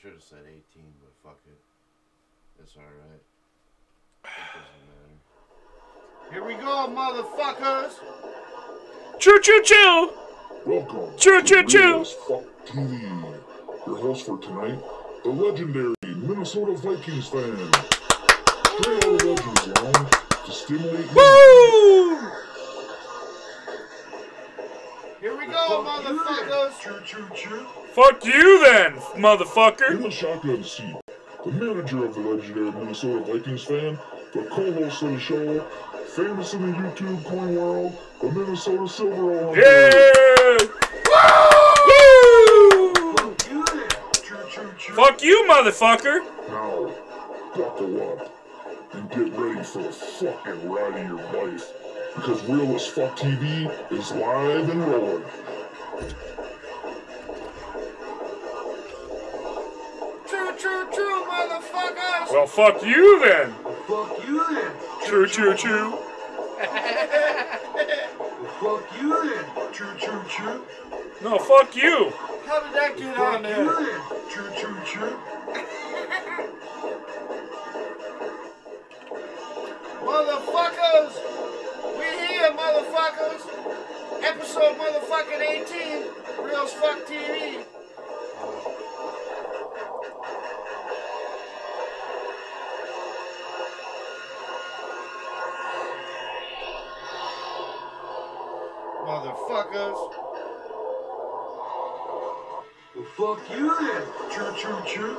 Should have said 18, but fuck it. It's alright. It doesn't matter. Here we go, motherfuckers! Choo choo choo! Welcome Choo choo to choo! Fuck TV. Your host for tonight, the legendary Minnesota Vikings fan. Straight out of Legends Lounge to stimulate Woo! Here we go, motherfuckers! Choo choo choo. Fuck you then, In motherfucker! the shotgun seat, the manager of the legendary Minnesota Vikings fan, the co-host of the show, famous in the YouTube coin world, the Minnesota Silver Hunter. Yeah! Woo! Choo choo choo. Fuck you, motherfucker! Now, buckle up and get ready for the fucking ride of your life. Because Real as Fuck TV is live and rolling. True, true, true, motherfuckers! Well, fuck you then! Fuck you then! Choo choo choo! Fuck you then! Choo, choo, choo! No, fuck you! How did that get on there? Choo choo choo. Motherfuckers! We here, motherfuckers! Episode motherfucking 18, Real as Fuck TV. Motherfuckers. Well, fuck you then. Choo choo choo.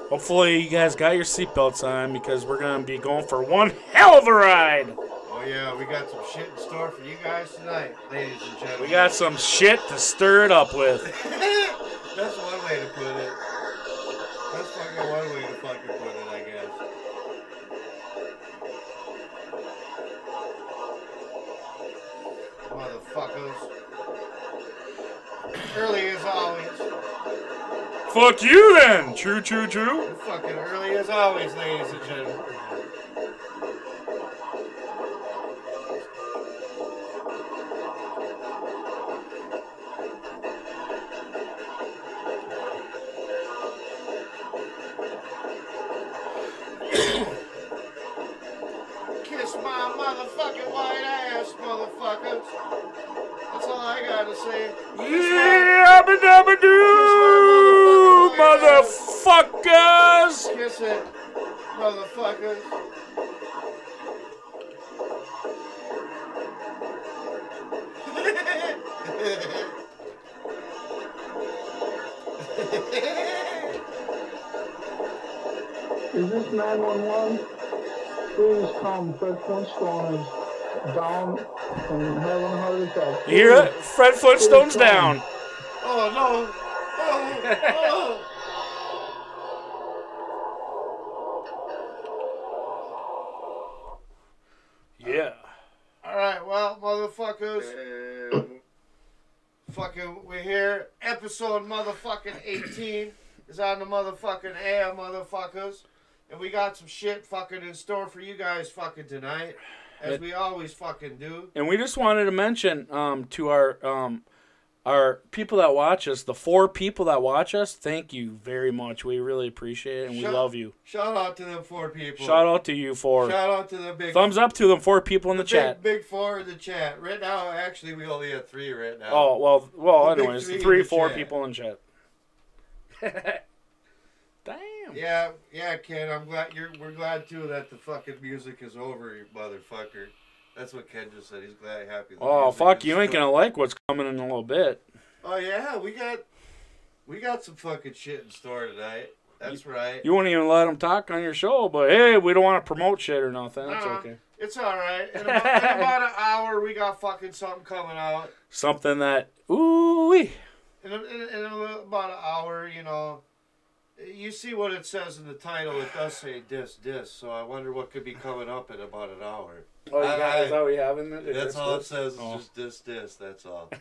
Hopefully you guys got your seatbelts on because we're going to be going for one hell of a ride. Oh yeah, we got some shit in store for you guys tonight, ladies and gentlemen. We got some shit to stir it up with. That's one way to put it. That's fucking one way to fucking put it, I guess. Motherfuckers. Early as always. Fuck you then! True, true, true. Fucking early as always, ladies and gentlemen. Kiss my motherfucking white ass, motherfuckers. That's all I gotta say. Yeah, dabba doo, motherfuckers! Kiss it, motherfuckers. Is this 911? Please come. Fred Flintstone is down and having a heart attack. You hear it? Fred Flintstone's down. Oh no! Oh! Yeah. Alright, well, motherfuckers. Fucking, we're here. Episode motherfucking 18 is on the motherfucking air, motherfuckers. And we got some shit fucking in store for you guys fucking tonight. As we always fucking do. And we just wanted to mention to our people that watch us, the 4 people that watch us, thank you very much. We really appreciate it, and we love you. Shout out to them 4 people. Shout out to you 4. Shout out to the big... Thumbs up to them 4 people in the chat. Big 4 in the chat. Right now, actually, we only have 3 right now. Oh, well, The anyways, big 3, 3 4 in the people in chat. Damn. Yeah, Ken, we're glad too that the fucking music is over, you motherfucker. That's what Ken just said. He's happy. Oh, fuck, you ain't gonna like what's coming in a little bit. Oh yeah, we got some fucking shit in store tonight. That's right. You won't even let them talk on your show, but hey, we don't want to promote shit or nothing. That's okay. It's alright. In about an hour, we got fucking something coming out. Something that, ooh-wee. In about an hour, you know, you see what it says in the title. It does say dis, so I wonder what could be coming up in about an hour. Oh, is that what you have in it? That's all it says is just dis, that's all.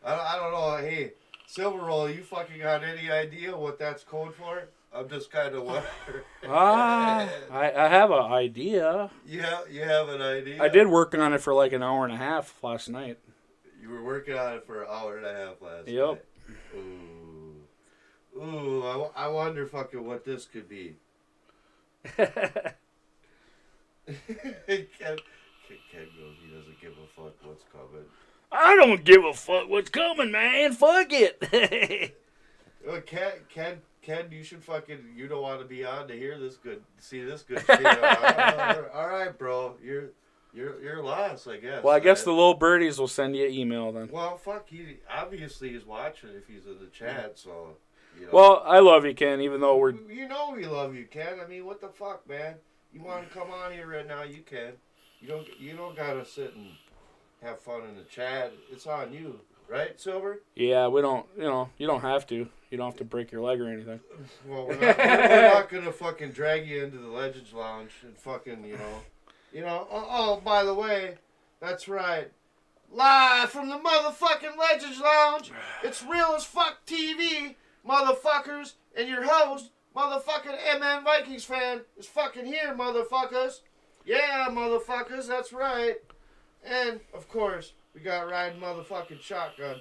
I don't know. Hey, Silver Roll, you fucking got any idea what that's code for? I'm just kind of wondering. I have an idea. You have an idea? I did work on it for like an hour and a half last night. You were working on it for an hour and a half last Yep. night. Ooh, I wonder fucking what this could be. Ken goes, he doesn't give a fuck what's coming. I don't give a fuck what's coming, man. Fuck it. Ken, you should fucking, you don't want to be on to hear this good, see this good shit. All right, bro, you're lost, I guess. Well, I guess the little birdies will send you an email then. Well, fuck, he obviously is watching if he's in the chat, so. You know. Well, I love you, Ken, even though we're... You know we love you, Ken. I mean, what the fuck, man? You want to come on here right now, you can. You don't gotta sit and have fun in the chat. It's on you, right, Silver? Yeah, we don't, you don't have to. You don't have to break your leg or anything. Well, we're not gonna fucking drag you into the Legends Lounge and fucking, oh, by the way, that's right. Live from the motherfucking Legends Lounge, it's Real as Fuck TV, motherfuckers, and your host, motherfucking MN Vikings fan, is fucking here, motherfuckers. Yeah, motherfuckers, that's right. And, of course, we got riding motherfucking shotgun,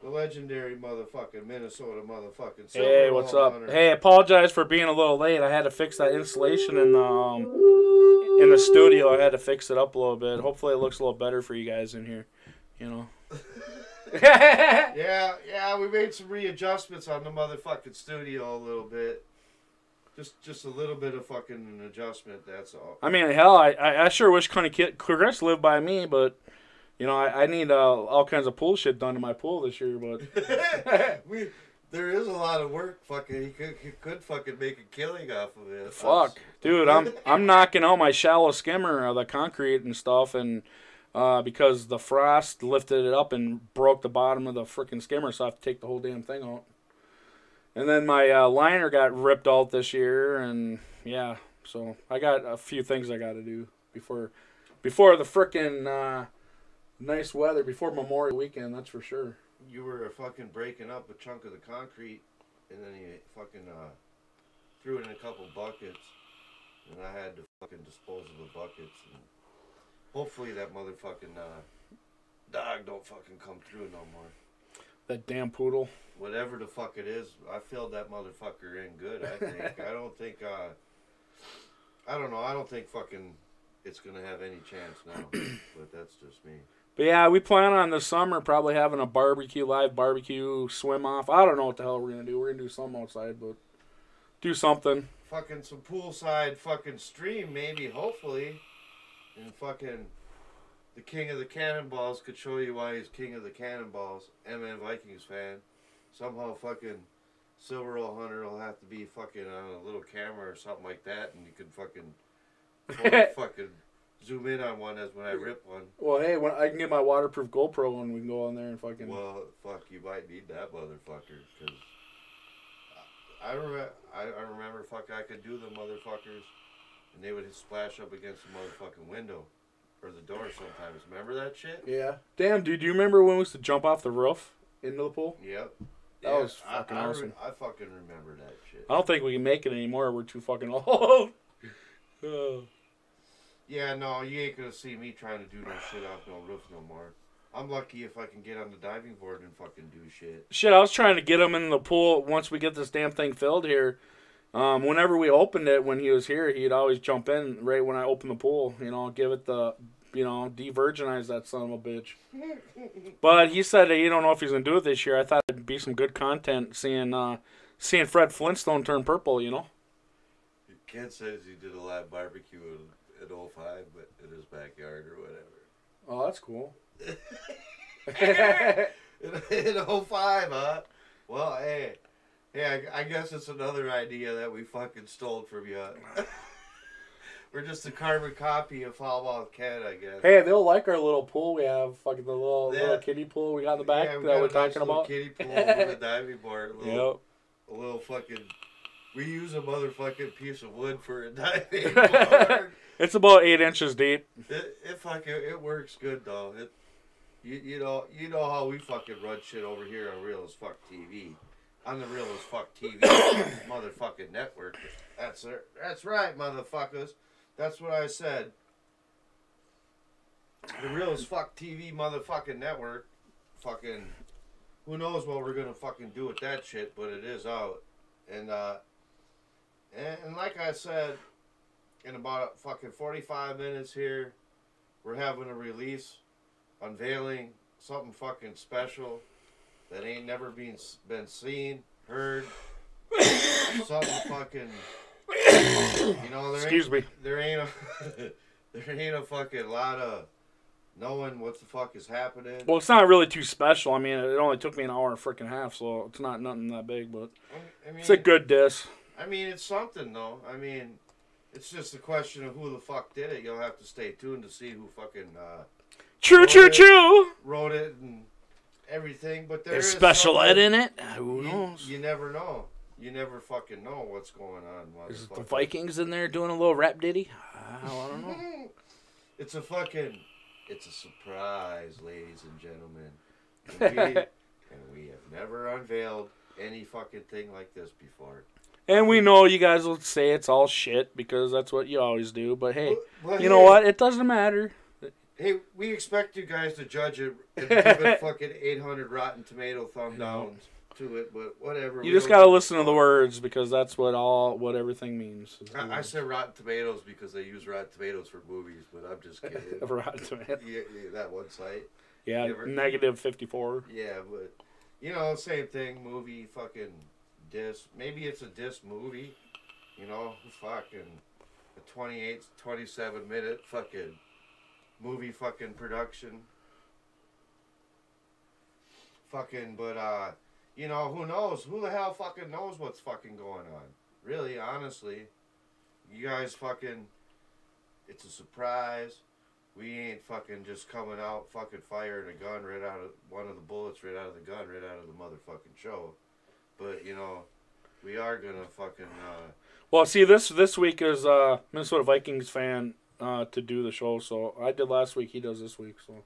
the legendary motherfucking Minnesota motherfucking Silver. Hey, what's up? Hunter. Hey, apologize for being a little late. I had to fix that installation in the studio. I had to fix it up a little bit. Hopefully it looks a little better for you guys in here, Yeah, we made some readjustments on the motherfucking studio a little bit. Just a little bit of fucking an adjustment, that's all. I mean, hell, I sure wish Chris lived by me, but, I need all kinds of pool shit done to my pool this year, but... There is a lot of work, fucking, he could fucking make a killing off of it. Fuck. Dude, I'm knocking out my shallow skimmer, the concrete and stuff, and... because the frost lifted it up and broke the bottom of the freaking skimmer, so I have to take the whole damn thing out. And then my liner got ripped out this year, and yeah, so I got a few things I got to do before the freaking nice weather, before Memorial Weekend, that's for sure. You were fucking breaking up a chunk of the concrete, and then you fucking threw it in a couple buckets, and I had to fucking dispose of the buckets, and hopefully that motherfucking dog don't fucking come through no more. That damn poodle. Whatever the fuck it is, I filled that motherfucker in good, I think. I don't think, I don't know, I don't think fucking it's gonna have any chance now, but that's just me. But yeah, we plan on this summer probably having a live barbecue, swim off. I don't know what the hell we're gonna do. We're gonna do something outside, but do something. Fucking some poolside fucking stream, maybe, hopefully. And fucking the King of the Cannonballs could show you why he's King of the Cannonballs. MN Vikings fan. Somehow fucking Silver Hunter will have to be fucking on a little camera or something like that, and you can fucking fucking zoom in on one as when I rip one. Well, hey, when I can get my waterproof GoPro and we can go on there and fucking... Well, fuck, you might need that motherfucker, because I remember fuck, I could do the motherfuckers, and they would splash up against the motherfucking window or the door sometimes. Remember that shit? Yeah. Damn, dude, do you remember when we used to jump off the roof into the pool? Yep. That was fucking awesome. I fucking remember that shit. I don't think we can make it anymore. We're too fucking old. Yeah, no, you ain't gonna see me trying to do no shit off no roof no more. I'm lucky if I can get on the diving board and fucking do shit. Shit, I was trying to get him in the pool once we get this damn thing filled here. Whenever we opened it, when he was here, he'd always jump in right when I opened the pool. Give it the, de-virginize that son of a bitch. But he said that he don't know if he's going to do it this year. I thought it'd be some good content seeing Fred Flintstone turn purple, Ken says he did a live barbecue at 05, but in his backyard or whatever. Oh, that's cool. in 05, huh? Well, hey, I guess it's another idea that we fucking stole from you. We're just a carbon copy of Foul Mouth Ken, I guess. Hey, they'll like our little pool we have, fucking the little kiddie pool we got in the back that we're talking about. Kiddie pool with a diving board. Yep. A little fucking. We use a motherfucking piece of wood for a diving board. It's about 8 inches deep. It works good though. You know how we fucking run shit over here on Real as Fuck TV. On the Real as Fuck TV motherfucking network. That's right, motherfuckers. That's what I said. The Real as Fuck TV motherfucking network. fucking, who knows what we're gonna fucking do with that shit, but it is out. And like I said, in about fucking 45 minutes here, we're having a release, unveiling something fucking special that ain't never been seen, heard. Something fucking, you know, there ain't a fucking lot of knowing what the fuck is happening. Well, it's not really too special. I mean, it only took me an hour and a freaking half, so it's not nothing that big, but I mean, it's a good diss. I mean, it's something, though. I mean, it's just a question of who the fuck did it. You'll have to stay tuned to see who fucking wrote it and everything. But there's special ed in it. Who knows? You never know. You never fucking know what's going on. Is the Vikings in there doing a little rap ditty? I don't know. It's a surprise, ladies and gentlemen. And we have never unveiled any fucking thing like this before. And we know you guys will say it's all shit because that's what you always do. But hey, you know what? It doesn't matter. Hey, we expect you guys to judge it and give it fucking 800 Rotten Tomato thumb downs to it, but whatever. You just gotta listen to the words because that's what everything means. I said Rotten Tomatoes because they use Rotten Tomatoes for movies, but I'm just kidding. Rotten Tomatoes. Yeah, that one site. Yeah, negative 54. Yeah, but you know, same thing. Movie, fucking diss. Maybe it's a diss movie. You know, fucking a 28, 27 minute fucking movie fucking production. Fucking, but you know, who knows? Who the hell fucking knows what's fucking going on? Really, honestly. You guys fucking, it's a surprise. We ain't fucking just coming out fucking firing a gun right out of, one of the bullets right out of the gun, right out of the motherfucking show. But, you know, we are gonna fucking, Well, see, this week is Minnesota Vikings fan to do the show, so I did last week, he does this week, so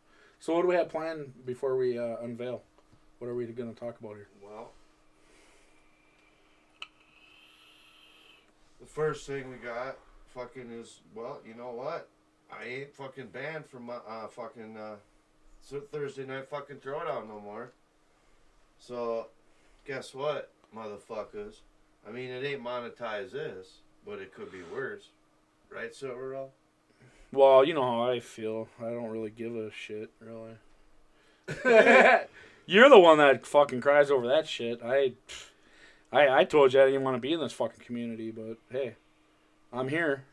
what do we have planned before we unveil? What are we going to talk about here? Well, the first thing we got fucking is, well, you know what? I ain't fucking banned from fucking Thursday night fucking throwdown no more. So, guess what, motherfuckers? I mean, it ain't monetized this, but it could be worse. Right, Silverell? Well, you know how I feel. I don't really give a shit, really. You're the one that fucking cries over that shit. I told you I didn't want to be in this fucking community, but hey, I'm here,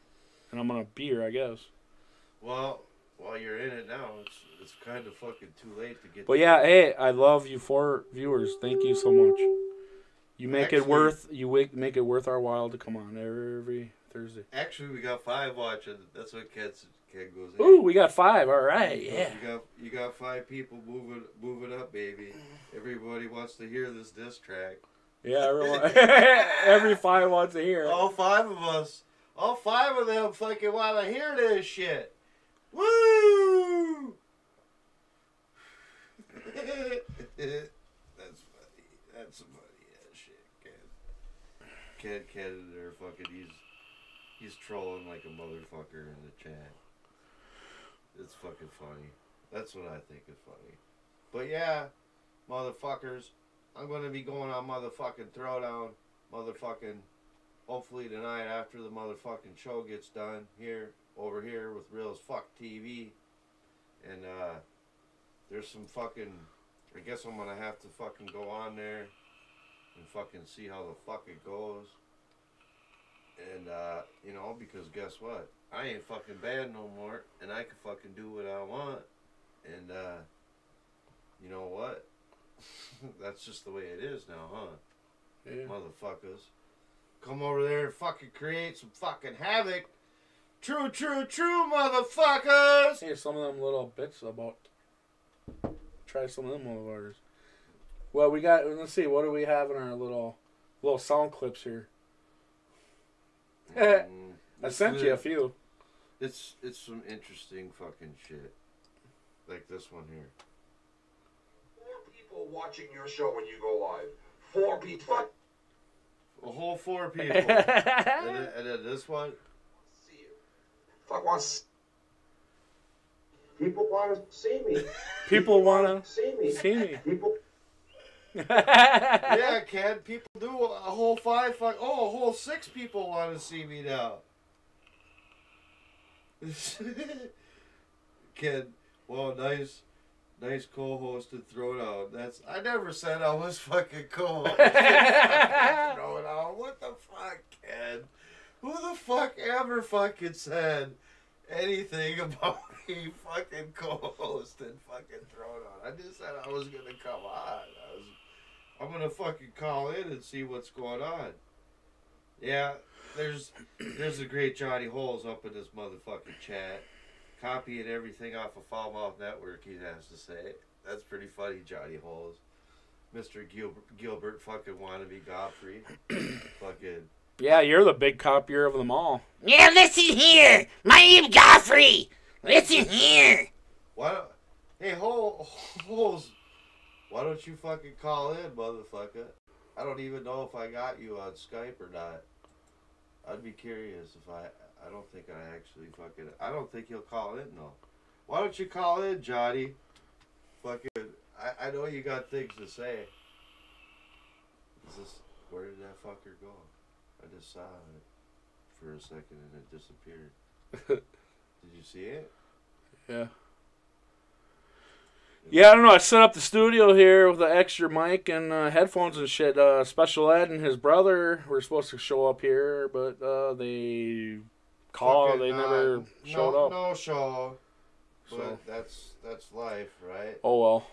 and I'm gonna be here, I guess. Well, while you're in it now, it's kind of fucking too late to get. But yeah, hey, I love you 4 viewers. Thank you so much. You make it worth our while to come on every Thursday. Actually, we got 5 watching. That's what Ken goes. Hey. Ooh, we got 5. All right, yeah. You got 5 people moving up, baby. Everybody wants to hear this diss track. Yeah, everyone. Every 5 wants to hear it. All 5 of us. All 5 of them fucking want to hear this shit. Woo! That's funny. That's some funny ass shit, Ken there fucking he's trolling like a motherfucker in the chat. It's fucking funny. That's what I think is funny. But yeah, motherfuckers, I'm gonna be going on motherfucking throwdown, motherfucking, hopefully tonight after the motherfucking show gets done over here with Real as Fuck TV. And there's some fucking, I guess I'm gonna have to fucking go on there and fucking see how the fuck it goes. And you know, because guess what? I ain't fucking bad no more, and I can fucking do what I want. And you know what? That's just the way it is now, huh? Yeah. Motherfuckers. Come over there and fucking create some fucking havoc. True, motherfuckers! Hey, some of them little bits about... Try some of them motherfuckers. Well, we got... Let's see, what do we have in our little sound clips here? I sent you a few. It's some interesting fucking shit. Like this one here. 4 people watching your show when you go live. 4 people. A whole 4 people. and then this one. See you. Fuck wants. People want to see me. People wanna see me. see me. People. Yeah, Ken. People do a whole 5. A whole 6 people want to see me now. Ken, well, nice co-hosted throwdown. I never said I was fucking co-hosted throwdown. What the fuck, Ken? Who the fuck ever fucking said anything about me fucking co-hosting fucking throwdown? I just said I was gonna come on. I'm gonna fucking call in and see what's going on. Yeah, there's a great Johnny Holes up in this motherfucking chat, copying everything off of Foulmouth Network. He has to say that's pretty funny, Johnny Holes. Mr. Gilbert fucking wannabe Godfrey, fucking. Yeah, you're the big copier of them all. Yeah, listen here. My name's Godfrey. Listen here. Hey, Holes. Why don't you fucking call in, motherfucker? I don't even know if I got you on Skype or not. I'd be curious if I don't think I actually fucking... I don't think he'll call in, though. Why don't you call in, Johnny? Fucking... I know you got things to say. Where did that fucker go? I just saw it for a second and it disappeared. Did you see it? Yeah. Yeah, I don't know. I set up the studio here with an extra mic and headphones and shit. Special Ed and his brother were supposed to show up here, but they never showed up. No show. But So. that's life, right? Oh well.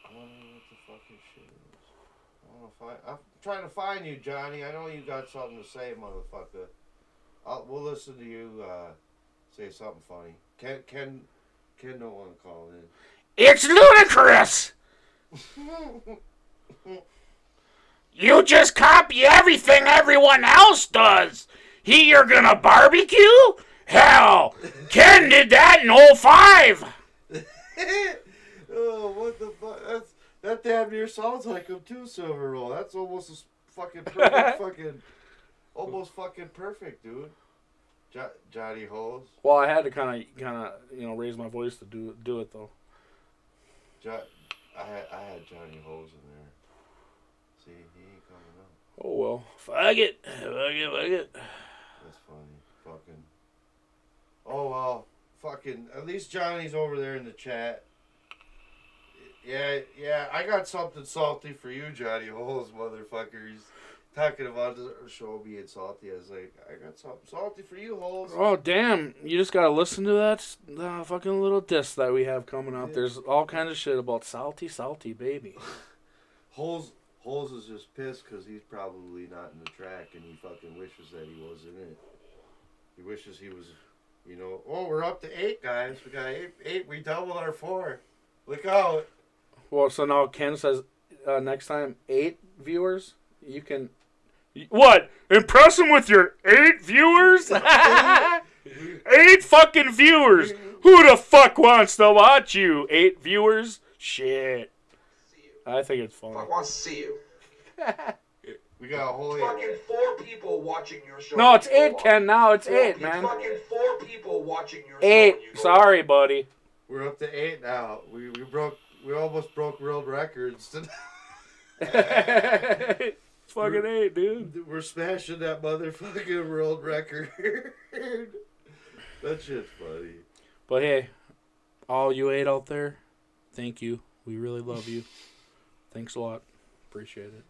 I wonder what the fuck his shit is. I'm trying to find you, Johnny. I know you got something to say, motherfucker. We'll listen to you say something funny. Can no one call in? It's ludicrous. You just copy everything everyone else does. You're gonna barbecue? Hell, Ken did that in 05. Oh, what the fuck? That damn near sounds like him too, Silver Roll. That's almost as fucking perfect, almost fucking perfect, dude. Johnny Holes. Well, I had to kind of raise my voice to do it though. I had Johnny Holes in there. See, he ain't coming up. Oh well. Fuck it. That's funny. Fucking. Oh well. Fucking. At least Johnny's over there in the chat. Yeah. I got something salty for you, Johnny Holes, motherfucker. He's talking about the show being salty. I was like, I got something salty for you, Holes. Oh damn! You just gotta listen to that fucking little disc that we have coming up. There's all kinds of shit about salty baby. Holes is just pissed because he's probably not in the track, and he fucking wishes that he was in it. He wishes he was, Oh, we're up to 8, guys. We got 8. We doubled our 4. Look out! Well, so now Ken says next time 8 viewers. You can. What? Impress him with your 8 viewers? 8 fucking viewers. Who the fuck wants to watch you? 8 viewers? Shit. I think it's funny. I want to see you. We got a whole 8. Fucking 4 people watching your show. No, it's 8, Ken. Now it's 8, man. Fucking 4 people watching your show. 8. Sorry, buddy. We're up to 8 now. We almost broke world records tonight. It's fucking 8, dude. We're smashing that motherfucking world record. That shit's funny. But hey, all you 8 out there, thank you. We really love you. Thanks a lot. Appreciate it.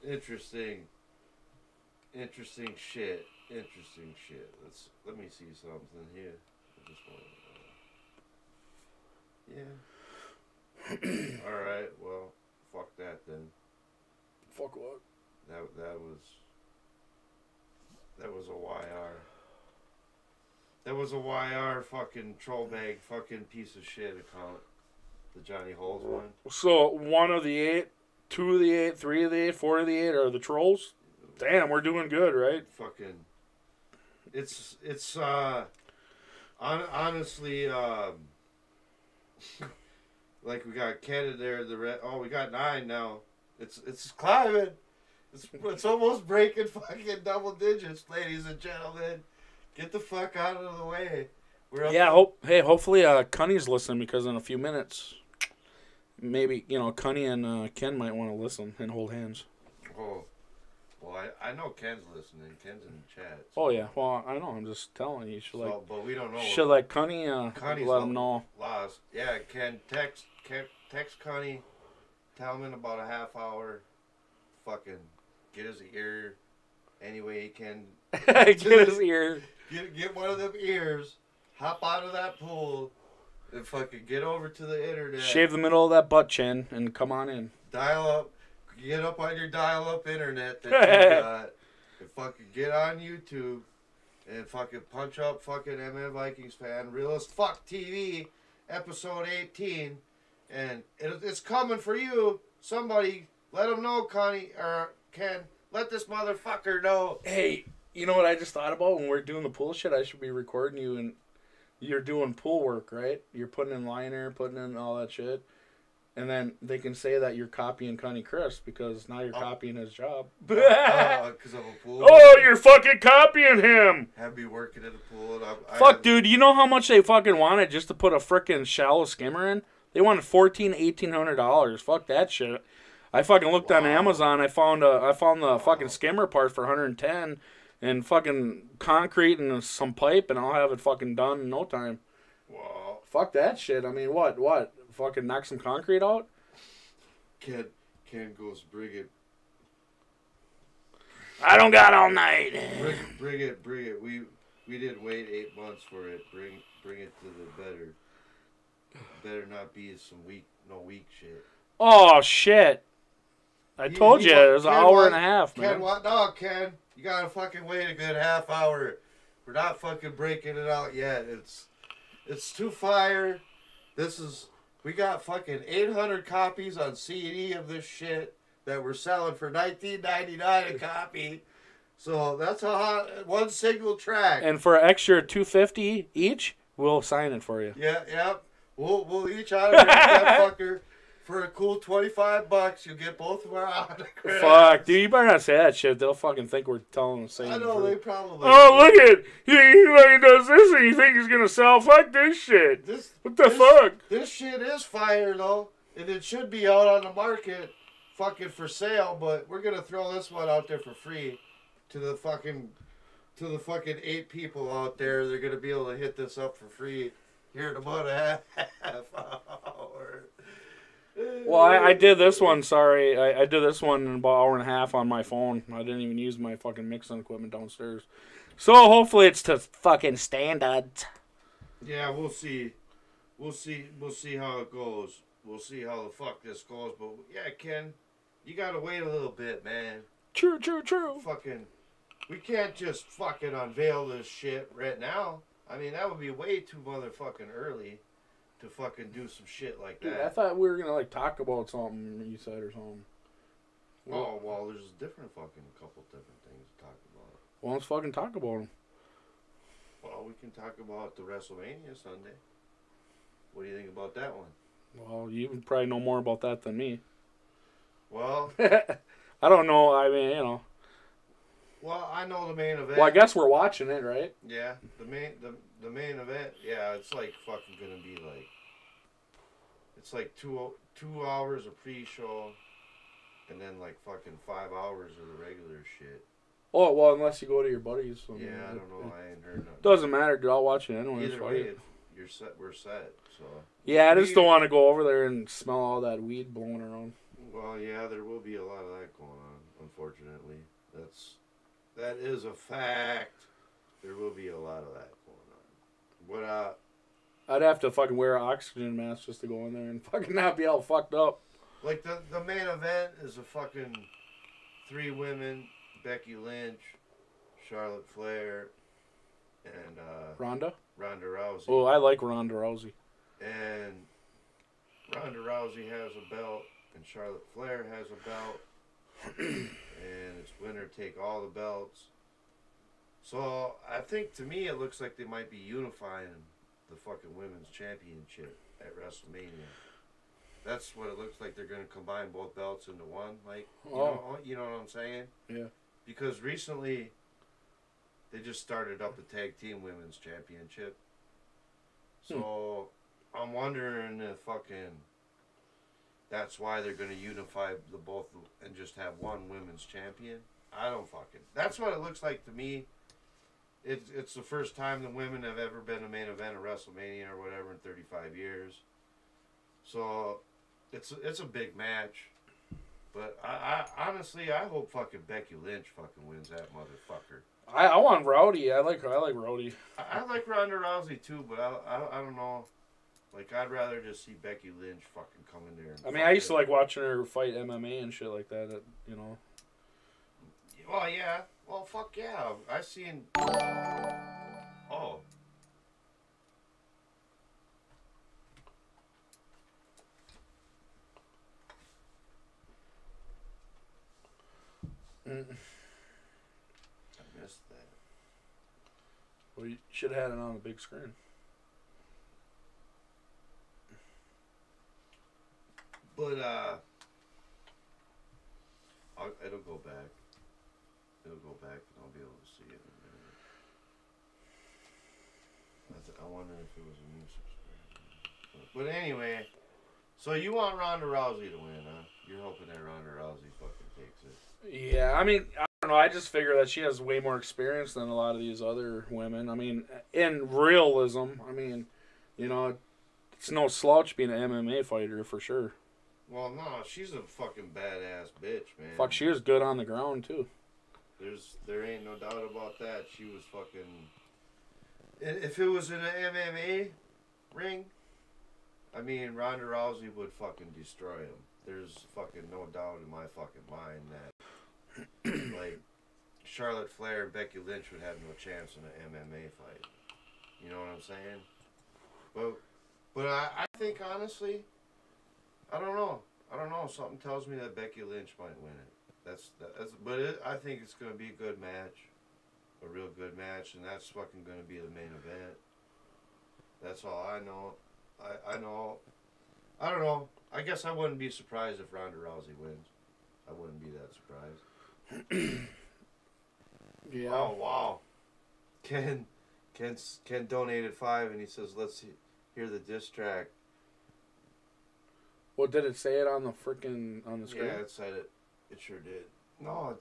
Interesting shit. Let me see something here. I just want yeah. All right. Well, fuck that then. Fuck what? That was a YR. That was a YR fucking troll bag fucking piece of shit account. The Johnny Holes one. So 1 of the 8, 2 of the 8, 3 of the 8, 4 of the 8 are the trolls. Damn, we're doing good, right? Fucking. It's honestly like we got Ken in there. We got 9 now. It's climbing. It's almost breaking fucking double digits, ladies and gentlemen. Get the fuck out of the way. We're up Hopefully Cunny's listening, because in a few minutes, maybe, Cunny and Ken might want to listen and hold hands. Oh, well, I know Ken's listening. Ken's in the chat. So. Oh, yeah. Well, I know. I'm just telling you. But we don't know. Should let Cunny Connie's let him know. Lost. Yeah, Ken, text Connie. Tell him in about a half hour. Fucking get his ear any way he can. Get his ear. Get one of them ears. Hop out of that pool. And fucking get over to the internet. Shave the middle of that butt chin and come on in. Dial up. Get up on your dial-up internet that you got. And fucking get on YouTube. And fucking punch up fucking MN Vikings fan. Real as Fuck TV. Episode 18. And it's coming for you. Somebody, let them know, Connie, or Ken. Let this motherfucker know. Hey, you know what I just thought about? When we're doing the pool shit, I should be recording you, and you're doing pool work, right? You're putting in liner, putting in all that shit. And then they can say that you're copying Connie Chris, because now you're copying his job. Because I'm a pool. Oh, you're fucking copying him. Have me working at the pool. And dude, you know how much they fucking wanted just to put a frickin' shallow skimmer in? They wanted $1,800. Fuck that shit. I fucking looked on Amazon. I found the fucking skimmer part for $110, and fucking concrete and some pipe, and I'll have it fucking done in no time. Wow. Fuck that shit. I mean, what? Fucking knock some concrete out? Ken goes, bring it. I don't got all night. Bring it. We didn't wait 8 months for it. Bring it to the better. Better not be some weak shit. Oh shit! I told you it was an hour and a half, man. Ken, you gotta fucking wait a good half hour. We're not fucking breaking it out yet. It's too fire. We got fucking 800 copies on CD of this shit that we're selling for $19.99 a copy. So that's a hot one single track. And for an extra $250 each, we'll sign it for you. Yeah. We'll each autograph that fucker for a cool $25. You'll get both of our autographs. Fuck, dude, you better not say that shit. They'll fucking think we're telling the same. I know they probably. Oh, look at he fucking does this, and you think he's gonna sell? Fuck this shit. What the fuck? This shit is fire though, and it should be out on the market, fucking for sale. But we're gonna throw this one out there for free to the fucking 8 people out there. They're gonna be able to hit this up for free. Here in about a half hour. Well, I did this one, sorry. I did this one in about an hour and a half on my phone. I didn't even use my fucking mixing equipment downstairs. So hopefully it's to fucking standards. Yeah, we'll see. We'll see how it goes. We'll see how the fuck this goes. But yeah, Ken, you gotta wait a little bit, man. True. Fucking, we can't just fucking unveil this shit right now. I mean, that would be way too motherfucking early to fucking do some shit like that. Dude, I thought we were gonna like talk about something you said or something. Oh, well, there's a couple different things to talk about. Well, let's fucking talk about them. Well, we can talk about the WrestleMania Sunday. What do you think about that one? Well, you probably know more about that than me. Well, I don't know. I mean, Well, I know the main event. Well, I guess we're watching it, right? Yeah, the main event. Yeah, it's like fucking gonna be like. It's like two hours of pre-show, and then like fucking 5 hours of the regular shit. Oh well, unless you go to your buddies. So yeah, I don't know. I ain't heard nothing. Doesn't matter, dude. I'll watch it anyway. Either way, you're set. We're set. So. Yeah, I just don't want to go over there and smell all that weed blowing around. Well, yeah, there will be a lot of that going on. Unfortunately, that is a fact. There will be a lot of that going on. But I'd have to fucking wear an oxygen mask just to go in there and fucking not be all fucked up. Like the main event is a fucking 3 women: Becky Lynch, Charlotte Flair, and Ronda Rousey. Oh, I like Ronda Rousey. And Ronda Rousey has a belt, and Charlotte Flair has a belt. And it's winner take all the belts. So I think, to me, it looks like they might be unifying the fucking women's championship at WrestleMania. That's what it looks like. They're going to combine both belts into one. Like, you know what I'm saying? Yeah. Because recently, they just started up the tag team women's championship. So I'm wondering if that's why they're going to unify the both and just have one women's champion. I don't That's what it looks like to me. It's the first time the women have ever been a main event of WrestleMania or whatever in 35 years. So it's a big match. But I honestly, I hope Becky Lynch wins that motherfucker. I want Rowdy. I like Rowdy. I like Ronda Rousey too, but I don't know. Like, I'd rather just see Becky Lynch come in there. I mean, I used to like watching her fight MMA and shit like that. You know. Well, yeah. Well, fuck yeah. I seen. Oh. I missed that. Well, you should have had it on the big screen. But it'll go back. It'll go back, and I'll be able to see it in a minute. I wonder if it was a new subscriber. But anyway, so you want Ronda Rousey to win, huh? You're hoping that Ronda Rousey takes it. Yeah, I mean, I don't know. I just figure that she has way more experience than a lot of these other women. I mean, in realism, I mean, you know, it's no slouch being an MMA fighter for sure. Well, no, she's a fucking badass bitch, man. Fuck, she is good on the ground too. There ain't no doubt about that. She was fucking. If it was in an MMA ring, I mean, Ronda Rousey would fucking destroy him. There's fucking no doubt in my fucking mind that, like, Charlotte Flair and Becky Lynch would have no chance in an MMA fight. You know what I'm saying? But I think, honestly, I don't know. Something tells me that Becky Lynch might win it. I think it's going to be a good match. A real good match, and that's fucking going to be the main event. That's all I know. I know. I don't know. I guess I wouldn't be surprised if Ronda Rousey wins. I wouldn't be that surprised. Yeah. Oh, wow. Ken donated $5, and he says, let's hear the diss track. What did it say it on the screen? Yeah, it said it. It sure did. No.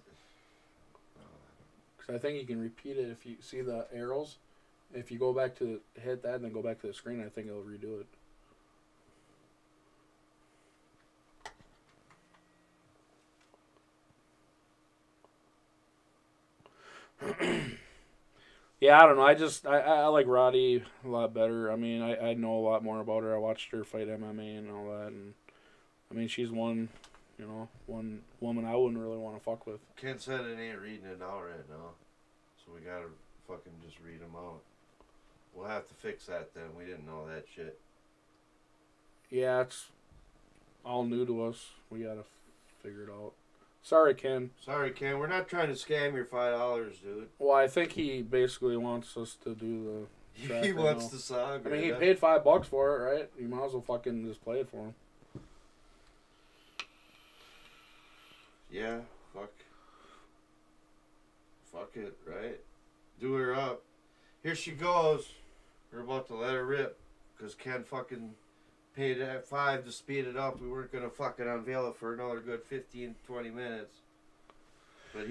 Because I think you can repeat it if you see the arrows. If you go back to hit that and then go back to the screen, I think it'll redo it. Yeah, I don't know. I like Roddy a lot better. I mean, I know a lot more about her. I watched her fight MMA and all that, and I mean, she's one woman I wouldn't really want to fuck with. Ken said it ain't reading it out right now, so we gotta fucking just read them out. We'll have to fix that then. We didn't know that shit. Yeah, it's all new to us. We gotta figure it out. Sorry, Ken. We're not trying to scam your $5, dude. Well, I think he basically wants us to do the track. He wants the song. I mean, he paid $5 for it, right? You might as well fucking just play it for him. Yeah, fuck it, right? Do her up. Here she goes. We're about to let her rip, because Ken fucking paid that $5 to speed it up. We weren't going to fucking unveil it for another good 15, 20 minutes. But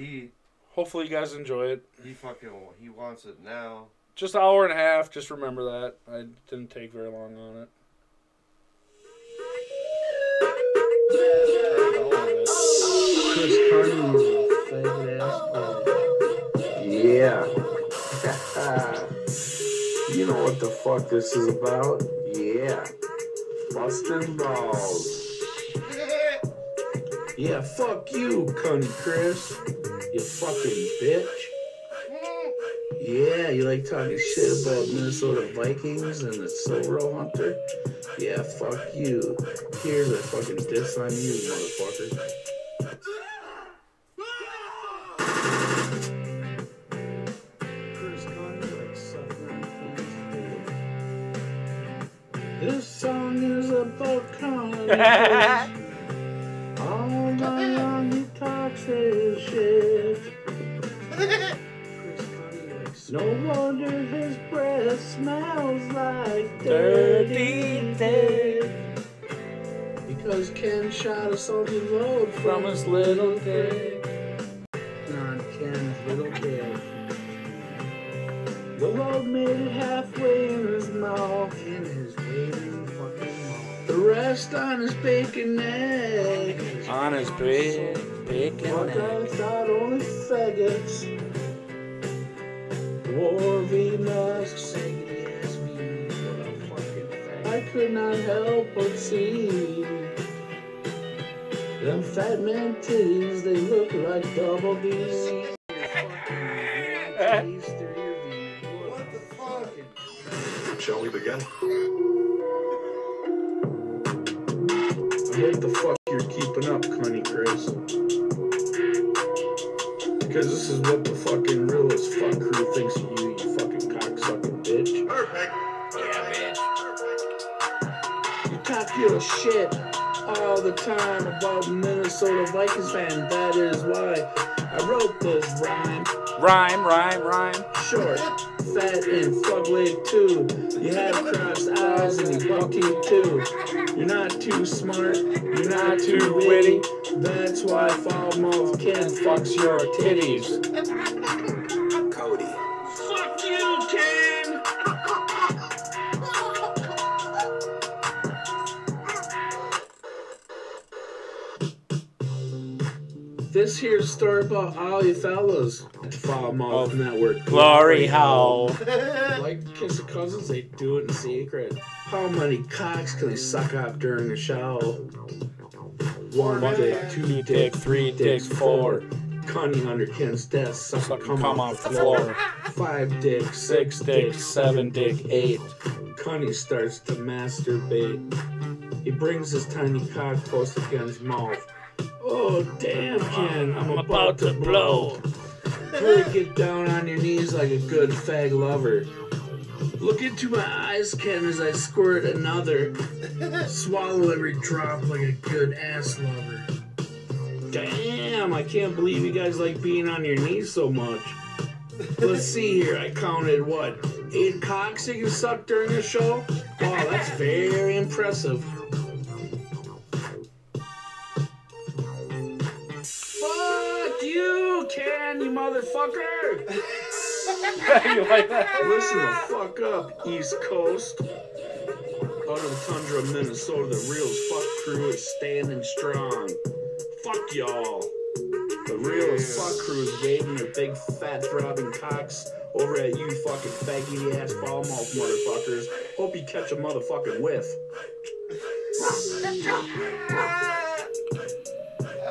hopefully you guys enjoy it. He wants it now. Just an hour and a half, just remember that. I didn't take very long on it. Chris Carney is a faggot ass. Yeah. You know what the fuck this is about? Yeah. Bustin' balls. Yeah, fuck you, cunty Chris. You fucking bitch. Yeah, you like talking shit about Minnesota Vikings and the Sorrow Hunter? Yeah, fuck you. Here's a fucking diss on you, motherfucker. Chris Connie, like suffering. This song is about Connie. All night long he talks his shit. No wonder his breath smells like dirty dick. Because Ken shot a salty load From his little dick. on Ken's little dick. The load made it halfway in his mouth. In his waiting fucking mouth. The rest on his bacon neck. On his big bacon Fuck, I neck. thought only faggots wore V-necks. I could not help but see them fat man titties, they look like double D's. What the fuck? Shall we begin? I hope the fuck you're keeping up, Connie Chris. Because this is what the fucking real as fuck crew thinks of you, you fucking cocksucking bitch. Perfect. You talk your shit all the time about Minnesota Vikings fan. That is why I wrote this rhyme. Rhyme. Short, fat, and fugly too. You have crossed eyes and you bucky too. You're not too smart, you're not too witty. That's why foul mouth Ken fucks your titties. Cody. Fuck you, Ken! This here's a story about all you fellas at the Foul Mouth Network. Glory hole. Like Kiss of Cousins, they do it in secret. How many cocks can they suck up during the show? One dick, two dick, three dicks, four. Cunning under Ken's desk, suck come off the floor. 5 dick, 6 dick, 7 dick, 8. Cunning starts to masturbate. He brings his tiny cock close to Ken's mouth. Oh damn, Ken, I'm about to blow. Really get down on your knees like a good fag lover. Look into my eyes, Ken, as I squirt another. Swallow every drop like a good ass lover. Damn, I can't believe you guys like being on your knees so much. Let's see here, I counted what? 8 cocks you can suck during the show? Wow, that's very impressive. Fuck you, Ken, you motherfucker! You like that? Listen the fuck up, East Coast. Out of the tundra of Minnesota, the real as fuck crew is standing strong. Fuck y'all. The real as fuck crew is waving their big fat throbbing cocks over at you fucking faggy ass foul mouth motherfuckers. Hope you catch a motherfucking whiff.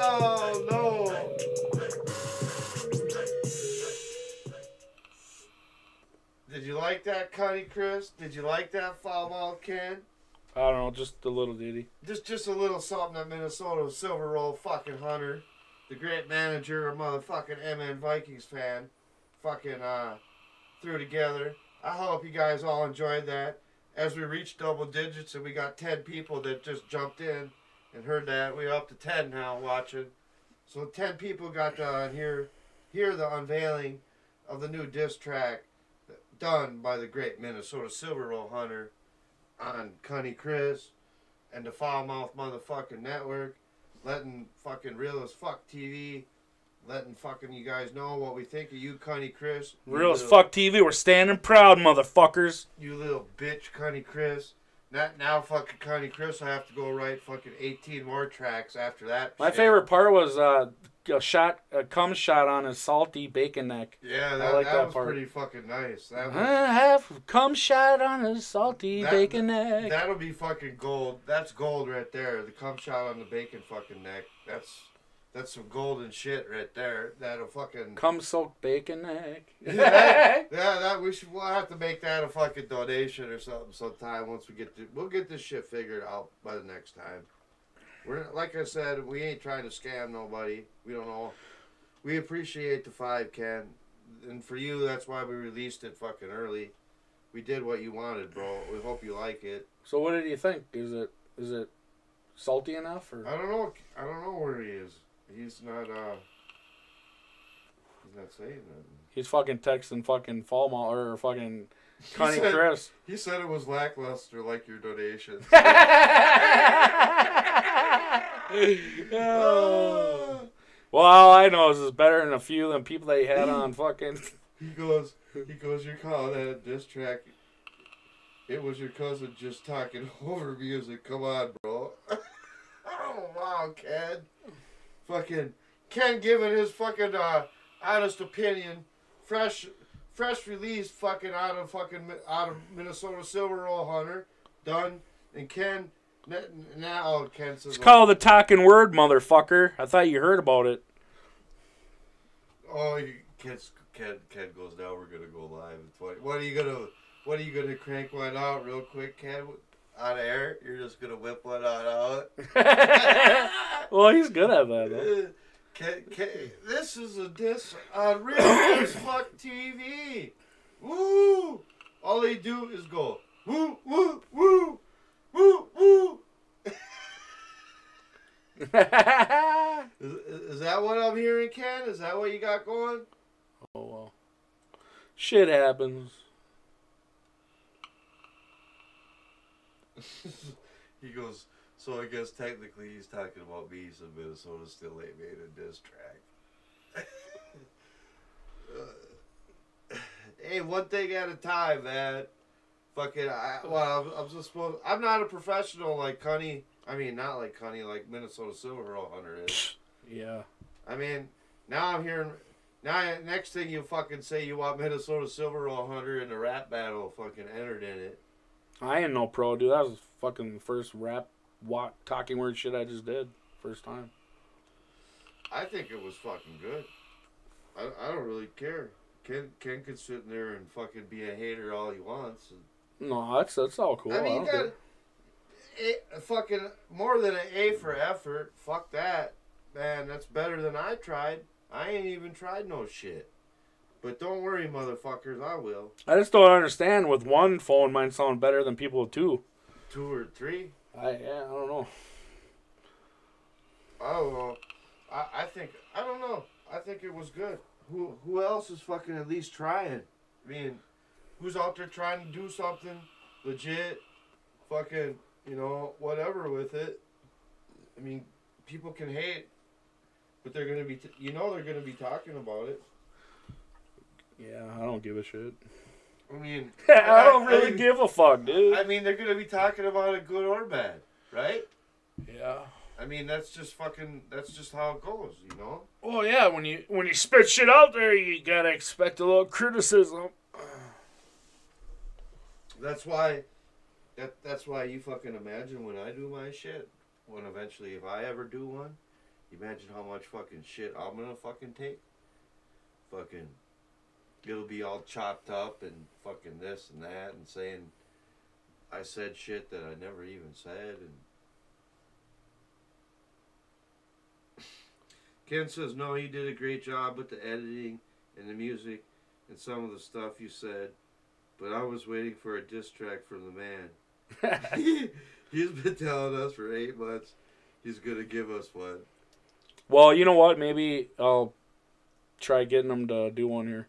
Oh no. Did you like that, Connie Chris? Did you like that foul mouth, Ken? I don't know, just a little ditty. Just a little something that Minnesota Silver Roll fucking Hunter, the great manager, a motherfucking MN Vikings fan, fucking threw together. I hope you guys all enjoyed that. As we reached double digits and we got 10 people that just jumped in and heard that, we're up to 10 now watching. So 10 people got to hear the unveiling of the new diss track done by the great Minnesota Silver Roll Hunter on Connie Chris and the Foul Mouth motherfucking network, letting fucking Real as Fuck TV, letting fucking you guys know what we think of you, Connie Chris. Real as fuck TV, we're standing proud, motherfuckers. You little bitch, Connie Chris. Now fucking Connie Chris, I have to go write fucking 18 more tracks after that. My shit. favorite part was a cum shot on his salty bacon neck. Yeah, I like that was part. pretty fucking nice. That was, I have cum shot on his salty bacon neck. That'll be fucking gold. That's gold right there. The cum shot on the bacon fucking neck. That's some golden shit right there. That'll fucking Cum soaked bacon neck. we'll have to make that a fucking donation or something sometime once we'll get this shit figured out by the next time. We're like I said, we ain't trying to scam nobody. We don't know. We appreciate the 5, Ken, and for you, that's why we released it fucking early. we did what you wanted, bro. We hope you like it. So what did you think? Is it salty enough or? I don't know. I don't know where he is. He's not saying nothing. He's fucking texting fucking Fallmall or fucking Connie said- Chris. He said it was lackluster, like your donation. Well, all I know is it's better than a few of them people they had on fucking. He goes, you're calling that a diss track. It was your cousin just talking over music. Come on, bro. Oh, wow, Ken. Fucking Ken giving his fucking honest opinion. Fresh release fucking out of Minnesota Silver Roll Hunter. Done. And Ken, now Ken says... It's called the talking word, motherfucker. I thought you heard about it. Oh, Ken goes, now we're gonna go live at 20. What are you gonna crank one out real quick, Ken? Out of air? You're just gonna whip one out. Well, he's good at that, though. This is a diss on Real as Fuck TV. Woo! All they do is go, woo, woo, woo, woo, woo. Is that what I'm hearing, Ken? Is that what you got going? Oh, well. Shit happens. He goes, so I guess technically he's talking about me, so Minnesota still ain't made a diss track. Hey, one thing at a time, man. Fucking, I'm not a professional like Cunny. I mean, not like Cunny, like Minnesota Silver Roll Hunter is. Yeah. I mean, now I'm hearing, next thing you fucking say you want Minnesota Silver Roll Hunter in the rap battle fucking entered in it. I ain't no pro, dude. That was fucking the first rap talking word shit I just did. First time. I think it was fucking good. I don't really care. Ken could sit in there and fucking be a hater all he wants. No, that's all cool. I mean, don't you got care. fucking more than an A for effort. Fuck that. Man, that's better than I tried. I ain't even tried no shit. But don't worry, motherfuckers, I will. I just don't understand. With one phone, might sound better than people with two. 2 or 3. I don't know. I don't know. I don't know. I think it was good. Who else is fucking at least trying? I mean, who's out there trying to do something legit? Fucking, whatever with it. I mean, people can hate, but they're gonna be, they're gonna be talking about it. Yeah, I don't give a shit. I mean, I don't really give a fuck, dude. I mean, they're gonna be talking about it good or bad, right? Yeah. I mean, that's just how it goes, Well, yeah, when you spit shit out there, you gotta expect a little criticism. That's why you fucking imagine when I do my shit, when eventually if I ever do one, imagine how much fucking shit I'm gonna fucking take. Fucking, it'll be all chopped up and fucking this and that and saying I said shit that I never even said. And Ken says, no, you did a great job with the editing and the music and some of the stuff you said, but I was waiting for a diss track from the man. He's been telling us for 8 months he's going to give us one. Well, you know what? Maybe I'll try getting him to do one here.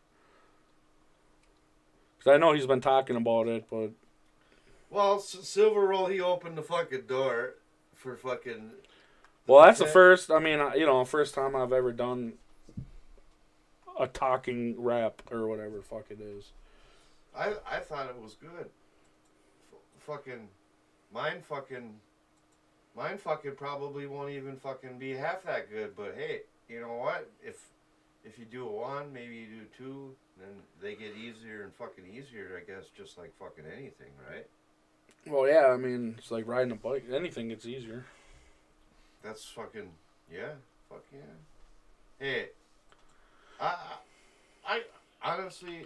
Because I know he's been talking about it, but... Well, Silver Roll, he opened the fucking door for fucking... Well, that's the first, first time I've ever done a talking rap or whatever the fuck it is. I thought it was good. Mine probably won't even fucking be half that good, but hey, you know what? If you do 1, maybe you do 2, then they get easier and fucking easier, I guess, just like fucking anything, right? Well, yeah, I mean, it's like riding a bike. Anything gets easier. That's fucking, yeah, fuck yeah. Hey, I honestly,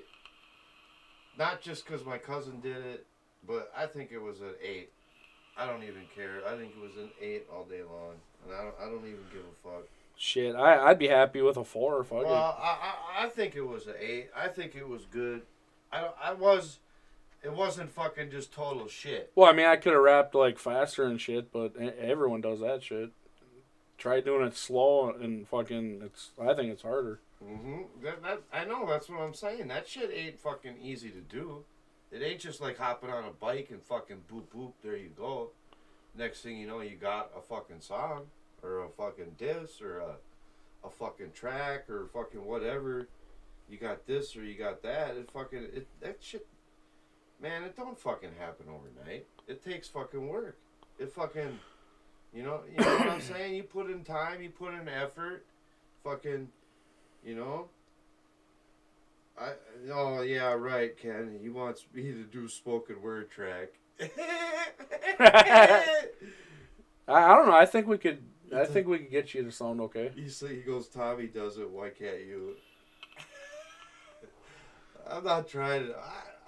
not just because my cousin did it, but I think it was an 8. I don't even care. I think it was an 8 all day long, and I don't even give a fuck. Shit, I'd be happy with a 4 if I could. Well, I think it was an 8. I think it was good. I was, it wasn't fucking just total shit. Well, I mean, I could have rapped like faster and shit, but everyone does that shit. Try doing it slow and fucking. I think it's harder. I know, that's what I'm saying. That shit ain't fucking easy to do. It ain't just like hopping on a bike and fucking boop boop, there you go. Next thing you know, you got a fucking song, or a fucking diss, or a fucking track, or fucking whatever. You got this, or you got that. That shit, man, it don't fucking happen overnight. It takes fucking work. It fucking, you know what I'm saying? You put in time, you put in effort, fucking, you know. Oh yeah, right, Ken. He wants me to do spoken word track. I don't know. I think we could get you to sound okay. He goes, Tommy does it. Why can't you? I'm not trying to.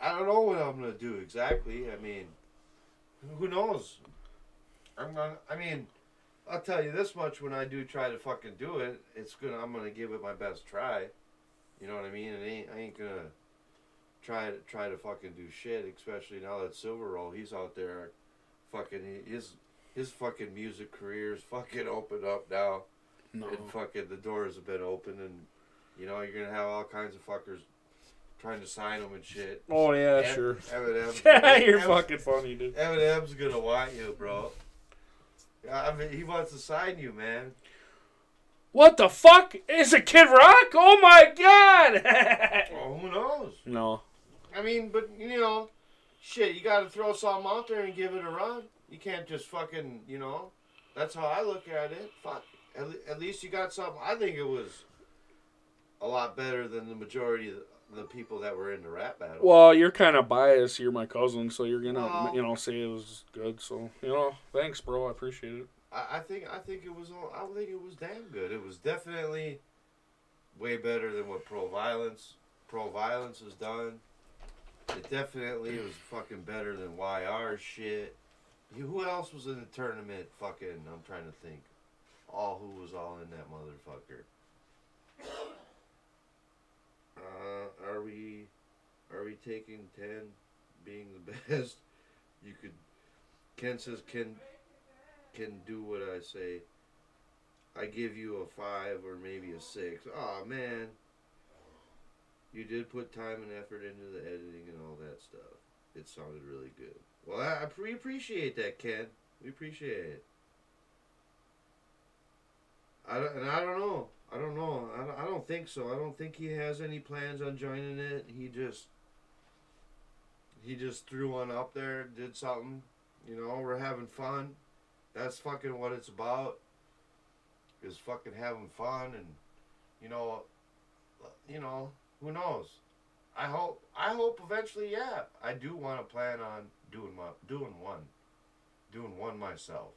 I don't know what I'm gonna do exactly. I mean, who knows? I'll tell you this much: when I do try to fucking do it, I'm gonna give it my best try. You know what I mean? And I ain't gonna try to fucking do shit, especially now that Silver Roll, he's out there, fucking his fucking music career's fucking opened up now. No. And fucking the doors have been open, and you know you're gonna have all kinds of fuckers trying to sign him and shit. Oh yeah, sure. Eminem, you're fucking funny, dude. Eminem's gonna want you, bro. I mean, he wants to sign you, man. What the fuck? Is it Kid Rock? Oh my god! Well, who knows? No. I mean, but, you know, shit, you gotta throw something out there and give it a run. You can't just fucking, you know, that's how I look at it. Fuck. At least you got something. I think it was a lot better than the majority of the people that were in the rap battle. Well, you're kind of biased. You're my cousin, so you're gonna, you know, say it was good. So, you know, thanks, bro. I appreciate it. I think it was damn good. It was definitely way better than what Pro Violence has done. It definitely was fucking better than YR shit. Who else was in the tournament? Fucking, I'm trying to think. Who was all in that motherfucker? Are we taking 10 being the best? Ken says can do what I say. I give you a 5 or maybe a 6. Aw, man. You did put time and effort into the editing and all that stuff. It sounded really good. Well, we appreciate that, Ken. We appreciate it. I don't know. I don't think so. I don't think he has any plans on joining it. He just threw one up there, did something. You know, we're having fun. That's fucking what it's about. Is fucking having fun, and you know, who knows? I hope eventually, yeah. I do want to plan on doing one myself.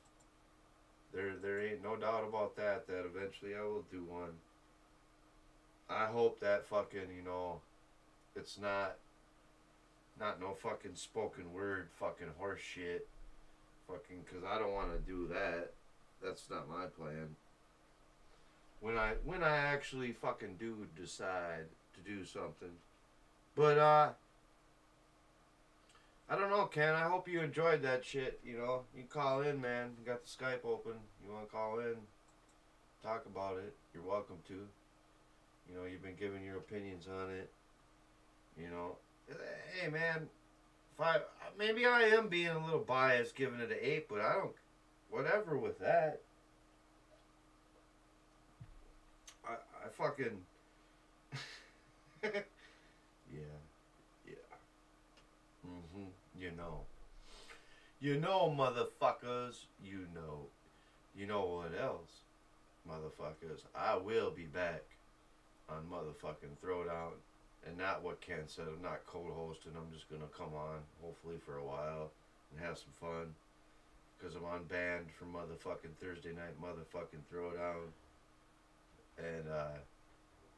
There ain't no doubt about that eventually I will do one. I hope that fucking, you know, it's not no fucking spoken word fucking horse shit. Fucking, cause I don't want to do that. That's not my plan. When I actually fucking do decide to do something. But I don't know, Ken. I hope you enjoyed that shit. You know, you can call in, man. You got the Skype open. You want to call in, talk about it. You're welcome to. You know, you've been giving your opinions on it. You know, hey, man. Maybe I am being a little biased, giving it an 8, but I don't. Whatever with that. I fucking. Yeah. You know, motherfuckers. You know. You know what else, motherfuckers? I will be back on motherfucking Throwdown. And not what Ken said. I'm not co-hosting. I'm just going to come on, hopefully for a while, and have some fun. Because I'm on band for motherfucking Thursday night motherfucking Throwdown. And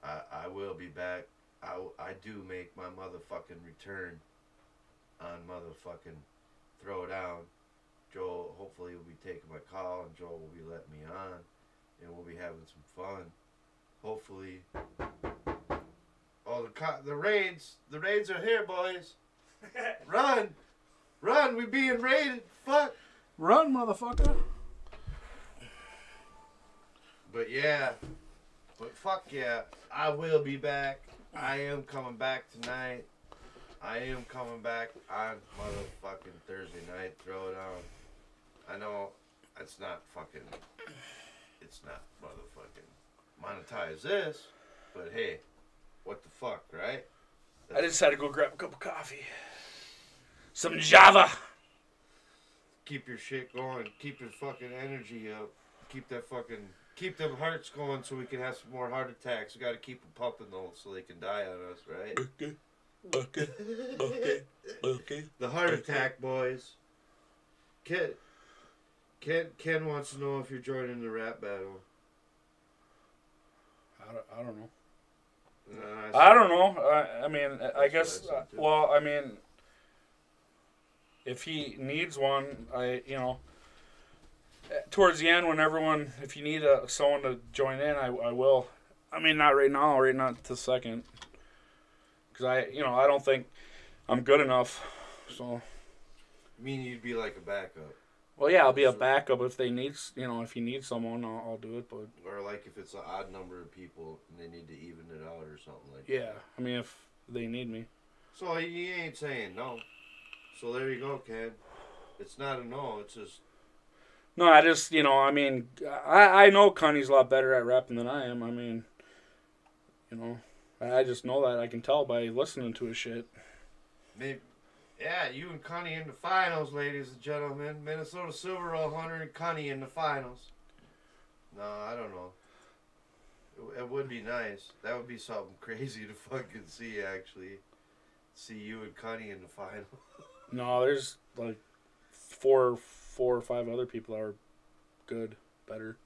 I will be back. I do make my motherfucking return on motherfucking Throwdown. Joel hopefully will be taking my call, and Joel will be letting me on. And we'll be having some fun. Hopefully. Oh, the raids are here, boys. Run! Run! We being raided! Fuck! Run, motherfucker! But yeah. But fuck yeah. I will be back. I am coming back tonight. I am coming back on motherfucking Thursday night. Throw it on. I know it's not motherfucking monetize this, but hey, what the fuck, right? I just had to go grab a cup of coffee. Some Java. Keep your shit going. Keep your fucking energy up. Keep them hearts going so we can have some more heart attacks. We got to keep them pumping though so they can die on us, right? Okay. The heart attack, boys. Ken wants to know if you're joining the rap battle. I don't know. No, I don't know. I mean, I guess. Well, I mean, if he needs one, towards the end, if you need someone to join in, I will. I mean, not right now, right not this second, because I don't think I'm good enough. So. I mean, you'd be like a backup. Well, yeah, I'll be a backup if they need, if you need someone, I'll do it. But or like if it's an odd number of people and they need to even it out or something like that. Yeah, I mean if they need me. So you ain't saying no. So there you go, Ken. It's not a no. It's just. No, I just I mean I know Connie's a lot better at rapping than I am. I mean, I just know that. I can tell by listening to his shit. Maybe. Yeah, you and Connie in the finals, ladies and gentlemen. Minnesota Silver Roll Hunter and Connie in the finals. No, I don't know. It would be nice. That would be something crazy to fucking see, actually. See you and Connie in the final. No, there's like four or five other people that are good, better.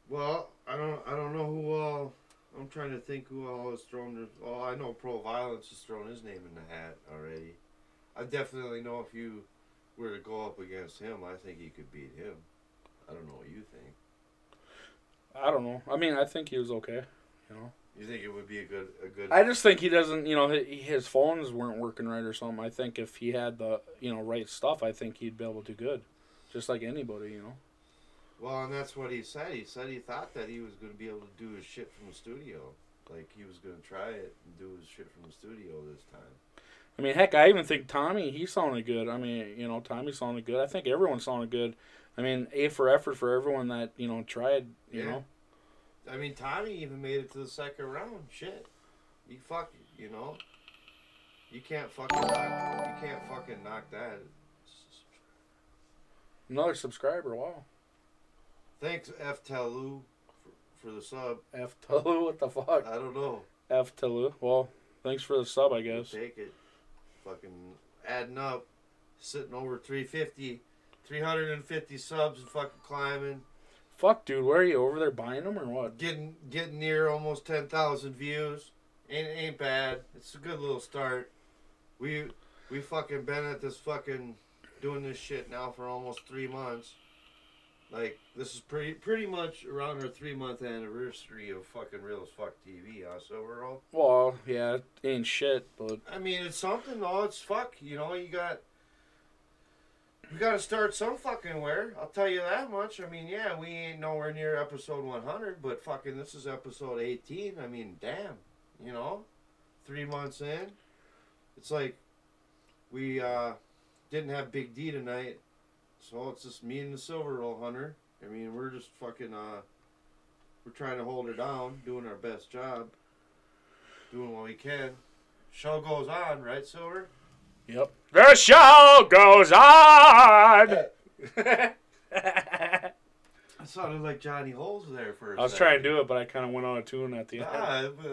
Well, I don't know who all. I'm trying to think who all has thrown their... Oh, I know Pro Violence has thrown his name in the hat already. I definitely know if you were to go up against him, I think you could beat him. I don't know what you think. I don't know. I mean, I think he was okay, You think it would be a good... I just think he doesn't, his phones weren't working right or something. I think if he had the, right stuff, I think he'd be able to do good. Just like anybody, Well, and that's what he said. He said he thought that he was going to be able to do his shit from the studio. Like, he was going to try it and do his shit from the studio this time. I mean, heck, I even think Tommy, he sounded good. I mean, Tommy sounded good. I think everyone sounded good. I mean, A for effort for everyone that, tried, you know. I mean, Tommy even made it to the second round. Shit. You can't fucking knock that. Another subscriber, wow. Thanks, F. Talu, for the sub. F. Talu, what the fuck? I don't know. F. Talu. Well, thanks for the sub, I guess. We'll take it. Fucking adding up. Sitting over 350 subs and fucking climbing. Fuck, dude, where are you? Over there buying them or what? Getting near almost 10,000 views. Ain't bad. It's a good little start. We fucking been at this fucking doing this shit now for almost 3 months. Like, this is pretty much around our 3-month anniversary of fucking Real as Fuck TV, so we're all... Well, yeah, it ain't shit, but... I mean, it's something, though. It's fuck. You gotta start some fucking where. I'll tell you that much. I mean, yeah, we ain't nowhere near episode 100, but fucking this is episode 18. I mean, damn. 3 months in. It's like we didn't have Big D tonight. So it's just me and the Silver Roll Hunter. I mean, we're just fucking, we're trying to hold her down, doing our best job, doing what we can. Show goes on, right, Silver? Yep. The show goes on! I sounded like Johnny Holes there for a second. I was trying to do it, but I kind of went out of tune at the end. Nah, but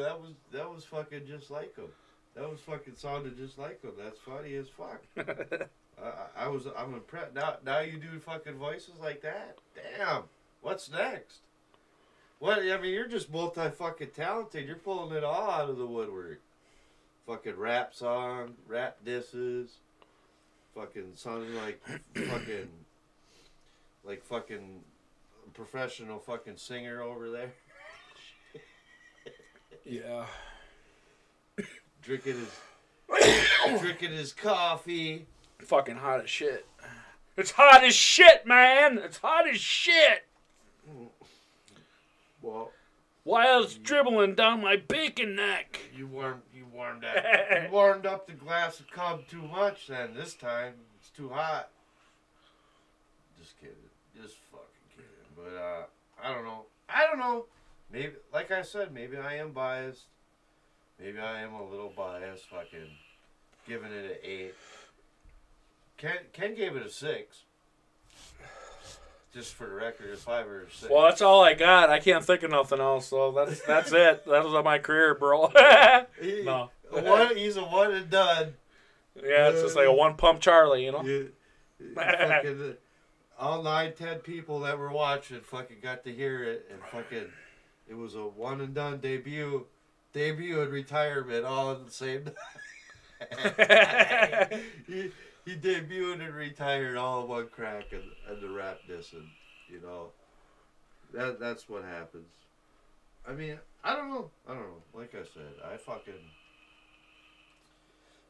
that was fucking just like him. That was fucking sounded just like him. That's funny as fuck. I'm impressed. Now you do fucking voices like that? Damn. What's next? What? I mean, you're just multi-fucking talented. You're pulling it all out of the woodwork. Fucking rap song, rap disses, fucking sounding like fucking professional fucking singer over there. Yeah. Drinking drinking his coffee. Fucking hot as shit. It's hot as shit, man. It's hot as shit. Well, While it's dribbling down my bacon neck. you warmed up the glass of Cub too much. Then this time it's too hot. Just kidding. Just fucking kidding. But I don't know. Maybe, like I said, maybe I am biased. Maybe I am a little biased. Fucking giving it an 8. Ken gave it a 6. Just for the record, a 5 or a 6. Well, that's all I got. I can't think of nothing else, so that's it. That was my career, bro. No. He's a one and done. Yeah, it's just like a one pump Charlie, you know? Fucking, all 9-10 people that were watching fucking got to hear it, and fucking, it was a one and done debut and retirement all at the same time. He debuted and retired all in one crack, and the rap dissing, you know. That's what happens. I mean, I don't know. Like I said, I fucking,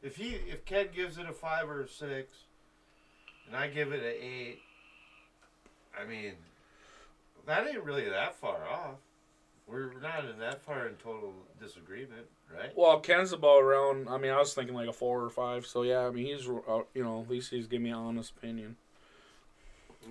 if Ken gives it a 5 or a 6, and I give it an 8, I mean, that ain't really that far off. We're not in that far in total disagreement, right? Well, Ken's about around, I mean, I was thinking like a 4 or 5, so yeah, I mean, he's, at least he's giving me an honest opinion.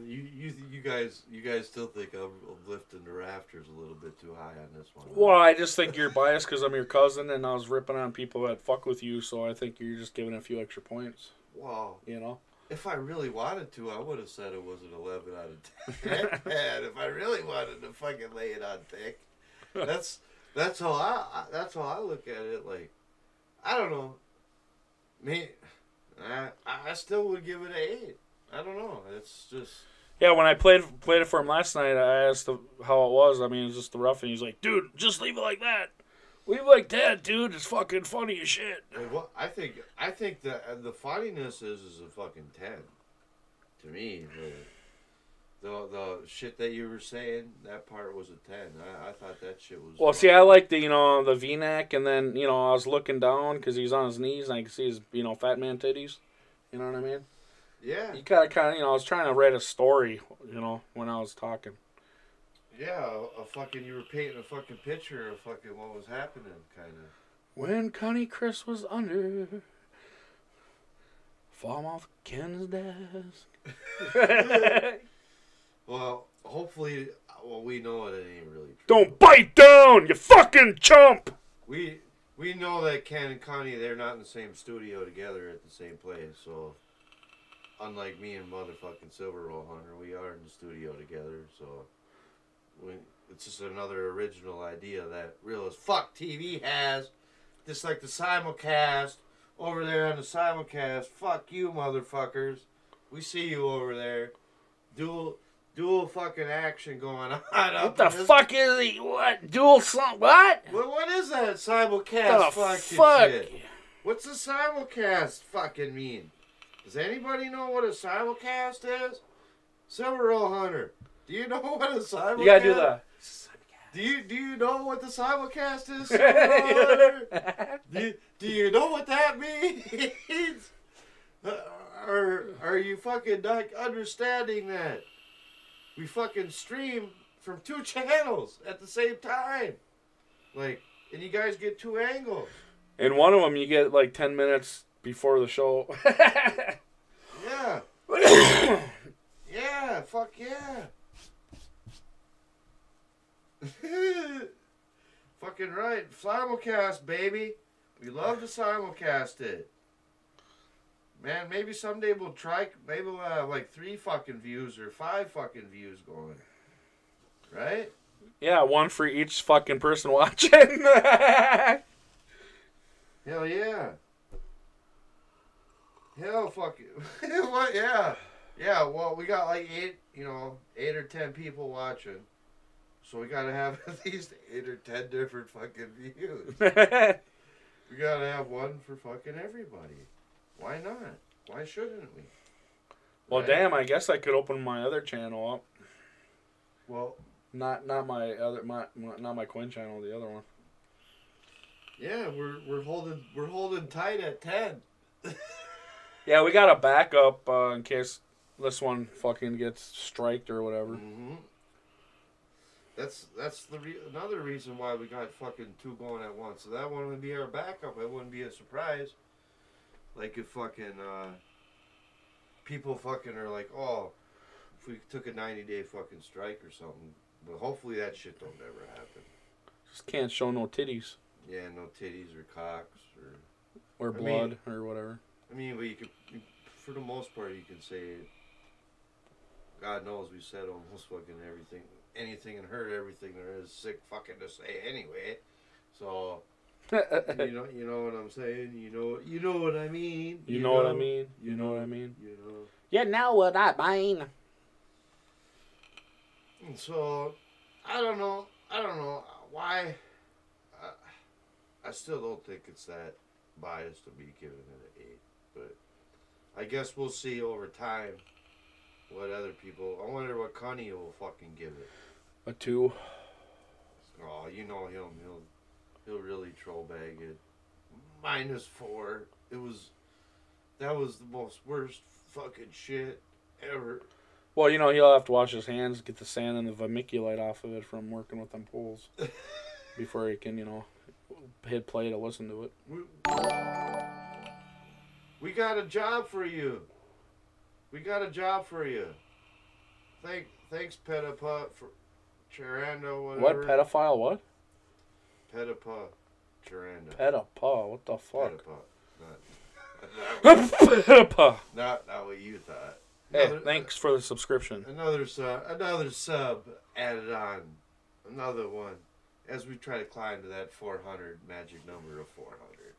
You guys still think I'm lifting the rafters a little bit too high on this one? Huh? Well, I just think you're biased because I'm your cousin, and I was ripping on people that fuck with you, so I think you're just giving a few extra points. Wow. You know? If I really wanted to, I would have said it was an 11 out of 10. And if I really wanted to fucking lay it on thick, that's how I look at it. Like, I don't know. Me, I still would give it an 8. I don't know. It's just. Yeah, when I played it for him last night, I asked him how it was. I mean, it was just the rough, and he's like, "Dude, just leave it like that. Leave it like that, dude. It's fucking funny as shit." Well, I think the funniness is a fucking 10. To me, the shit that you were saying, that part was a 10. I thought that shit was. Well, see, I like the V-neck, and then I was looking down because he's on his knees, and I could see his fat man titties. You know what I mean? Yeah. You kind of I was trying to write a story, when I was talking. Yeah, you were painting a fucking picture of fucking what was happening, kind of. When Connie Chris was under, fall off Ken's desk. Well, hopefully, we know it ain't really true. Don't bite down, you fucking chump! We know that Ken and Connie, they're not in the same studio together at the same place, so unlike me and motherfucking Silver Roll Hunter, we are in the studio together, so it's just another original idea that Real as Fuck TV has. Just like the simulcast over there on the simulcast. Fuck you, motherfuckers. We see you over there. Dual fucking action going on. What the fuck is he? What? Dual song? What? What is that simulcast The fucking fuck? shit? What's a simulcast fucking mean? Does anybody know what a simulcast is? Silver Roll Hunter, do you know what a simulcast is? You gotta do the... Do you know what the simulcast is, Silver Roll Hunter? Do you know what that means? Are you fucking not understanding that? We fucking stream from 2 channels at the same time. Like, and you guys get 2 angles. In one of them, you get like 10 minutes before the show. Yeah. Yeah, fuck yeah. Fucking right. Simulcast, baby. We love to simulcast it. Man, maybe someday we'll try, maybe we'll have like 3 fucking views or 5 fucking views going. Right? Yeah, 1 for each fucking person watching. Hell yeah. Hell fuck it. What? Yeah. Yeah, well, we got like 8 or 10 people watching. So we gotta have at least 8 or 10 different fucking views. We gotta have 1 for fucking everybody. Why not? Why shouldn't we? Well, Right? damn, I guess I could open my other channel up. Well, Not my other not my coin channel, the other one. Yeah, we're holding tight at 10. Yeah, we got a backup in case this one fucking gets striked or whatever. Mm-hmm. That's another reason why we got fucking 2 going at once. So that one would be our backup. It wouldn't be a surprise. Like if fucking people fucking are like, oh, if we took a 90-day fucking strike or something. But hopefully that shit don't ever happen. Just can't show no titties. Yeah, no titties or cocks or blood or whatever. I mean, but you could, for the most part, you can say, God knows we said almost fucking everything, anything and heard everything there is sick fucking to say anyway. So, you know what I'm saying? You know what I mean? You know what I mean? You know what I mean? You know. You know what I mean. And so, I don't know why. I still don't think it's that biased to be giving it an 8, but I guess we'll see over time what other people. I wonder what Connie will fucking give it. A 2. Oh, you know him. He'll really troll bag it. -4. That was the most worst fucking shit ever. Well, you know, he'll have to wash his hands, get the sand and the vermiculite off of it from working with them poles before he can, you know, hit play to listen to it. We got a job for you. Thanks, Petapa, for Charando, whatever. What? Pedophile? What? Petapa, Charando. Pedapa? What the fuck? Petapa. Pedapa. Not what you thought. Hey, thanks for the subscription. Another sub added on. Another one. As we try to climb to that 400 magic number of 400.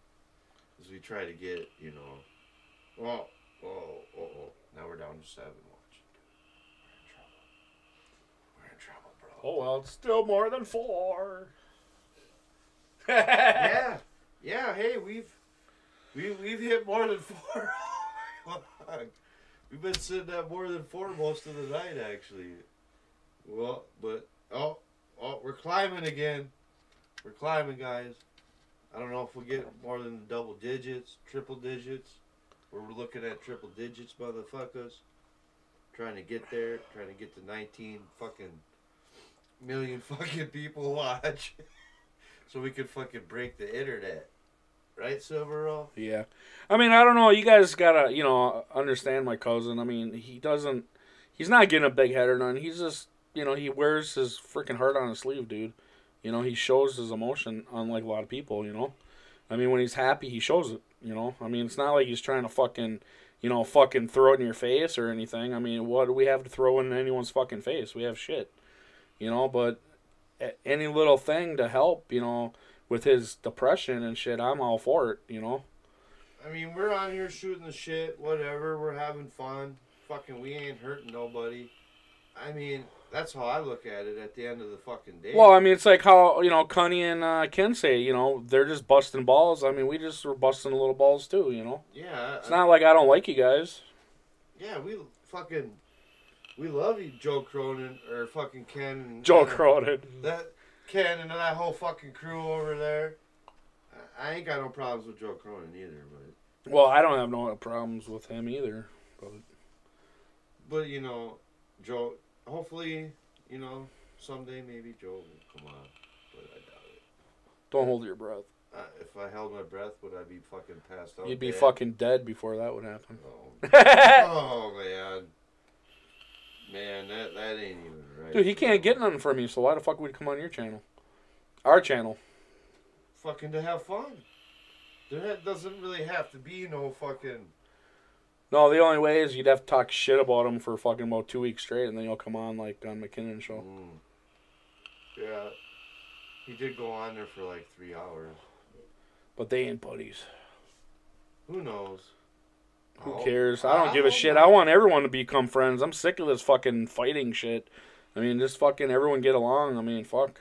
As we try to get, you know. Now we're down to 7. Watch. We're in trouble, bro. Oh, well, it's still more than 4. Yeah. Hey, we've hit more than 4. We've been sitting at more than 4 most of the night, actually. Well, but we're climbing again. We're climbing, guys. I don't know if we'll get more than double digits, triple digits. We're looking at triple digits, motherfuckers. Trying to get there. Trying to get to 19 fucking million fucking people watch. So we could fucking break the internet. Right, Silverall? Yeah. I mean, I don't know. You guys gotta, you know, understand my cousin. I mean, he's not getting a big head or none. He's just, you know, he wears his freaking heart on his sleeve, dude. You know, he shows his emotion, unlike a lot of people, you know. I mean, when he's happy, he shows it, you know. I mean, it's not like he's trying to fucking throw it in your face or anything. I mean, what do we have to throw in anyone's fucking face? We have shit, you know, but any little thing to help, you know, with his depression and shit, I'm all for it, you know. I mean, we're on here shooting the shit, whatever. We're having fun. Fucking, we ain't hurting nobody. I mean, that's how I look at it at the end of the fucking day. Well, I mean, it's like how, you know, Connie and Ken say, you know, they're just busting balls. I mean, we just were busting a little balls too, you know. Yeah. It's not like I don't like you guys. Yeah, we love you, Joe Cronin, or fucking Ken. And, Joe Cronin. That Ken and that whole fucking crew over there. I ain't got no problems with Joe Cronin either, but. Well, I don't have no problems with him either, But you know, Joe. Hopefully, you know, someday maybe Joe will come on, but I doubt it. Don't hold your breath. If I held my breath, would I be fucking passed out? You'd be dead? fucking dead before that would happen. Oh man. Man, that ain't even right. Dude, he can't get nothing from you, so why the fuck would he come on your channel? Our channel. Fucking to have fun. There doesn't really have to be no fucking... No, the only way is you'd have to talk shit about him for fucking about 2 weeks straight, and then he'll come on like on McKinnon show. Yeah. He did go on there for like 3 hours. But they ain't buddies. Who knows? Who cares? I don't give a shit. I want everyone to become friends. I'm sick of this fucking fighting shit. I mean, just fucking everyone get along. I mean, fuck.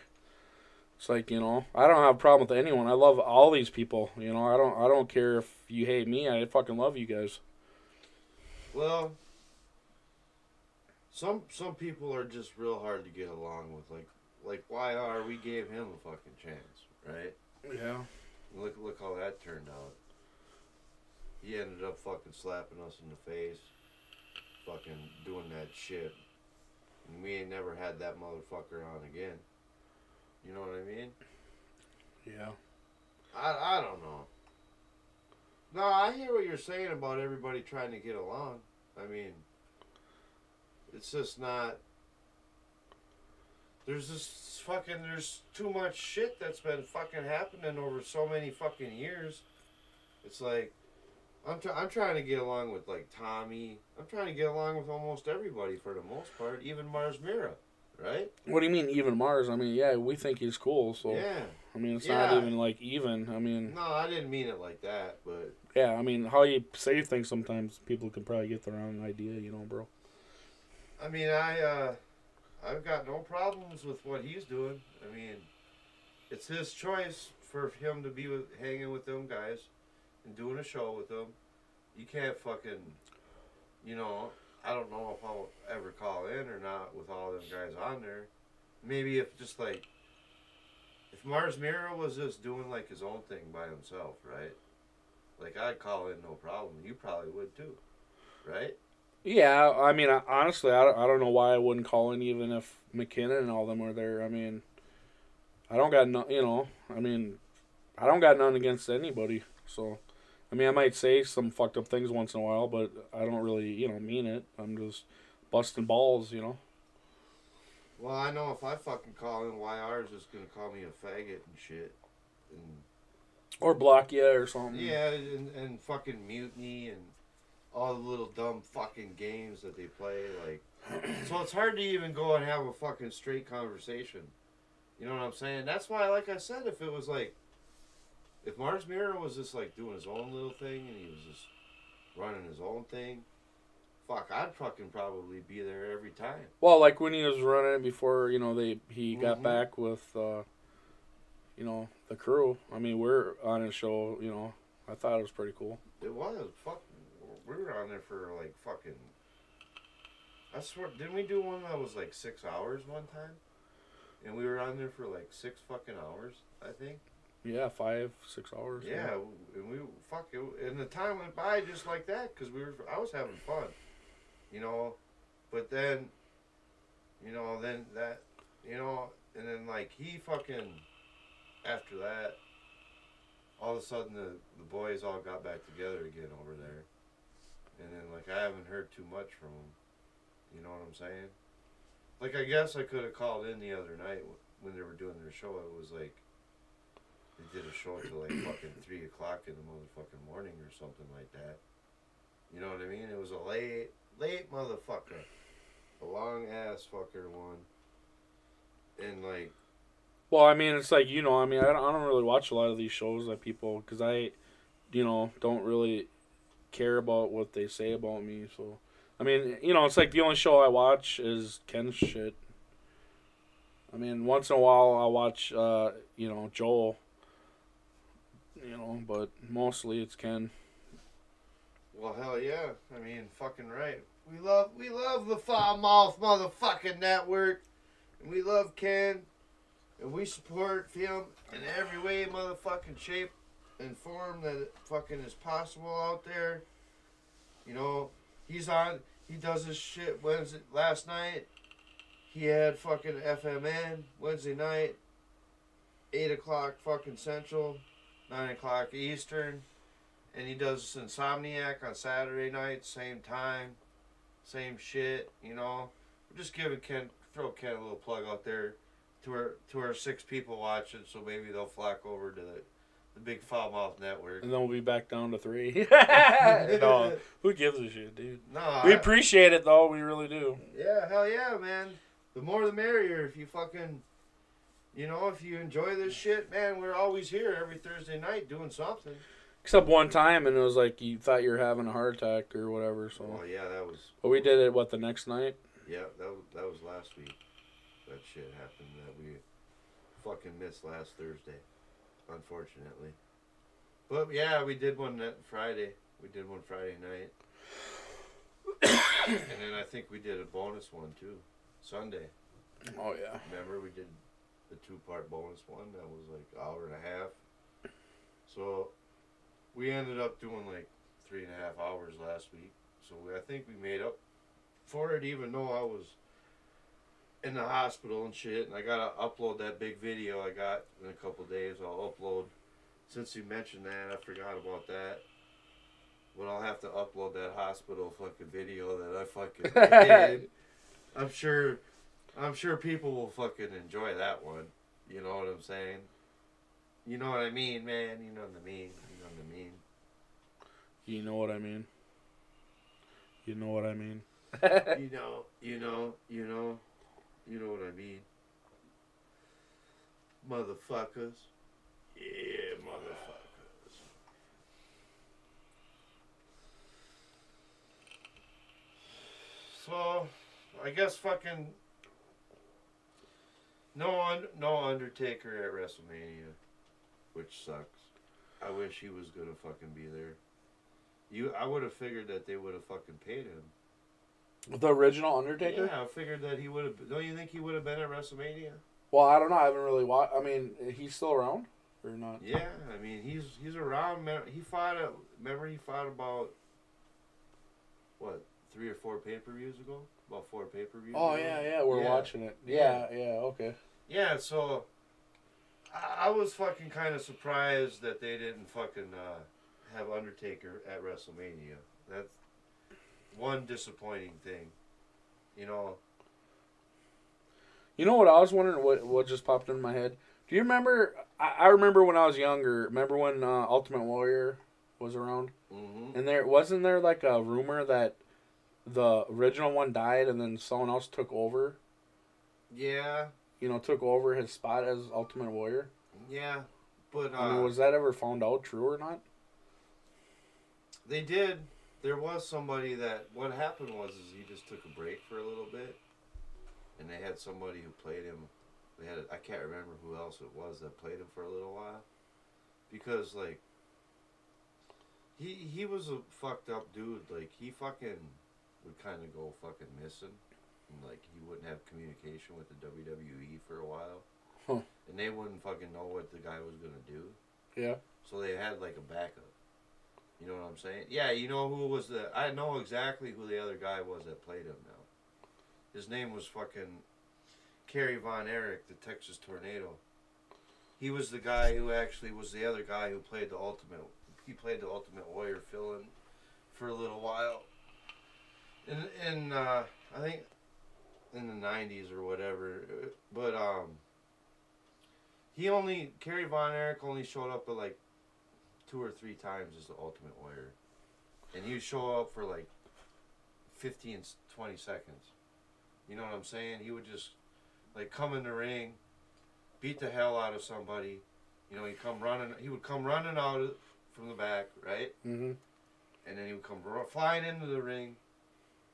It's like, you know, I don't have a problem with anyone. I love all these people. You know, I don't care if you hate me. I fucking love you guys. Well, some people are just real hard to get along with. Like YR, we gave him a fucking chance, right? Yeah. Look how that turned out. He ended up fucking slapping us in the face, fucking doing that shit. And we ain't never had that motherfucker on again. You know what I mean? Yeah. I don't know. No, I hear what you're saying about everybody trying to get along. I mean, it's just not. There's too much shit that's been fucking happening over so many fucking years. It's like, I'm trying to get along with, like, Tommy. I'm trying to get along with almost everybody for the most part, even Mars Mira, right? What do you mean even Mars? I mean, yeah, we think he's cool, so. Yeah. I mean, it's not even, like, even. I mean. No, I didn't mean it like that, but. Yeah, I mean, how you say things sometimes, people can probably get the wrong idea, you know, bro. I mean, I've got no problems with what he's doing. I mean, it's his choice for him to be hanging with them guys and doing a show with them. You can't fucking, you know, I don't know if I'll ever call in or not with all them guys on there. Maybe if just like, if Mars Mira was just doing like his own thing by himself, right? Like, I'd call in no problem. You probably would too, right? Yeah, I mean, honestly, I don't know why I wouldn't call in even if McKinnon and all them were there. I mean, I don't got no, you know, I mean, I don't got none against anybody. So, I mean, I might say some fucked up things once in a while, but I don't really, you know, mean it. I'm just busting balls, you know. Well, I know if I fucking call in, YR's just gonna call me a faggot and shit. And or block you or something. Yeah, and fucking mutiny and all the little dumb fucking games that they play, like. So it's hard to even go and have a fucking straight conversation. You know what I'm saying? That's why, like I said, if it was like, if Mars Mira was just like doing his own little thing and he was just running his own thing, fuck, I'd fucking probably be there every time. Well, like when he was running it before, you know, he got back with, you know, the crew. I mean, we're on his show, you know. I thought it was pretty cool. It was. Fuck. We were on there for like fucking. I swear, didn't we do one that was like 6 hours one time? And we were on there for like 6 fucking hours, I think. Yeah, 5, 6 hours. Yeah, and we fuck it, and the time went by just like that because I was having fun, you know, but then, you know, then that, you know, and then like he fucking, after that, all of a sudden the boys all got back together again over there, and then like I haven't heard too much from them, you know what I'm saying? Like I guess I could have called in the other night when they were doing their show. It was like. They did a show till like fucking 3 o'clock in the motherfucking morning or something like that. You know what I mean? It was a late motherfucker. A long ass fucker one. And like. Well, I mean, it's like, you know, I mean, I don't really watch a lot of these shows that people, because I, you know, don't really care about what they say about me. So, I mean, you know, it's like the only show I watch is Ken's shit. I mean, once in a while I'll watch, you know, Joel. You know, but mostly it's Ken. Well, hell yeah. I mean, fucking right. We love the Foul Mouth motherfucking network. And we love Ken. And we support him in every way, motherfucking shape and form that it fucking is possible out there. You know, he does his shit last night. He had fucking FMN Wednesday night. 8 o'clock fucking Central. 9 o'clock Eastern, and he does Insomniac on Saturday night, same time, same shit, you know. We're just throw Ken a little plug out there to our 6 people watching, so maybe they'll flock over to the big Foul Mouth network. And then we'll be back down to 3. No, who gives a shit, dude? No, we appreciate it though, we really do. Yeah, hell yeah, man. The more the merrier. If you fucking. You know, if you enjoy this shit, man, we're always here every Thursday night doing something. Except one time, and it was like you thought you were having a heart attack or whatever. So. Oh yeah, that was. But we did it the next night. Yeah, that was last week. That shit happened that we fucking missed last Thursday, unfortunately. But yeah, we did one that Friday. We did one Friday night, and then I think we did a bonus one too, Sunday. Oh yeah. Remember we did. The 2-part bonus one that was like an hour and a half. So we ended up doing like 3.5 hours last week. So I think we made up for it, even though I was in the hospital and shit. And I gotta upload that big video I got in a couple days. I'll upload. Since you mentioned that, I forgot about that. But I'll have to upload that hospital fucking video that I fucking did. I'm sure people will fucking enjoy that one. You know what I'm saying? You know what I mean, man. You know what I mean. You know what I mean. You know what I mean. You know what I mean. You know what I mean. Motherfuckers. Yeah, motherfuckers. So, I guess fucking no Undertaker at WrestleMania, which sucks. I wish he was gonna fucking be there. I would have figured that they would have fucking paid him. The original Undertaker? Yeah, I figured that he would have. Don't you think he would have been at WrestleMania? Well, I don't know. I haven't really watched. I mean, he's still around or not? Yeah, I mean he's around. He fought. Remember he fought about what 3 or 4 pay-per-views ago? About 4 pay-per-views. Oh ago? yeah, we're watching it. Yeah, okay. Yeah, so I was fucking kind of surprised that they didn't fucking have Undertaker at WrestleMania. That's one disappointing thing, you know. You know what I was wondering? What just popped in my head? Do you remember? I remember when I was younger. Remember when Ultimate Warrior was around? Mm-hmm. And wasn't there like a rumor that the original one died and then someone else took over? Yeah. You know, took over his spot as Ultimate Warrior. Yeah, but I mean, was that ever found out true or not? They did. There was somebody that. What happened is he just took a break for a little bit, and they had somebody who played him. They had I can't remember who else it was that played him for a little while, because like he was a fucked up dude. Like he fucking would kind of go fucking missing, and like he wouldn't have communication with the WWE for a while, and they wouldn't fucking know what the guy was gonna do. Yeah. So they had like a backup. You know what I'm saying? Yeah, you know who was I know exactly who the other guy was that played him now. His name was fucking Kerry Von Erich, the Texas Tornado. He was the guy who actually was the other guy who played the Ultimate. He played the Ultimate Warrior fill-in for a little while. In I think in the 90s or whatever. But Kerry Von Erich only showed up at like 2 or 3 times as the Ultimate Warrior. And he would show up for like 15, 20 seconds. You know what I'm saying? He would just like come in the ring, beat the hell out of somebody. You know, he would come running out from the back, right? Mm-hmm. And then he would come flying into the ring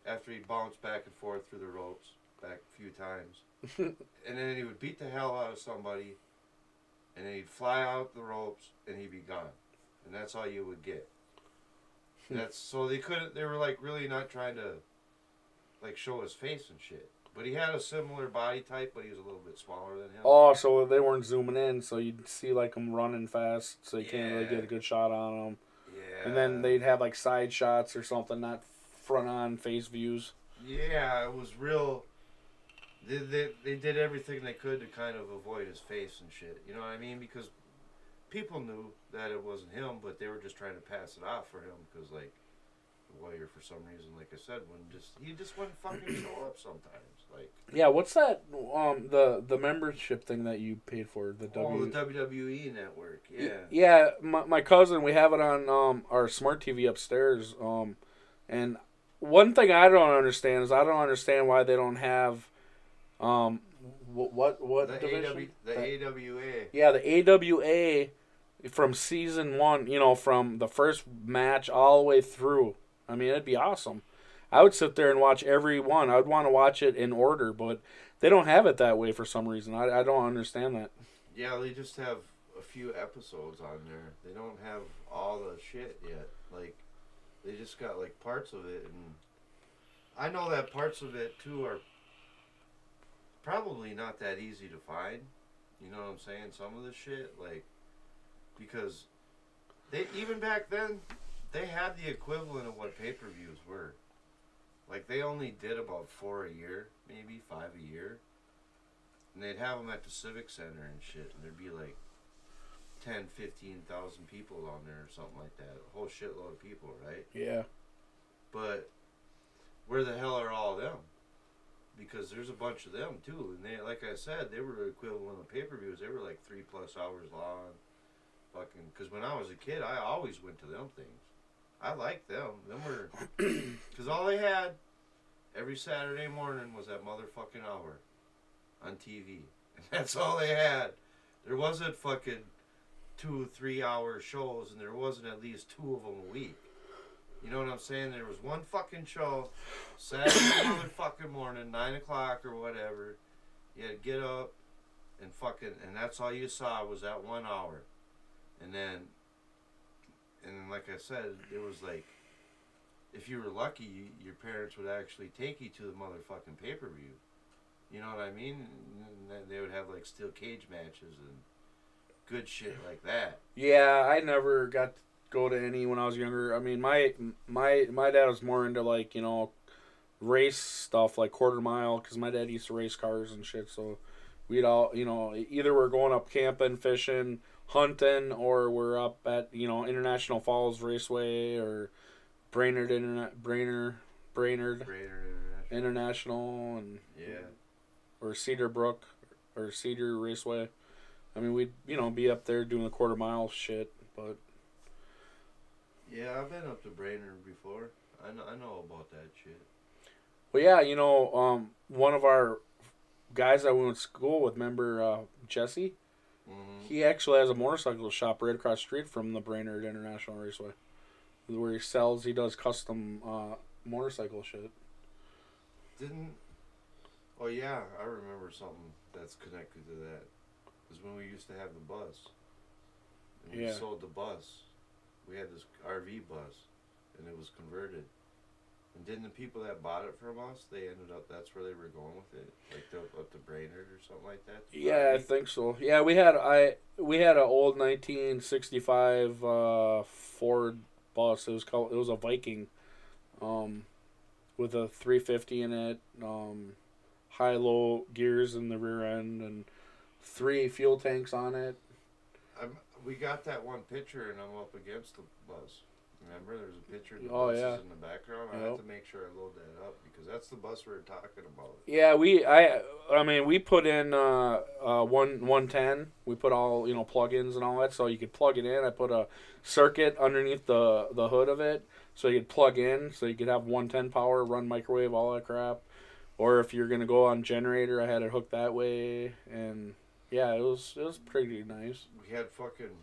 after he bounced back and forth through the ropes back a few times. And then he would beat the hell out of somebody, and then he'd fly out the ropes and he'd be gone. And that's all you would get. So they were like really not trying to like show his face and shit. But he had a similar body type, but he was a little bit smaller than him. Oh, so they weren't zooming in, so you'd see like him running fast, so you can't really get a good shot on him. Yeah. And then they'd have like side shots or something, not front on face views. Yeah, it was real. They did everything they could to kind of avoid his face and shit. You know what I mean? Because people knew that it wasn't him, but they were just trying to pass it off for him because, like, the Warrior, for some reason, like I said, he just wouldn't fucking show up sometimes. Like, yeah, what's that? The membership thing that you paid for the the WWE network. Yeah. Yeah, my cousin, we have it on our smart TV upstairs. And one thing I don't understand is why they don't have what the division? the AWA. Yeah, the AWA from season 1, you know, from the first match all the way through. I mean, it'd be awesome. I would sit there and watch every one. I'd want to watch it in order, but they don't have it that way for some reason. I don't understand that. Yeah, they just have a few episodes on there. They don't have all the shit yet. Like, they just got, like, parts of it. And I know that parts of it, too, are probably not that easy to find. You know what I'm saying? Some of the shit, like, because Even back then, they had the equivalent of what pay-per-views were. Like, they only did about 4 a year, maybe 5 a year. And they'd have them at the Civic Center and shit, and there'd be like 10, 15,000 people on there or something like that. A whole shitload of people, right? Yeah. But where the hell are all of them? Because there's a bunch of them too, and they, like I said, they were the equivalent of pay-per-views. They were like 3+ hours long. Fucking, because when I was a kid, I always went to them things. I liked them. Them were, because all they had every Saturday morning was that motherfucking hour on TV, and that's all they had. There wasn't fucking 2-3 hour shows, and there wasn't at least 2 of them a week. You know what I'm saying? There was one fucking show, Saturday motherfucking morning, 9 o'clock or whatever. You had to get up and fucking, and that's all you saw was that 1 hour. And then, like I said, it was like, if you were lucky, your parents would actually take you to the motherfucking pay-per-view. You know what I mean? And then they would have like steel cage matches and good shit like that. Yeah, I never got to go to any when I was younger. I mean, my dad was more into, like, you know, race stuff, like quarter mile, because my dad used to race cars and shit. So we'd all, you know, either we're going up camping, fishing, hunting, or we're up at, you know, International Falls Raceway or Brainerd International, and Yeah. or Cedar Brook or Cedar Raceway. I mean, we'd, you know, be up there doing the quarter mile shit, but Yeah, I've been up to Brainerd before. I know about that shit. well, yeah, you know, one of our guys that we went to school with, remember Jesse? Mm-hmm. He actually has a motorcycle shop right across the street from the Brainerd International Raceway, where he does custom motorcycle shit. Oh yeah, I remember something that's connected to that. Is when we used to have the bus. And we sold the bus. We had this RV bus, and it was converted. And didn't the people that bought it from us, they ended up, that's where they were going with it? Like up to Brainerd or something like that? Yeah, I think so. Yeah, we had an old 1965 Ford bus. It was a Viking, with a 350 in it, high-low gears in the rear end, and 3 fuel tanks on it. We got that one picture, and I'm up against the bus. Remember, there's a picture of the Oh, buses yeah. in the background. I have to make sure I load that up because that's the bus we were talking about. Yeah, I mean, we put in 110. We put all, you know, plug-ins and all that, so you could plug it in. I put a circuit underneath the hood of it, so you could plug in, so you could have 110 power, run microwave, all that crap. Or if you're gonna go on generator, I had it hooked that way, and yeah, it was pretty nice. We had fucking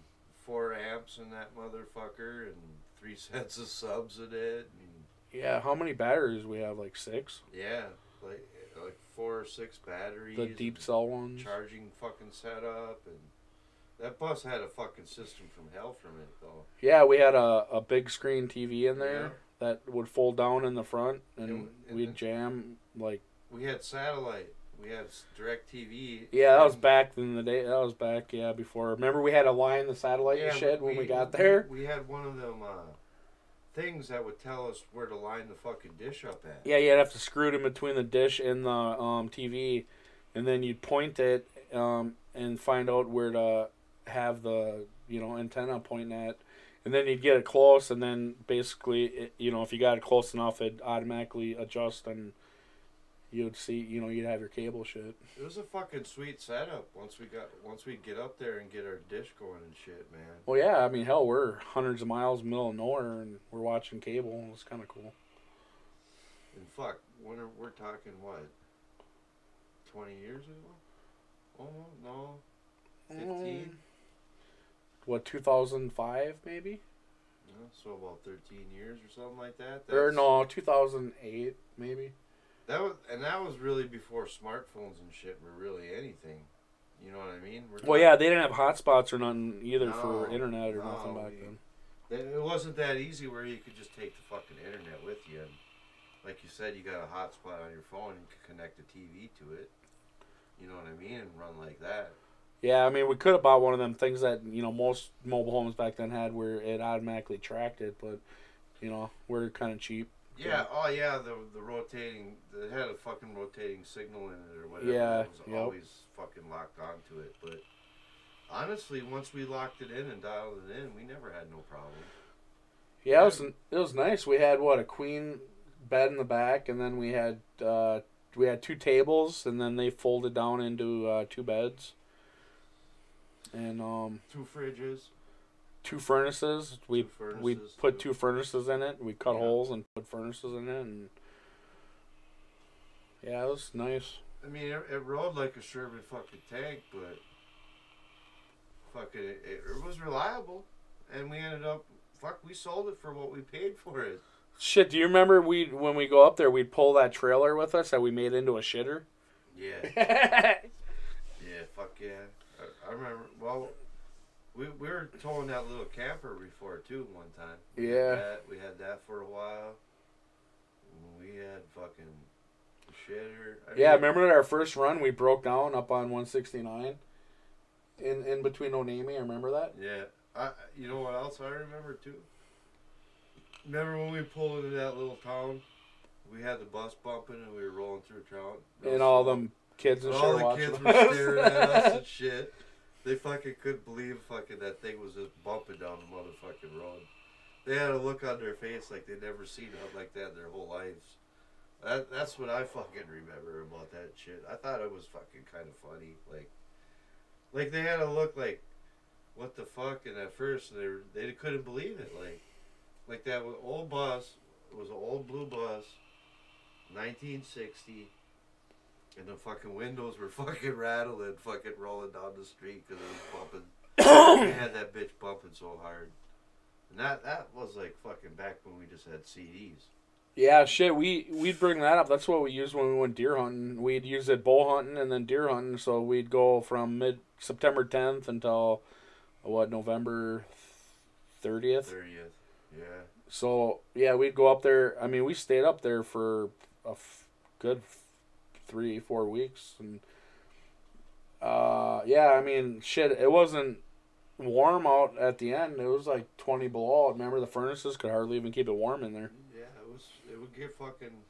4 amps in that motherfucker and 3 sets of subs in it. And yeah, how many batteries we have? Like 6? yeah, like 4 or 6 batteries. The deep cell ones. Charging fucking setup, and that bus had a fucking system from hell from it though. Yeah, we had a big screen TV in there that would fold down in the front, and we'd jam like. We had satellite. We had direct TV. Yeah, that was back in the day. That was back, before. Remember we had to line the satellite and shit when we got there? We had one of them things that would tell us where to line the fucking dish up at. Yeah, you'd have to screw it in between the dish and the TV, and then you'd point it and find out where to have the, you know, antenna pointing at. And then you'd get it close, and then basically, you know, if you got it close enough, it'd automatically adjust, and you'd see, you know, you'd have your cable shit. It was a fucking sweet setup once we'd get up there and get our dish going and shit, man. Well, yeah, I mean, hell, we're hundreds of miles middle of nowhere, and we're watching cable, and it's kind of cool. And fuck, we're talking what? 20 years ago? Oh no, 15. What, 2005 maybe? Yeah, so about 13 years or something like that. Or no, 2008 maybe. That was really before smartphones and shit were really anything. You know what I mean? Well, yeah, they didn't have hotspots or nothing either for internet or nothing back then. It wasn't that easy where you could just take the fucking internet with you. And like you said, you got a hotspot on your phone, you could connect a TV to it. You know what I mean? And run like that. Yeah, I mean, we could have bought one of them things that, you know, most mobile homes back then had where it automatically tracked it, but, you know, we're kind of cheap. Yeah, oh yeah, the rotating, it had a fucking rotating signal in it or whatever. Yeah, It was always fucking locked onto it. But honestly, once we locked it in and dialed it in, we never had no problem. Yeah, it was nice. We had, what, a queen bed in the back, and then we had 2 tables, and then they folded down into 2 beds. And 2 fridges. 2 furnaces. We put too. 2 furnaces in it. We cut holes and put furnaces in it, and yeah, it was nice. I mean, it rode like a Sherman fucking tank, but fucking it was reliable, and we ended up we sold it for what we paid for it. Shit, do you remember when we go up there, we'd pull that trailer with us that we made into a shitter? Yeah. Yeah, fuck yeah. I remember. Well, we were towing that little camper before too one time. Yeah. We had that for a while. We had fucking shitter. Yeah, remember our first run? We broke down up on 169 in between Onami. I remember that. Yeah. You know what else I remember too? Remember when we pulled into that little town? We had the bus bumping and we were rolling through town. And all them kids and shit all the watching kids were staring at us and shit. They fucking couldn't believe fucking that thing was just bumping down the motherfucking road. They had a look on their face like they'd never seen it like that in their whole lives. That's what I fucking remember about that shit. I thought it was fucking kind of funny. Like they had a look like, what the fuck? And at first they couldn't believe it. Like that old bus. It was an old blue bus, 1960. And the fucking windows were fucking rattling, fucking rolling down the street because it was bumping. We had that bitch bumping so hard. And that was like fucking back when we just had CDs. Yeah, shit, we'd bring that up. That's what we used when we went deer hunting. We'd use it bow hunting and then deer hunting. So we'd go from September 10th until, November 30th? 30th, yeah. So, yeah, we'd go up there. I mean, we stayed up there for a good 3-4 weeks. And, yeah, I mean, shit, it wasn't warm out at the end. It was like 20 below. Remember, the furnaces could hardly even keep it warm in there. Yeah, it would get fucking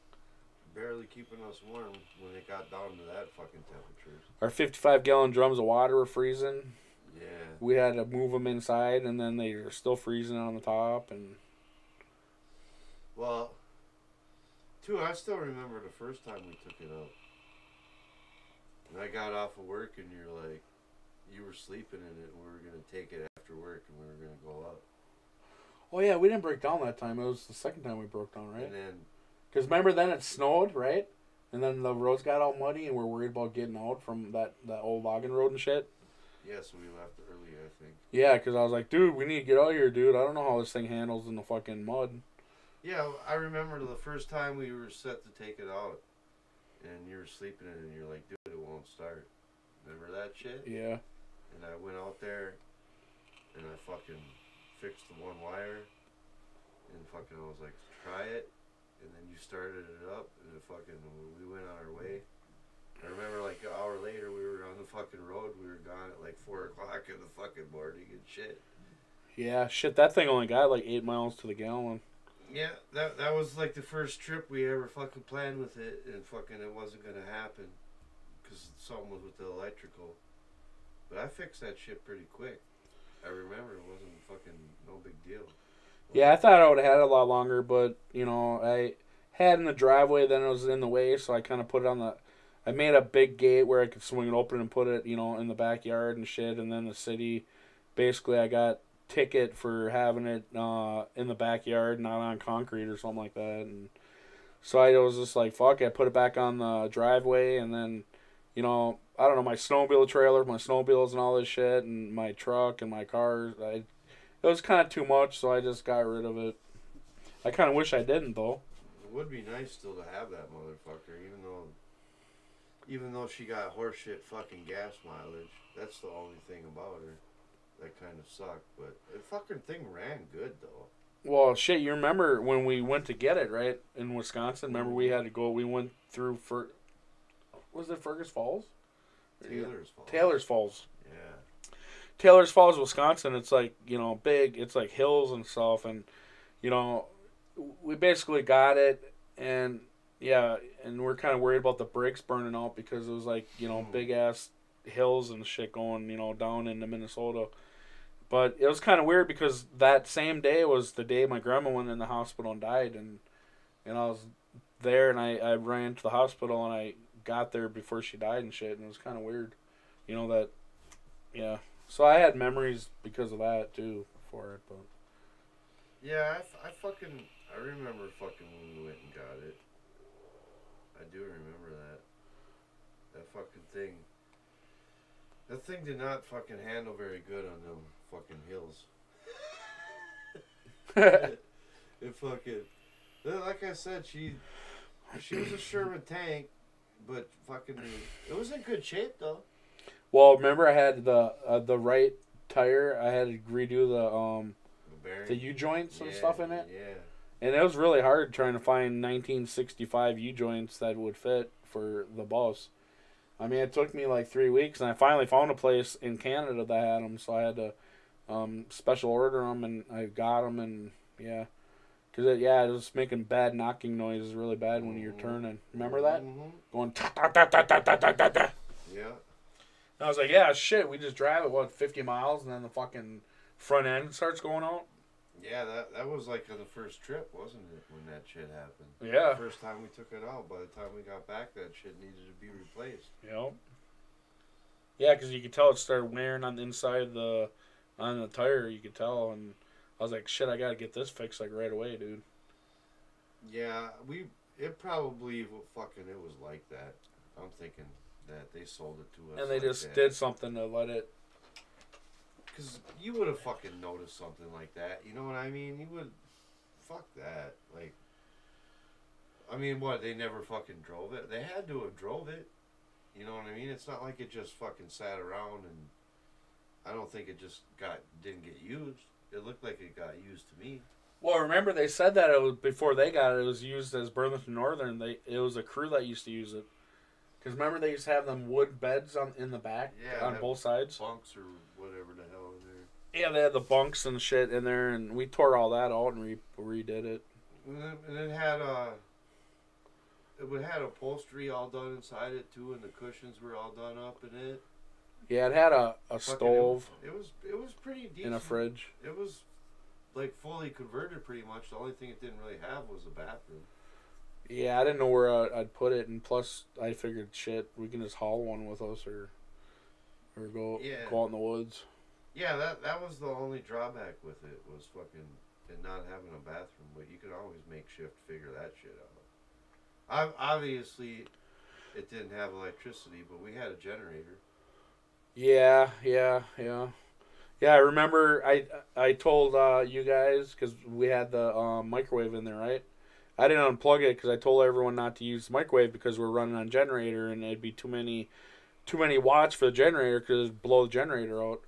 barely keeping us warm when it got down to that fucking temperatures. Our 55-gallon drums of water were freezing. Yeah. We had to move them inside, and then they were still freezing on the top. And well, too, I still remember the first time we took it out. And I got off of work, and you were sleeping in it, and we were going to take it after work, and we were going to go up. oh yeah, we didn't break down that time. It was the second time we broke down, right? And then, Because remember then it snowed, right? And then the roads got all muddy, and we're worried about getting out from that old logging road and shit. yeah, so we left early, I think. Yeah, because I was like, dude, we need to get out of here, dude. I don't know how this thing handles in the fucking mud. Yeah, I remember the first time we were set to take it out, and you were sleeping in it, and you're like, dude, it won't start. Remember that shit? Yeah. And I went out there, and I fucking fixed the one wire, and fucking I was like, try it, and then you started it up, and it fucking, we went on our way. I remember like an hour later, we were on the fucking road, we were gone at like 4 o'clock in the fucking morning and shit. Yeah, shit, that thing only got like 8 miles to the gallon. Yeah, that was like the first trip we ever fucking planned with it, and fucking it wasn't gonna happen, because something was with the electrical. But I fixed that shit pretty quick. I remember it wasn't fucking no big deal. Yeah, I thought I would have had it a lot longer, but, you know, I had in the driveway, then it was in the way, so I kind of put it on the... I made a big gate where I could swing it open and put it, you know, in the backyard and shit, and then the city, basically I got ticket for having it in the backyard, not on concrete or something like that, and so I was just like, fuck it, I put it back on the driveway, and then, you know, I don't know, my snowmobile trailer, my snowmobiles and all this shit, and my truck and my cars, it was kind of too much, so I just got rid of it. I kind of wish I didn't, though. It would be nice still to have that motherfucker, even though she got horseshit fucking gas mileage. That's the only thing about her that kind of sucked, but the fucking thing ran good, though. Well, shit, you remember when we went to get it, right, in Wisconsin? Remember we had to go, we went through, was it Fergus Falls? Taylor's Falls. Taylor's Falls. Yeah. Taylor's Falls, Wisconsin. It's like, big. It's like hills and stuff, and we basically got it, and yeah, and we're kind of worried about the brakes burning out because it was like big ass hills and shit going down into Minnesota. But it was kind of weird because that same day was the day my grandma went in the hospital and died, and I was there, and I ran to the hospital, and I got there before she died and shit, and it was kind of weird, that, yeah. So I had memories because of that too for it, but. Yeah, I remember fucking when we went and got it. I do remember that. That fucking thing. That thing did not fucking handle very good on them fucking hills. It fucking, like I said, she was a Sherman tank, but fucking, it was in good shape though. Well, remember I had the right tire. I had to redo the U-joints and stuff in it. Yeah. And it was really hard trying to find 1965 U-joints that would fit for the bus. I mean, it took me like 3 weeks, and I finally found a place in Canada that had them, so I had to special order them, and I got them, and yeah. Because, it was making bad knocking noises really bad when you're turning. Remember that? Mm-hmm. Going ta-ta-ta-ta-ta-ta-ta. Yeah. And I was like, yeah, shit, we just drive it, 50 miles, and then the fucking front end starts going out? Yeah, that was like on the first trip, wasn't it, when that shit happened? Yeah. The first time we took it out, by the time we got back, that shit needed to be replaced. Yep. Yeah, because you could tell it started wearing on the inside on the tire, you could tell, and I was like, shit, I gotta get this fixed, like, right away, dude. Yeah, it probably it was like that. I'm thinking that they sold it to us. And they like just that. did something to let it. Because you would have fucking noticed something like that. You know what I mean? You would. Fuck that. Like. I mean, what? They never fucking drove it? They had to have drove it. You know what I mean? It's not like it just fucking sat around and. I don't think it just didn't get used. It looked like it got used to me. Well, remember they said that it was before they got it. It was used as Burlington Northern. It was a crew that used to use it. Because remember they used to have them wood beds in the back on both sides? Bunks or whatever the hell in there. Yeah, they had the bunks and shit in there, and we tore all that out and redid it. And it had upholstery all done inside it too, and the cushions were all done up in it. Yeah, it had a stove. It was pretty decent. In a fridge. It was like fully converted pretty much. The only thing it didn't really have was a bathroom. Yeah, I didn't know where I'd put it, and plus I figured, shit, we can just haul one with us or go out in the woods. Yeah, that was the only drawback with it was fucking and not having a bathroom, but you could always makeshift figure that shit out. Obviously, it didn't have electricity, but we had a generator. Yeah. I remember I told you guys, because we had the microwave in there, right? I didn't unplug it because I told everyone not to use the microwave because we're running on generator and it'd be too many watts for the generator because it'd blow the generator out.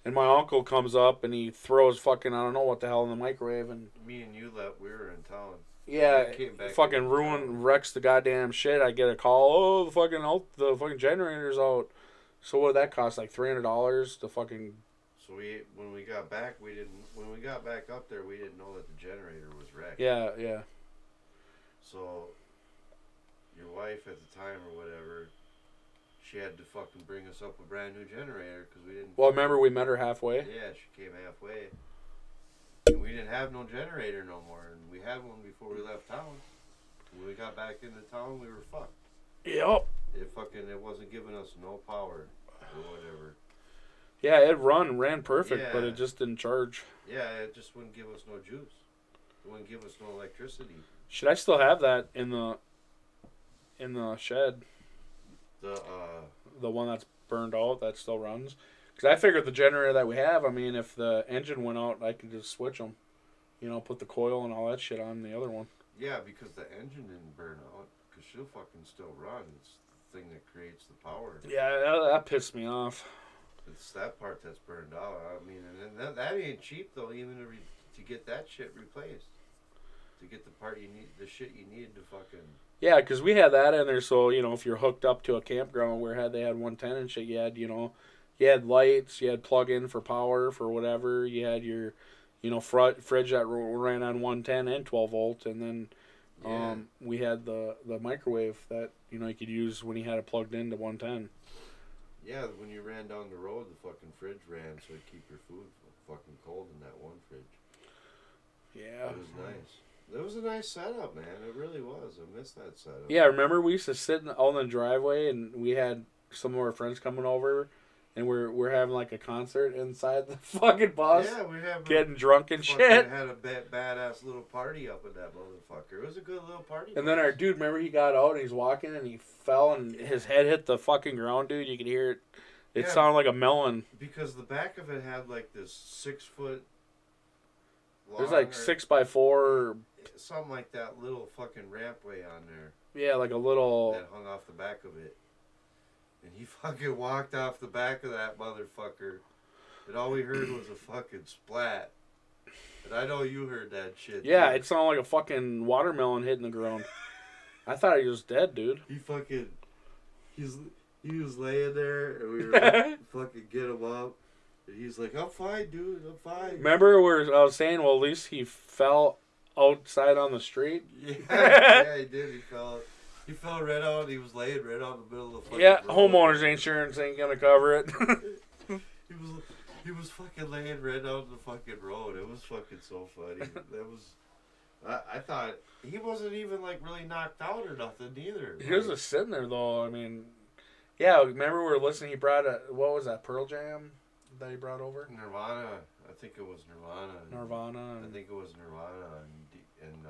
And my uncle comes up and he throws fucking I don't know what the hell in the microwave, and me and you we were in town. Yeah, fucking wrecks the goddamn shit. I get a call. Oh, the fucking generator's out. So what did that cost? Like $300 to fucking. So when we got back up there, we didn't know that the generator was wrecked. Yeah. So your wife at the time or whatever, she had to fucking bring us up a brand new generator because we didn't. Well, remember we met her halfway. Yeah, she came halfway. And we didn't have no generator no more, and we had one before we left town. When we got back into town, we were fucked. Yep. It wasn't giving us no power or whatever. Yeah, it ran perfect, but it just didn't charge. Yeah, it just wouldn't give us no juice. It wouldn't give us no electricity. Should I still have that in the shed? The one that's burned out that still runs? Because I figured the generator that we have, I mean, if the engine went out, I could just switch them. You know, put the coil and all that shit on the other one. Yeah, because the engine didn't burn out. Because she'll fucking still run. It's the thing that creates the power. Yeah, that pissed me off. It's that part that's burned out. I mean, and that ain't cheap, though, even to get that shit replaced. To get the part you need, the shit you need to fucking... Yeah, because we had that in there, so, you know, if you're hooked up to a campground where they had 110 and shit, you had, you know, you had lights, you had plug-in for power, for whatever, you had your, you know, fridge that ran on 110 and 12 volt, and then we had the microwave that, you know, you could use when you had it plugged into 110. Yeah, when you ran down the road, the fucking fridge ran so it'd keep your food fucking cold in that one fridge. Yeah. It was nice. It was a nice setup, man. It really was. I missed that setup. Yeah, remember we used to sit on the driveway and we had some of our friends coming over and we're having like a concert inside the fucking bus. Yeah, we have getting drunk and shit. Had a badass little party up in that motherfucker. It was a good little party. And then our dude, remember he got out and he's walking and he fell and his head hit the fucking ground, dude. You could hear it. It sounded like a melon. Because the back of it had like this 6 foot. It was like 6x4. Something like that little fucking rampway on there. Yeah, like a little. That hung off the back of it. And he fucking walked off the back of that motherfucker. And all we heard was a fucking splat. And I know you heard that shit. Yeah, too. it sounded like a fucking watermelon hitting the ground. I thought he was dead, dude. He was laying there and we were like, fucking get him up. And he's like, I'm fine, dude. I'm fine. Remember where I was saying, well, at least he fell outside on the street? Yeah, he did. He fell right out. He was laying right out in the middle of the fucking road. Homeowners insurance ain't gonna cover it. He was fucking laying right out in the fucking road. It was fucking so funny. That was. I thought he wasn't even like really knocked out or nothing either. He was just sitting there though. I mean, yeah. Remember we were listening. He brought what was that, Pearl Jam that he brought over? Nirvana. I think it was Nirvana. Nirvana. I think it was Nirvana and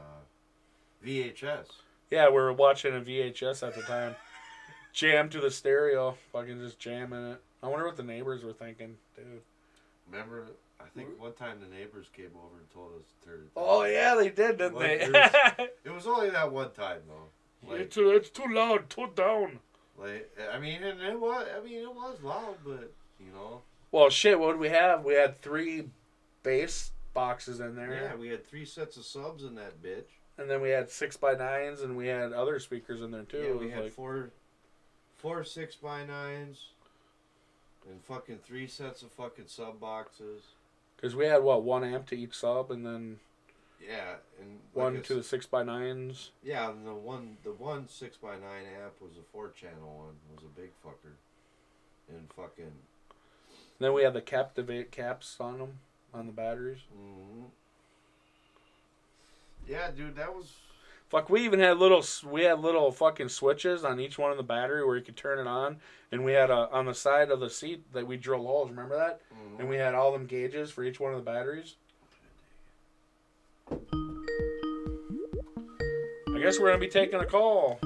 VHS. Yeah, we were watching a VHS at the time. Jammed to the stereo. Fucking just jamming it. I wonder what the neighbors were thinking, dude. Remember, I think one time the neighbors came over and told us to turn it down. Oh, yeah, they did, didn't they? It was only that one time, though. Like, it's too loud. Tone down. Like, I mean, it was loud, but, you know. Well, shit, what did we have? We had 3 bass boxes in there. Yeah, we had 3 sets of subs in that bitch. And then we had 6x9s, and we had other speakers in there too. Yeah, we had four 6x9s, and fucking 3 sets of fucking sub boxes. Because we had 1 amp to each sub, and then and one to the 6x9s. Yeah, and the one 6x9 amp was a 4-channel one. It was a big fucker, and fucking. And then we had the Captivate caps on them, on the batteries. Mm-hmm. Yeah, dude, that was. Fuck, we even had little fucking switches on each one of the battery where you could turn it on, and we had on the side of the seat that we drilled holes. Remember that? Mm-hmm. And we had all them gauges for each one of the batteries. I guess we're gonna be taking a call.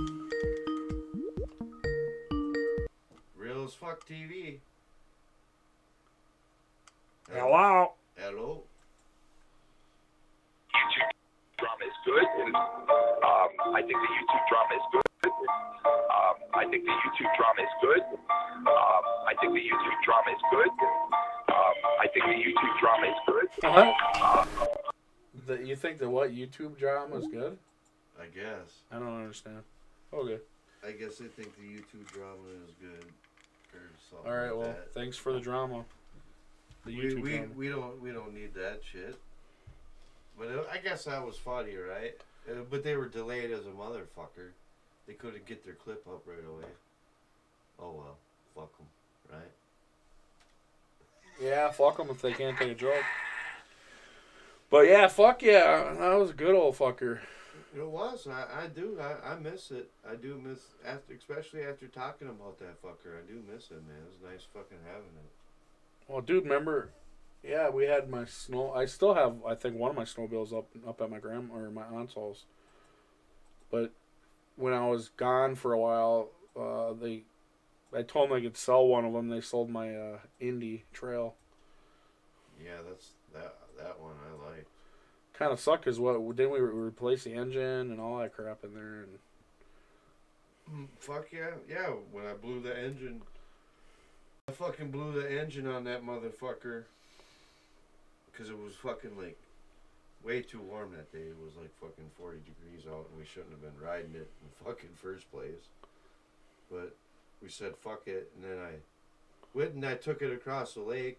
Real as fuck TV. Hello. Hello. Drama is good. I think the YouTube drama is good. I think the YouTube drama is good. I think the YouTube drama is good. I think the YouTube drama is good. What? You think the what YouTube drama is good? I guess. I don't understand. Okay. I guess I think the YouTube drama is good. Or something. All right. Well, that. thanks for the drama. The YouTube drama. We don't need that shit. But I guess that was funny, right? But they were delayed as a motherfucker. They couldn't get their clip up right away. Oh well, fuck them, right? Yeah, fuck them if they can't take a joke. But yeah, fuck yeah, that was a good old fucker. It was. I miss it. I do miss, especially after talking about that fucker. I do miss it, man. It was nice fucking having it. Well, dude, remember? Yeah, we had my snow. I still have, I think, one of my snowmobiles up at my grandma or my aunt's house. But when I was gone for a while, I told them I could sell one of them. They sold my Indy Trail. Yeah, that's that one I like. Kind of sucked because didn't we replace the engine and all that crap in there? And fuck yeah. When I blew the engine, I fucking blew the engine on that motherfucker. Because it was fucking like way too warm that day. It was like fucking 40 degrees out, and we shouldn't have been riding it in the fucking first place. But we said fuck it, and then I went and I took it across the lake.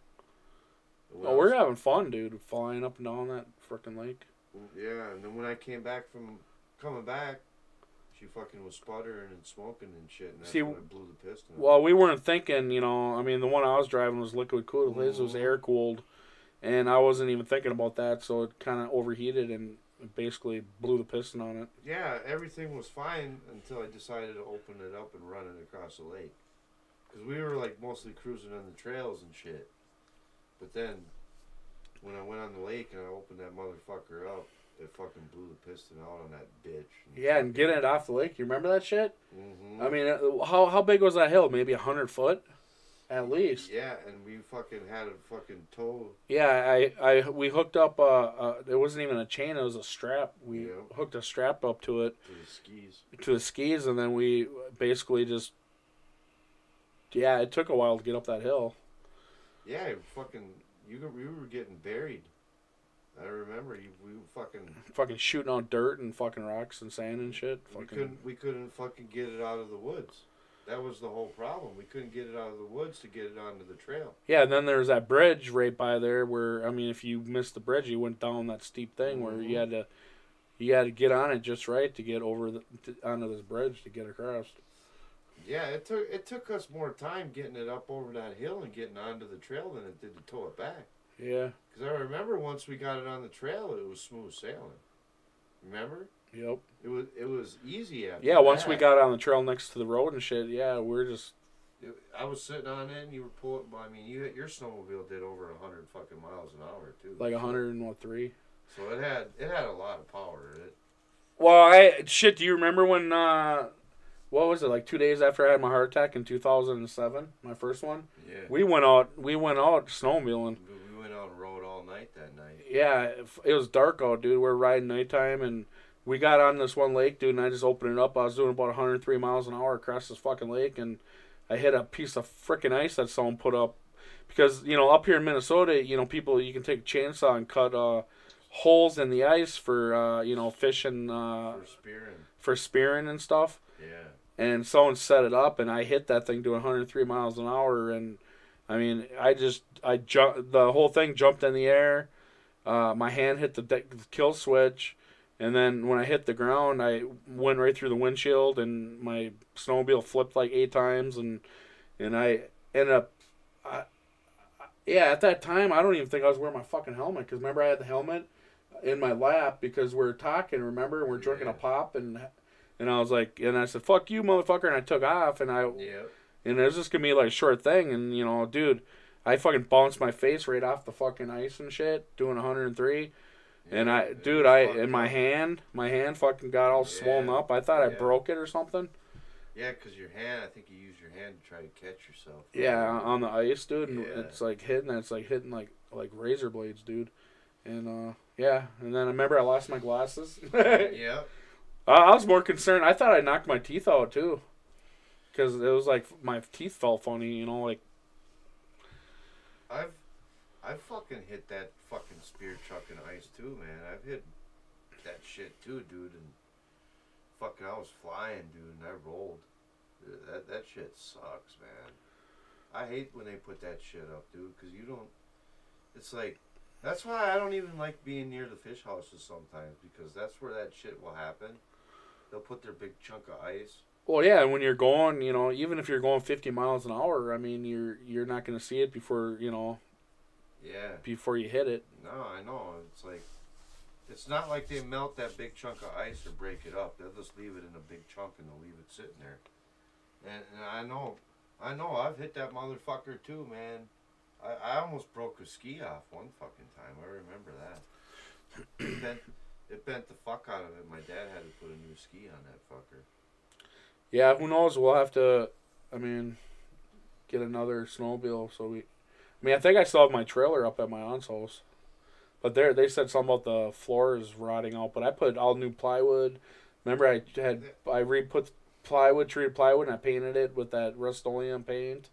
Oh, we're having fun, dude, flying up and down that frickin' lake. Yeah, and then when I came back from coming back, she fucking was sputtering and smoking and shit, and that's when I blew the piston. Well, we weren't thinking, you know, I mean, the one I was driving was liquid cooled. His was air cooled, and I wasn't even thinking about that, so it kind of overheated and basically blew the piston on it. Yeah, everything was fine until I decided to open it up and run it across the lake. Because we were, like, mostly cruising on the trails and shit. But then, when I went on the lake and I opened that motherfucker up, it fucking blew the piston out on that bitch. Yeah, and getting it off the lake, you remember that shit? Mm-hmm. I mean, how big was that hill? Maybe 100 foot? At least. Yeah, and we fucking had a fucking tow. Yeah, we hooked up, it wasn't even a chain, it was a strap. We hooked a strap up to it. To the skis, and then we basically just, yeah, it took a while to get up that hill. Yeah, we were getting buried. I remember we fucking shooting out dirt and fucking rocks and sand and shit. We couldn't fucking get it out of the woods. That was the whole problem. We couldn't get it out of the woods to get it onto the trail. Yeah, and then there's that bridge right by there where, I mean, if you missed the bridge, you went down that steep thing where you had to get on it just right to get over onto this bridge to get across. Yeah, it took us more time getting it up over that hill and getting onto the trail than it did to tow it back. Yeah. Because I remember once we got it on the trail, it was smooth sailing. Remember? Yep. It was easy after Yeah, once we got on the trail next to the road and shit, yeah, we're just... I was sitting on it and you were pulling... I mean, your snowmobile did over 100 fucking miles an hour, too. Like 103. So it had a lot of power in it. Well, do you remember when... what was it, like 2 days after I had my heart attack in 2007, my first one? Yeah. We went out snowmobiling. We went out and rode all night that night. Yeah, it was dark out, dude. We were riding nighttime, and we got on this one lake, dude, and I just opened it up. I was doing about 103 miles an hour across this fucking lake, and I hit a piece of frickin' ice that someone put up. Because, you know, up here in Minnesota, you know, you can take a chainsaw and cut holes in the ice for, you know, fishing. For spearing and stuff. Yeah. And someone set it up, and I hit that thing doing 103 miles an hour, and I mean, the whole thing jumped in the air. My hand hit the kill switch, and then when I hit the ground, I went right through the windshield, and my snowmobile flipped like 8 times, and I ended up, at that time, I don't even think I was wearing my fucking helmet, because remember I had the helmet in my lap because we were talking, remember, we're drinking a pop, and I was like, and I said, fuck you, motherfucker, and I took off, and and it was just gonna be like a short thing, and, you know, dude, I fucking bounced my face right off the fucking ice and shit, doing 103, and my hand fucking got all swollen up. I thought I broke it or something. Yeah, because your hand, I think you used your hand to try to catch yourself. Yeah, on the ice, dude, and it's like hitting like razor blades, dude, and and then I remember I lost my glasses. Yeah. I was more concerned. I thought I knocked my teeth out, too. Because it was like my teeth felt funny, you know, like... I've fucking hit that fucking spear chuck in ice, too, man. I've hit that shit, too, dude, and fucking I was flying, dude, and I rolled. That shit sucks, man. I hate when they put that shit up, dude, because you don't... It's like... That's why I don't even like being near the fish houses sometimes, because that's where that shit will happen. They'll put their big chunk of ice. Well, yeah, and when you're going, you know, even if you're going 50 miles an hour, I mean, you're not going to see it before, you know... Yeah. Before you hit it. No, I know. It's like... It's not like they melt that big chunk of ice or break it up. They'll just leave it in a big chunk and they'll leave it sitting there. And I know, I've hit that motherfucker too, man. I almost broke a ski off one fucking time. I remember that. It bent the fuck out of it. My dad had to put a new ski on that fucker. Yeah, who knows? We'll have to, I mean, get another snowmobile. I think I still have my trailer up at my aunt's house. But they said something about the floor is rotting out. But I put all new plywood. Remember, I re-put treated plywood, and I painted it with that Rust-Oleum paint.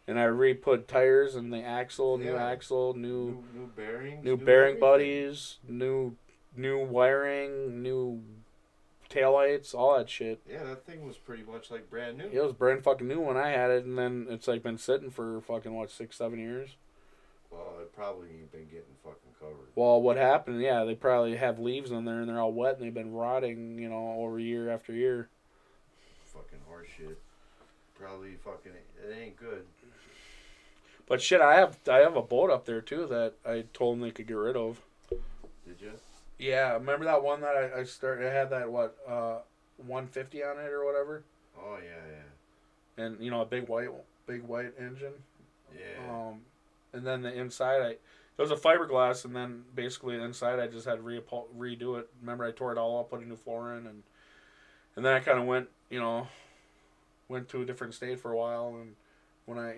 And I re-put tires and the axle, new axle, new bearings, new bearing buddies, new new wiring, new taillights, all that shit. Yeah, that thing was pretty much like brand new. It was brand fucking new when I had it, and then it's like been sitting for fucking, what, 6-7 years? Well, it probably ain't been getting fucking covered. Well, what happened, yeah, they probably have leaves in there, and they're all wet, and they've been rotting, over year after year. Fucking horse shit. Probably fucking, it ain't good. But shit, I have a boat up there, too, that I told them they could get rid of. Did you? Yeah, remember that one that I started, it had that, 150 on it or whatever? Oh, yeah. And, a big white engine. Yeah. And then the inside, it was a fiberglass, and then basically the inside I just had to redo it. Remember, I tore it all up, put a new floor in, and then I kind of went to a different state for a while, and when I,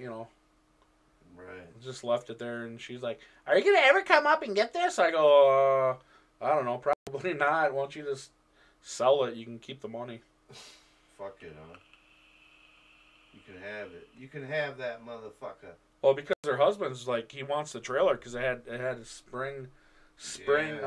Right. just left it there, and she's like, "Are you going to ever come up and get this?" I go, I don't know, probably not. Why don't you just sell it? You can keep the money. Fuck it, huh? You can have it. You can have that motherfucker. Well, because her husband's like, he wants the trailer because it had a spring trailer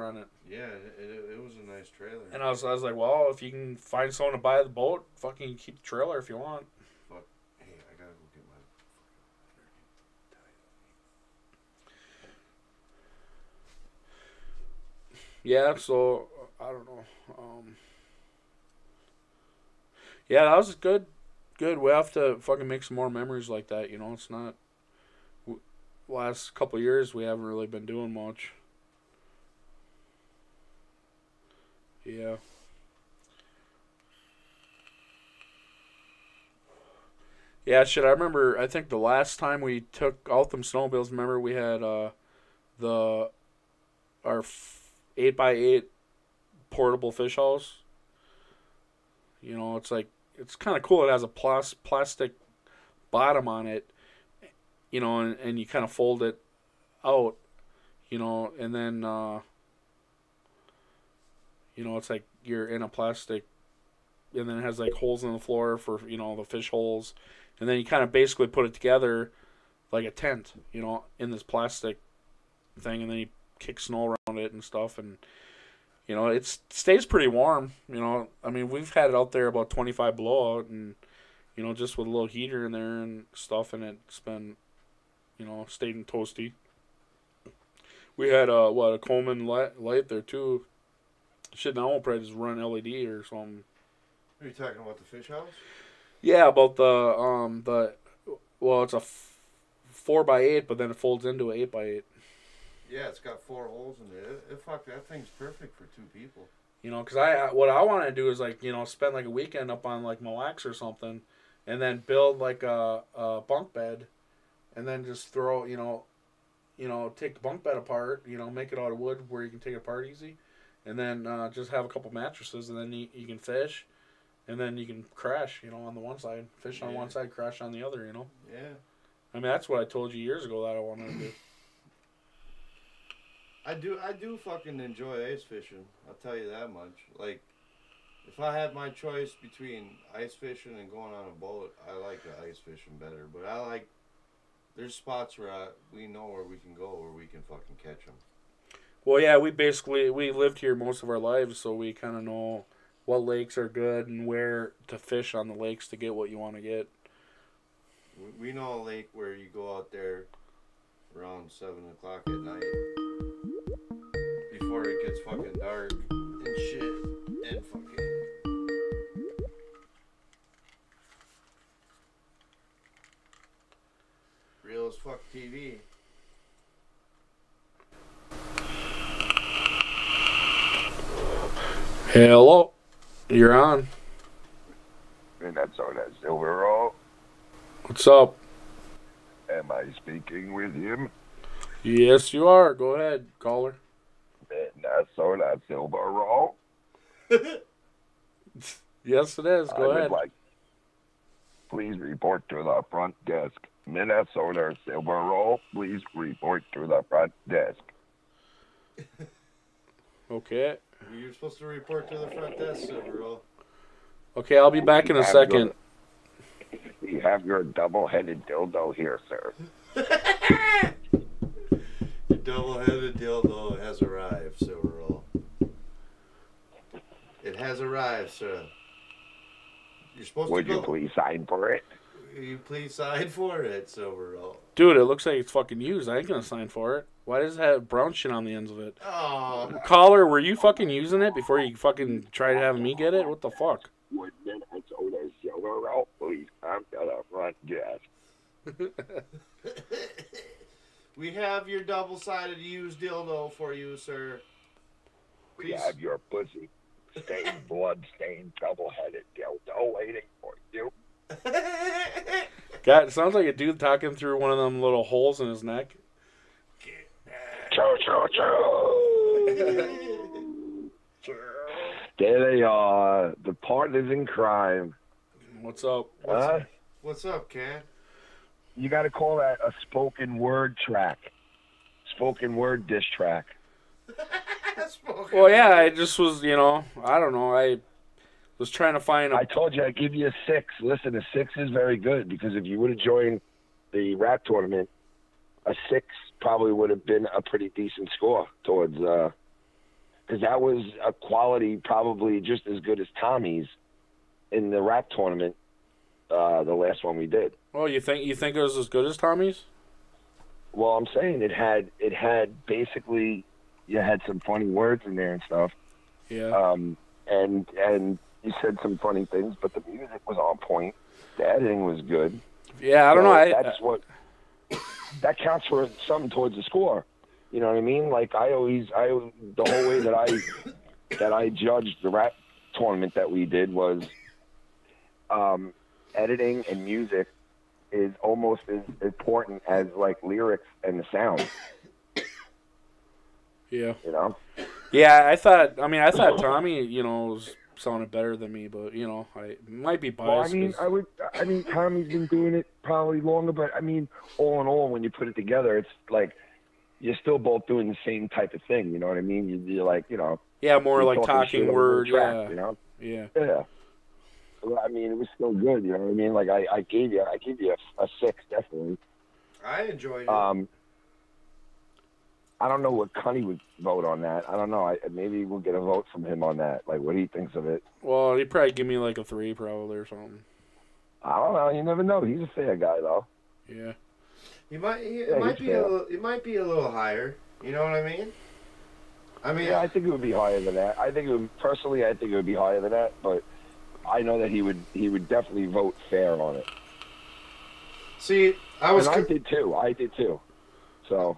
on it. Yeah, it was a nice trailer. And I was like, well, if you can find someone to buy the boat, fucking keep the trailer if you want. Fuck. Hey, I gotta go get my. Yeah, so I don't know. Yeah, that was good. We have to fucking make some more memories like that. It's not. Last couple of years, we haven't really been doing much. Yeah. Yeah, shit. I remember. I think the last time we took out them snowmobiles, remember we had our 8x8 portable fish house. It's like, it's kind of cool. It has a plastic bottom on it, and you kind of fold it out, and then, it's like you're in a plastic, and then it has like holes in the floor for, the fish holes, and then you kind of basically put it together like a tent, in this plastic thing, and then you kick snow around it and stuff, and it stays pretty warm. I mean, we've had it out there about 25 below out, and just with a little heater in there and stuff, and it's been, stayed in toasty. We had a Coleman light there too. Shit, now we'll probably just run LED or something. Are you talking about the fish house? Yeah, about the it's a 4x8, but then it folds into an 8x8. Yeah, it's got 4 holes in it. Fuck, that thing's perfect for 2 people. Because what I want to do is like, spend like a weekend up on like Mille Lacs or something, and then build like a bunk bed, and then just throw, take the bunk bed apart, make it out of wood where you can take it apart easy, and then just have a couple mattresses, and then you can fish, and then you can crash, on the one side, fish on one side, crash on the other, Yeah. I mean, that's what I told you years ago that I wanted to do. I do fucking enjoy ice fishing. I'll tell you that much. Like, if I had my choice between ice fishing and going on a boat, I like the ice fishing better. But there's spots where we know where we can go where we can fucking catch them. Well, yeah, we lived here most of our lives, so we kind of know what lakes are good and where to fish on the lakes to get what you want to get. We know a lake where you go out there around 7 o'clock at night. Before it gets fucking dark and shit, and fucking real as fuck TV. Hello, you're on. And that's all that Silverall. What's up? Am I speaking with him? Yes, you are. Go ahead, caller. And that's all that Silverall. Yes, it is. Go ahead. Please report to the front desk. Minnesota Silverall, please report to the front desk. Okay. You're supposed to report to the front desk, Silverall. Okay, I'll be back in a second. We have your double-headed dildo here, sir. The double-headed dildo has arrived, Silver Roll. It has arrived, sir. You're supposed Would to go. you please sign for it? You please sign for it, Silver Roll. Dude, it looks like it's fucking used. I ain't gonna sign for it. Why does it have brown shit on the ends of it? Oh. Caller, were you fucking using it before you fucking tried having me get it? What the fuck? Would Minnesota Silver Roll please come to the front desk? We have your double-sided used dildo for you, sir. We Please. have your pussy stained, blood-stained, double-headed dildo waiting for you. God, it sounds like a dude talking through one of them little holes in his neck. Choo, choo, choo. There they are, the partners in crime. What's up? What's up, Ken? You got to call that a spoken word track. Spoken word diss track. Well, yeah, I just was, I don't know. I was trying to find I told you I'd give you a 6. Listen, a 6 is very good because if you would have joined the rap tournament, a 6 probably would have been a pretty decent score towards, because that was a quality probably just as good as Tommy's in the rap tournament, the last one we did. Oh, you think it was as good as Tommy's? Well, I'm saying it had basically, you had some funny words in there and stuff. Yeah. And you said some funny things, but the music was on point. The editing was good. Yeah, I don't know. That's what that counts for something towards the score. You know what I mean? Like the whole way that I judged the rap tournament that we did was editing and music is almost as important as like lyrics and the sound. Yeah. You know? Yeah, I thought Tommy, was sounded better than me, but I might be biased. Well, I mean, Tommy's been doing it probably longer, but I mean, all in all, when you put it together, it's like you're still both doing the same type of thing. You know what I mean? You're like, yeah, more like talking word, track, yeah, yeah. Well, I mean, it was still good. You know what I mean? Like I gave you a 6 definitely. I enjoyed it. I don't know what Cunny would vote on that. I don't know. Maybe we'll get a vote from him on that, like what he thinks of it. Well, he'd probably give me like a 3 probably or something. I don't know. You never know. He's a fair guy, though. Yeah. It might be a little higher. You know what I mean? Yeah, I think it would be higher than that. I think it would be higher than that, but I know that he would definitely vote fair on it. See, I did too. So.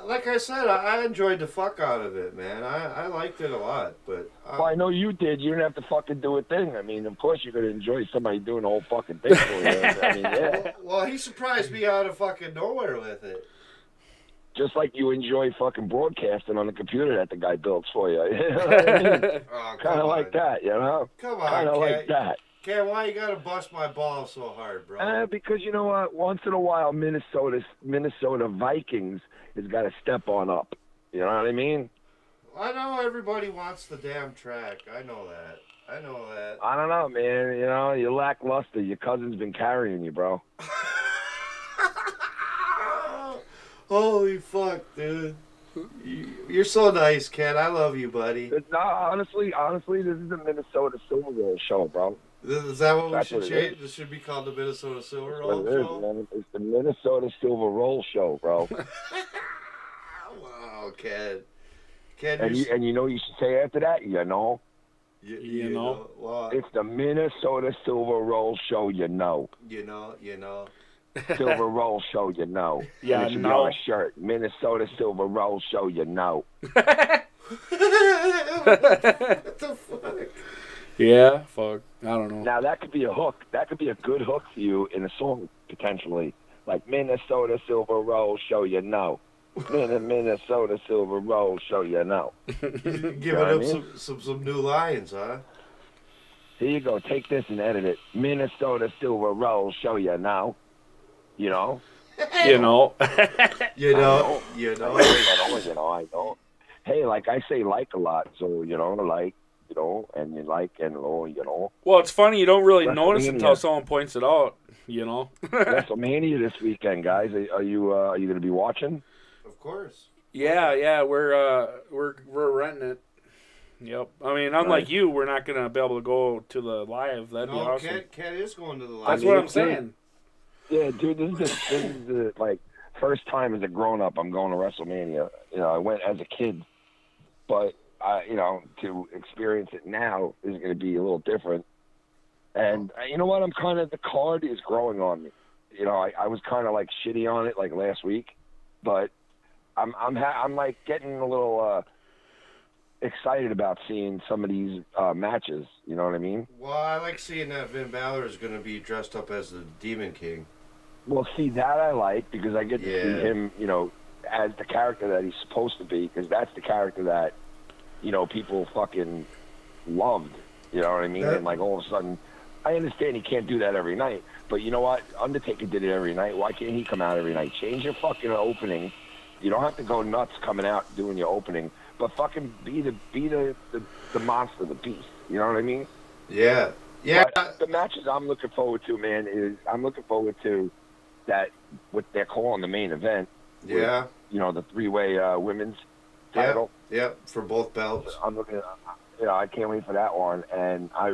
Like I said, I enjoyed the fuck out of it, man. I liked it a lot, but... well, I know you did. You didn't have to fucking do a thing. I mean, of course you're going to enjoy somebody doing the whole fucking thing for you. I mean, yeah. Well, he surprised me out of fucking nowhere with it. Just like you enjoy fucking broadcasting on the computer that the guy builds for you. You know what I mean? Kind of like that, you know? Come on, kind of like that. Ken, why you gotta bust my balls so hard, bro? Because you know what? Once in a while, Minnesota Vikings has got to step on up. You know what I mean? I know everybody wants the damn track. I know that. I don't know, man. You know, you're lackluster. Your cousin's been carrying you, bro. Holy fuck, dude. You're so nice, Ken. I love you, buddy. No, honestly, this is the Minnesota Silver Roll show, bro. Is that what we should change? This should be called the Minnesota Silver Roll Show? Man. It's the Minnesota Silver Roll Show, bro. Wow, Ken. And you know what you should say after that? You know? You know? What? It's the Minnesota Silver Roll Show, you know. You know. Silver Roll Show, you know. Yeah, it should be on a shirt. Minnesota Silver Roll Show, you know. What the fuck? Yeah, fuck. I don't know. Now, that could be a hook. That could be a good hook for you in a song, potentially. Like, Minnesota Silver Roll Show, you know. Minnesota Silver Roll Show, you know. Giving up some new lines, huh? Here you go. Take this and edit it. Minnesota Silver Roll Show, you know. You know? You know. I don't. Hey, like I say like a lot, so, like, and you like, and, Well, it's funny, you don't really notice until someone points it out, WrestleMania this weekend, guys. Are you going to be watching? Of Of course. Yeah, we're renting it. Yep. I mean, unlike you, we're not gonna be able to go to the live. That'd be awesome. Cat is going to the live. That's what I'm saying. Yeah, dude, this is the like first time as a grown up I'm going to WrestleMania. You know, I went as a kid, but to experience it now is going to be a little different. And you know what? The card is growing on me. You know, I was kind of like shitty on it like last week, but I'm like getting a little excited about seeing some of these matches. You know what I mean? Well, I like seeing that Finn Balor is going to be dressed up as the Demon King. Well, see, that I like because I get to see him, as the character that he's supposed to be, because that's the character that, people fucking loved. You know what I mean? And like all of a sudden, I understand he can't do that every night, but you know what? Undertaker did it every night. Why can't he come out every night? Change your fucking opening. You don't have to go nuts coming out doing your opening, but fucking be the monster, the beast. You know what I mean? Yeah. Yeah. But the matches I'm looking forward to, man, is I'm looking forward to that what they're calling the main event. Yeah. With, the three-way women's title. Yep. For both belts. I'm looking. I can't wait for that one, and I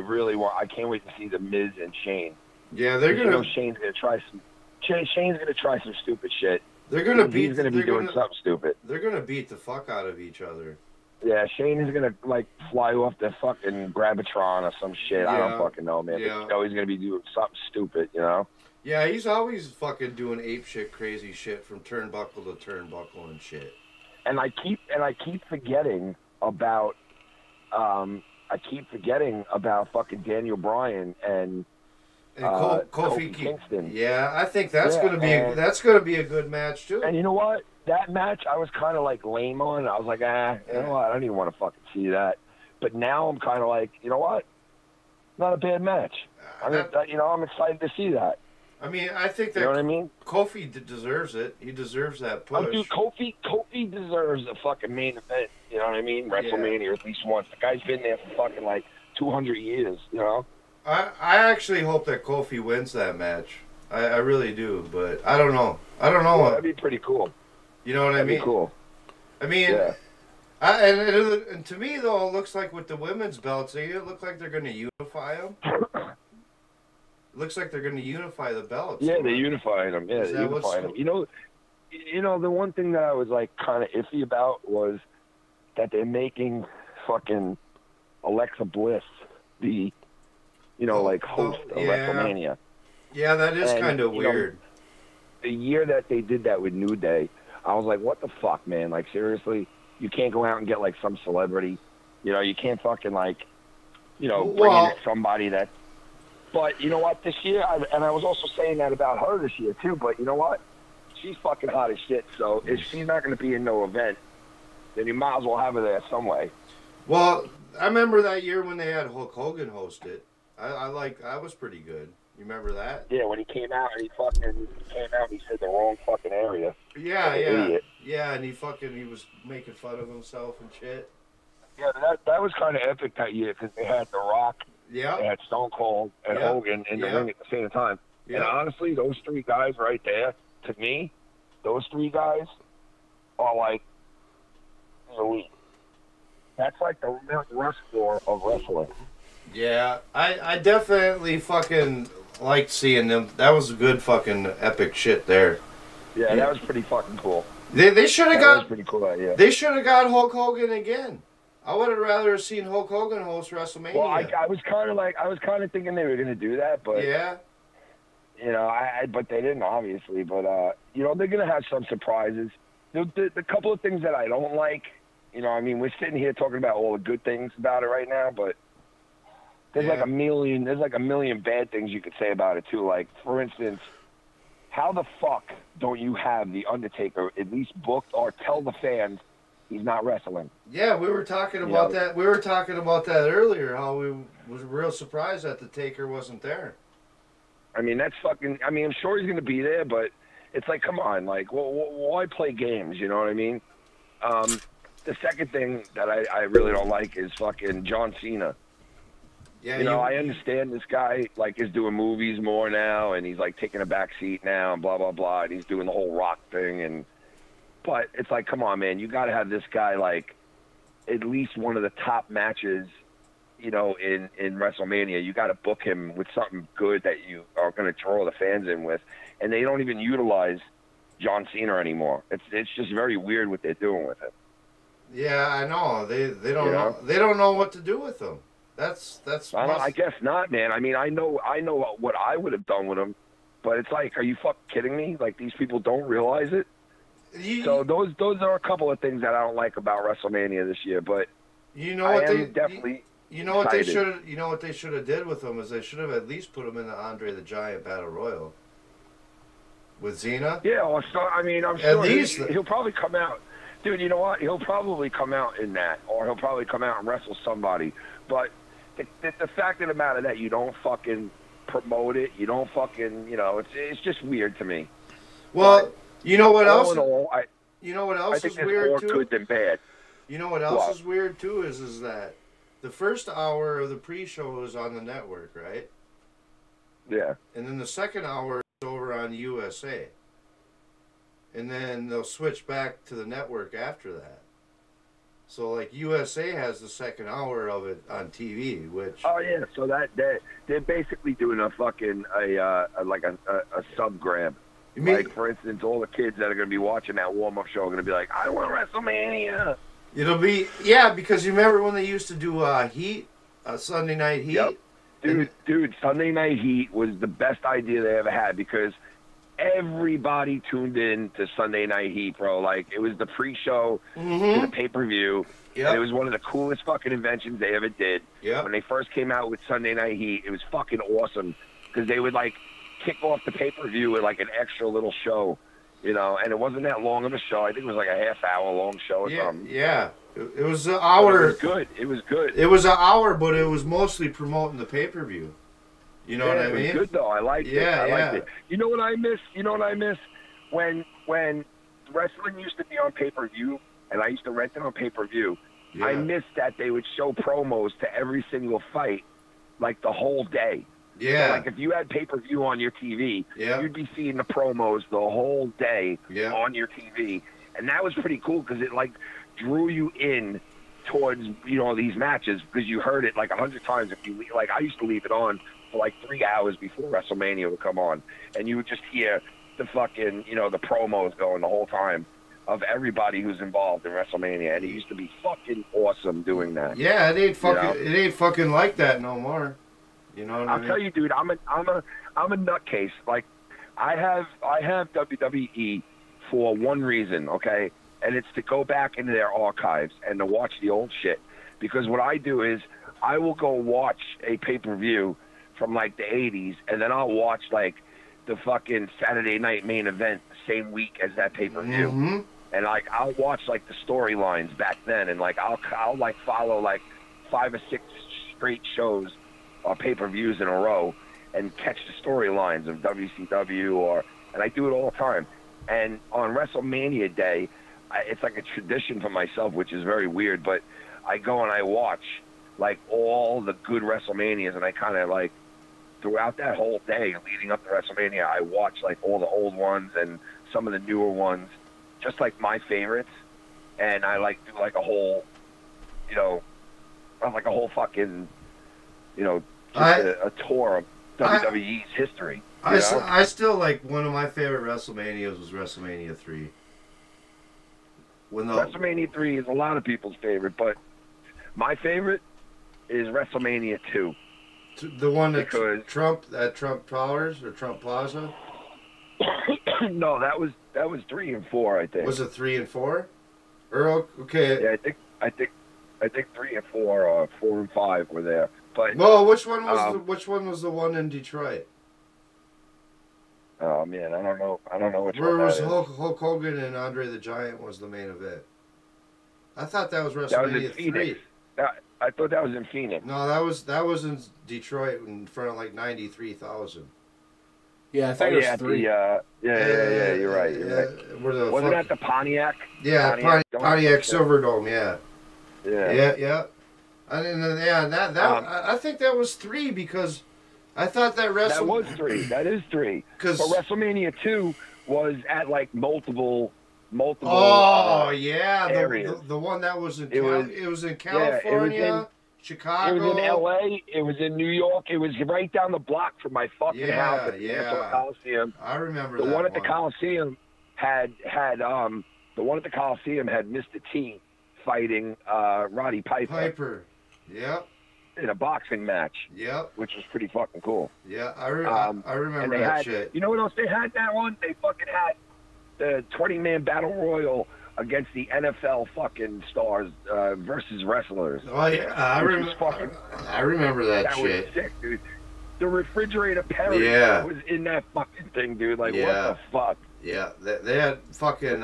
can't wait to see the Miz and Shane. Yeah, they're gonna. Shane's gonna try some. Shane's gonna try some stupid shit. They're gonna beat. He's gonna be doing something stupid. They're gonna beat the fuck out of each other. Yeah, Shane is gonna like fly off the fucking Grabitron or some shit. Yeah. I don't fucking know, man. Yeah. But he's gonna be doing something stupid, Yeah, he's always fucking doing ape shit, crazy shit from turnbuckle to turnbuckle and shit. And I keep forgetting about fucking Daniel Bryan and Kofi Kingston. Yeah, I think that's gonna be a good match too. And you know what? That match I was kind of like lame on. I was like, you know what? I don't even want to fucking see that. But now I'm kind of like, you know what? Not a bad match. I'm excited to see that. I mean, I think that, you know what I mean? Kofi deserves it. He deserves that push. Oh, dude, Kofi deserves a fucking main event. You know what I mean? WrestleMania at least once. The guy's been there for fucking like 200 years. I actually hope that Kofi wins that match. I really do, but I don't know. Well, that'd be pretty cool. You know what I mean? That'd be cool. I mean, yeah. And to me though, it looks like with the women's belts, it looks like they're going to unify them. Looks like they're going to unify the belts. Yeah, they're unifying them. Yeah, they're unifying them. The one thing that I was like kind of iffy about was that they're making fucking Alexa Bliss the, host of WrestleMania. Yeah, that is kind of weird. The year that they did that with New Day, I was like, what the fuck, man? Like, seriously? You can't go out and get, like, some celebrity. You can't fucking, like, bring in somebody that... But you know what? This year, and I was also saying that about her this year, too, but you know what? She's fucking hot as shit, so if she's not going to be in no event, then you might as well have her there some way. Well, I remember that year when they had Hulk Hogan host it. I was pretty good. You remember that? Yeah, when he came out and he said the wrong fucking area. Yeah. Idiot. Yeah, and he was making fun of himself and shit. Yeah, that was kind of epic that year because they had The Rock, they had Stone Cold and Hogan in the ring at the same time. Yeah. And honestly, those three guys right there, to me, those three guys are like elite. That's like the Mount Rushmore of wrestling. Yeah, I definitely fucking liked seeing them. That was good fucking epic shit there. Yeah, that was pretty fucking cool. They should have got. That was pretty cool idea. They should have got Hulk Hogan again. I would have rather seen Hulk Hogan host WrestleMania. Well, I was kind of thinking they were going to do that, but yeah, but they didn't obviously. But they're going to have some surprises. The couple of things that I don't like, we're sitting here talking about all the good things about it right now, but there's like a million bad things you could say about it too. Like, for instance, how the fuck don't you have The Undertaker at least booked or tell the fans he's not wrestling? Yeah, we were talking about that. We were talking about that earlier, how we was real surprised that the Taker wasn't there. I mean, that's fucking... I mean, I'm sure he's going to be there, but it's like, come on, like, why play games, you know what I mean? The second thing that I really don't like is fucking John Cena. Yeah, I understand this guy, like, is doing movies more now, and he's, like, taking a back seat now, and blah, blah, blah, and he's doing the whole Rock thing, But it's like, come on, man, you got to have this guy like at least one of the top matches, you know, in WrestleMania. You got to book him with something good that you are going to draw the fans in with, and they don't even utilize John Cena anymore. It's just very weird what they're doing with it. Yeah, I know. They don't You know. know? They don't know what to do with him. That's. I guess not, man. I mean, I know what I would have done with him, but it's like, are you fucking kidding me? Like, these people don't realize it. So those are a couple of things that I don't like about WrestleMania this year. But you know what they definitely. You know what they should. You know what they should have did with him is they should have at least put him in the Andre the Giant Battle Royal with Cena. Yeah, well, so, I mean, I'm At sure least he'll probably come out. Dude, you know what? He'll probably come out in that, or he'll probably come out and wrestle somebody. But the fact of the matter that you don't fucking promote it, you don't fucking, you know, it's just weird to me. Well, but you know what else? In all, you know what else I think is there's weird more too? good than bad. You know what else is weird too is that the first hour of the pre-show is on the network, right? Yeah. And then the second hour is over on USA. And then they'll switch back to the network after that. So like USA has the second hour of it on TV, which. Oh yeah, so that they're basically doing a fucking a sub grab. You mean, like for instance, all the kids that are going to be watching that warm-up show are going to be like, I want WrestleMania. It'll be because you remember when they used to do Heat, Sunday Night Heat. Yep. Dude, Sunday Night Heat was the best idea they ever had because everybody tuned in to Sunday Night Heat, bro. Like, it was the pre-show to the pay-per-view. Yep. And it was one of the coolest fucking inventions they ever did. Yep. When they first came out with Sunday Night Heat, it was fucking awesome because they would, like, kick off the pay-per-view with, like, an extra little show, you know? And it wasn't that long of a show. I think it was, like, a half-hour-long show or something. Yeah. It was an hour. It was good. It was good. It was an hour, but it was mostly promoting the pay-per-view. You know what I mean? It was good though. I liked it. I liked it. You know what I miss? When wrestling used to be on pay-per-view, and I used to rent it on pay-per-view. Yeah. I miss that they would show promos to every single fight, like the whole day. Yeah. So, like if you had pay-per-view on your TV, you'd be seeing the promos the whole day on your TV, and that was pretty cool because it like drew you in towards these matches because you heard it like 100 times. If you like, I used to leave it on for like 3 hours before WrestleMania would come on, and you would just hear the fucking, the promos going the whole time of everybody who's involved in WrestleMania, and it used to be fucking awesome doing that. Yeah, it ain't fucking like that no more. You know what I mean? I'll tell you, dude, I'm a nutcase. Like, I have WWE for one reason, okay, and it's to go back into their archives and to watch the old shit. Because what I do is I will go watch a pay-per-view from like the 80s, and then I'll watch like the fucking Saturday night main event the same week as that pay-per-view. Mm-hmm. And like I'll watch like the storylines back then, and like I'll like follow like 5 or 6 straight shows or pay-per-views in a row and catch the storylines of WCW and I do it all the time. And on WrestleMania day, it's like a tradition for myself, which is very weird, but I go and I watch like all the good WrestleManias, and I kind of like throughout that whole day leading up to WrestleMania, I watch like all the old ones and some of the newer ones, just like my favorites, and I like do like a whole, like a whole fucking, just a tour of WWE's history. I still like one of my favorite WrestleManias was WrestleMania 3. WrestleMania 3 is a lot of people's favorite, but my favorite is WrestleMania 2. The one that Trump Towers or Trump Plaza? No, that was 3 and 4, I think. Was it 3 and 4? Okay. Yeah, I think 3 and 4 or 4 and 5 were there. But which one was the one in Detroit? Oh man, I don't know which Where one. Was Hulk Hogan and Andre the Giant was the main event? I thought that was WrestleMania that was in 3. I thought that was in Phoenix. No, that was in Detroit in front of like 93,000. Yeah, I think it was 3. Yeah, you're right. Wasn't that the Pontiac? Yeah, Pontiac Silverdome. Yeah. I think that was 3 because I thought that That was 3. That is 3. But WrestleMania 2 was at like multiple multiple. Oh yeah, areas. the one that was in It was in yeah, California, Chicago. It was in L.A. It was in New York. It was right down the block from my fucking house at the Nassau Coliseum. I remember the that one at the Coliseum had the one at the Coliseum had Mr. T fighting Roddy Piper. Yep. In a boxing match. Yep. Which was pretty fucking cool. Yeah, I remember and they that had, shit. You know what else they had that one? They fucking had the 20-man battle royal against the NFL fucking stars versus wrestlers. Oh yeah, I remember that shit. Was sick, dude. The refrigerator Perry was in that fucking thing, dude. Like, what the fuck? Yeah, they had fucking.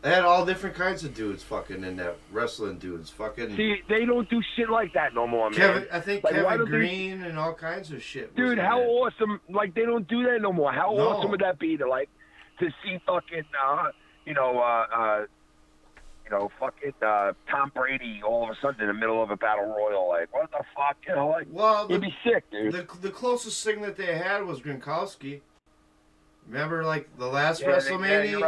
They had all different kinds of dudes fucking in that wrestling dudes fucking. See, they don't do shit like that no more, man. I think like, Kevin Green and all kinds of shit. Dude, how awesome! Like, they don't do that no more. How awesome would that be to see fucking fucking Tom Brady all of a sudden in the middle of a battle royal? Like, what the fuck? You know, like, it'd be sick, dude. The closest thing that they had was Gronkowski. Remember, like, the last WrestleMania?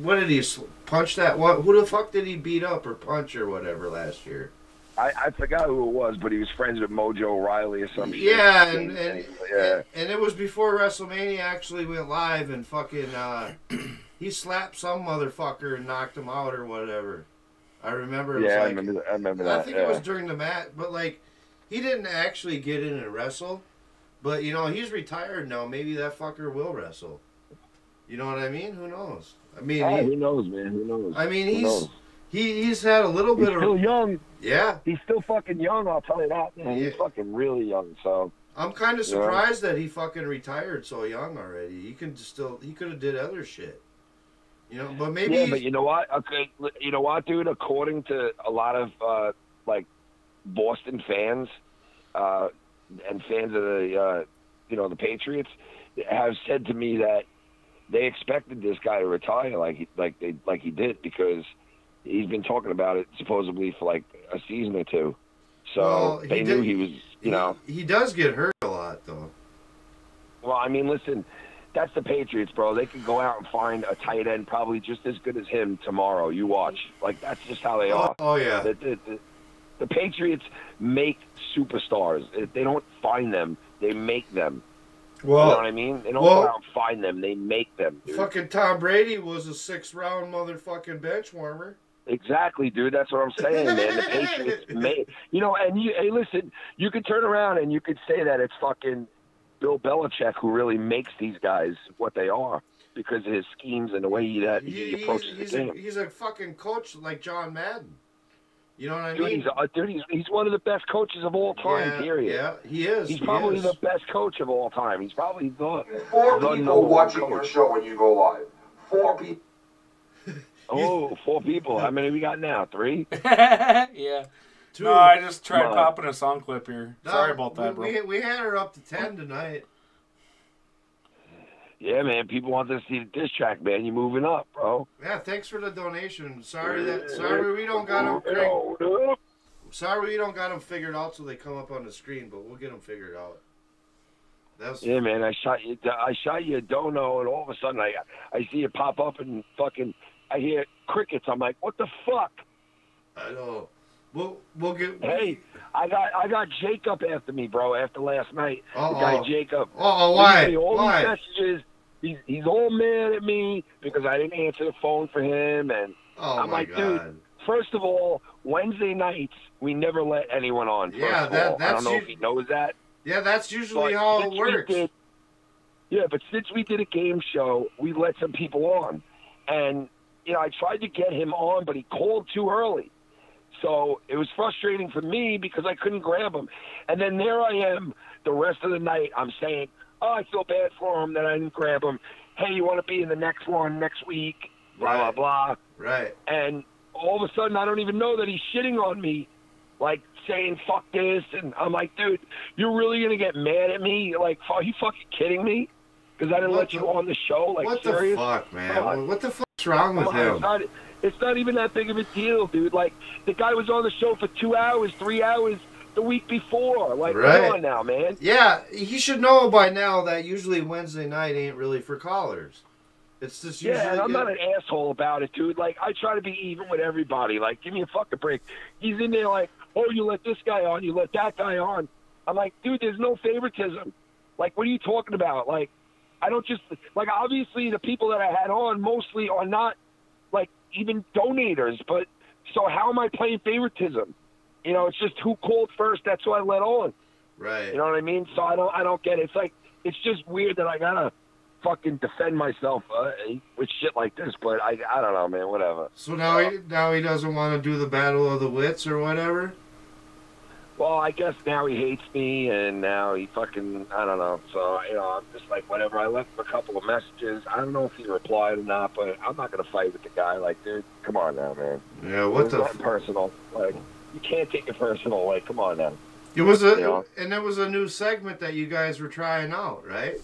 What did he punch that? Who the fuck did he beat up or punch or whatever last year? I forgot who it was, but he was friends with Mojo Riley or something. Yeah, and it was before WrestleMania actually went live, and fucking he slapped some motherfucker and knocked him out or whatever. I remember. It was I remember that. I think it was during the match, but like, he didn't actually get in and wrestle. But, you know, he's retired now. Maybe that fucker will wrestle. You know what I mean? Who knows? I mean, who knows, man? Who knows? I mean, he's had a little bit of... He's still young. Yeah. He's still fucking young, I'll tell you that, man. He's fucking really young, so... I'm kind of surprised that he fucking retired so young already. He could have did other shit. You know, but maybe... Yeah, but you know what? Okay, you know what, dude? According to a lot of, Boston fans... and fans of the, the Patriots have said to me that they expected this guy to retire like he did, because he's been talking about it supposedly for like a season or two. So they knew he was, you know. He does get hurt a lot, though. Well, I mean, listen, that's the Patriots, bro. They could go out and find a tight end probably just as good as him tomorrow. You watch. Like, that's just how they are. Oh yeah. The Patriots make superstars. They don't find them. They make them. Well, you know what I mean? They don't go out and find them. They make them, dude. Fucking Tom Brady was a 6th-round motherfucking bench warmer. Exactly, dude. That's what I'm saying, man. The Patriots made... You know, and hey, listen, you could turn around and you could say that it's fucking Bill Belichick who really makes these guys what they are because of his schemes and the way he approaches the game. He's a fucking coach like John Madden. You know what I mean? He's one of the best coaches of all time, period. Yeah, he is. He's probably the best coach of all time. He's probably the... Four people watching your show when you go live. 4 people. Oh, 4 people. How many we got now? 3? Yeah. 2. No, I just tried popping a song clip here. No, sorry about that, bro. We had her up to 10 tonight. Yeah, man. People want to see the diss track, man. You're moving up, bro. Yeah, thanks for the donation. Sorry we don't got them. Sorry we don't got them figured out so they come up on the screen, but we'll get them figured out. Yeah, man. I shot you a dono, and all of a sudden I see it pop up and fucking I hear crickets. I'm like, what the fuck? I know. We'll get. Hey, I got Jacob after me, bro. After last night, the guy Jacob. Oh, why? All these messages. He's all mad at me because I didn't answer the phone for him, and I'm like, dude. First of all, Wednesday nights we never let anyone on. Yeah, that's. I don't know if he knows that. Yeah, that's usually how it works. But since we did a game show, we let some people on, and I tried to get him on, but he called too early. So it was frustrating for me because I couldn't grab him. And then there I am the rest of the night. I'm saying, I feel bad for him that I didn't grab him. Hey, you want to be in the next one next week? Blah, blah, blah. Right. And all of a sudden, I don't even know that he's shitting on me, like saying, fuck this. And I'm like, dude, you're really going to get mad at me? Like, are you fucking kidding me? Because I didn't let you on the show? Like, what serious? What the fuck, man? What the fuck's wrong with him? It's not even that big of a deal, dude. Like, the guy was on the show for 2 hours, 3 hours the week before. Like, come on now, man. Yeah, he should know by now that usually Wednesday night ain't really for callers. It's just yeah, and I'm not an asshole about it, dude. Like, I try to be even with everybody. Like, give me a fucking break. He's in there like, oh, you let this guy on, you let that guy on. I'm like, dude, there's no favoritism. Like, what are you talking about? Like, I don't just, like, obviously the people that I had on mostly are not, like, even donators. But, so how am I playing favoritism? You know, it's just who called first, that's who I let on. Right. You know what I mean? So I don't get it. It's like, it's just weird that I gotta fucking defend myself with shit like this, but I don't know, man, whatever. So now he doesn't want to do the Battle of the Wits or whatever? Well, I guess now he hates me, and now he fucking, I don't know. So, you know, I'm just like, whatever. I left him a couple of messages. I don't know if he replied or not, but I'm not going to fight with the guy. Like, dude, come on now, man. Yeah, what the... It's not personal. Like, you can't take it personal. Like, come on now. It was and it was a new segment that you guys were trying out, right?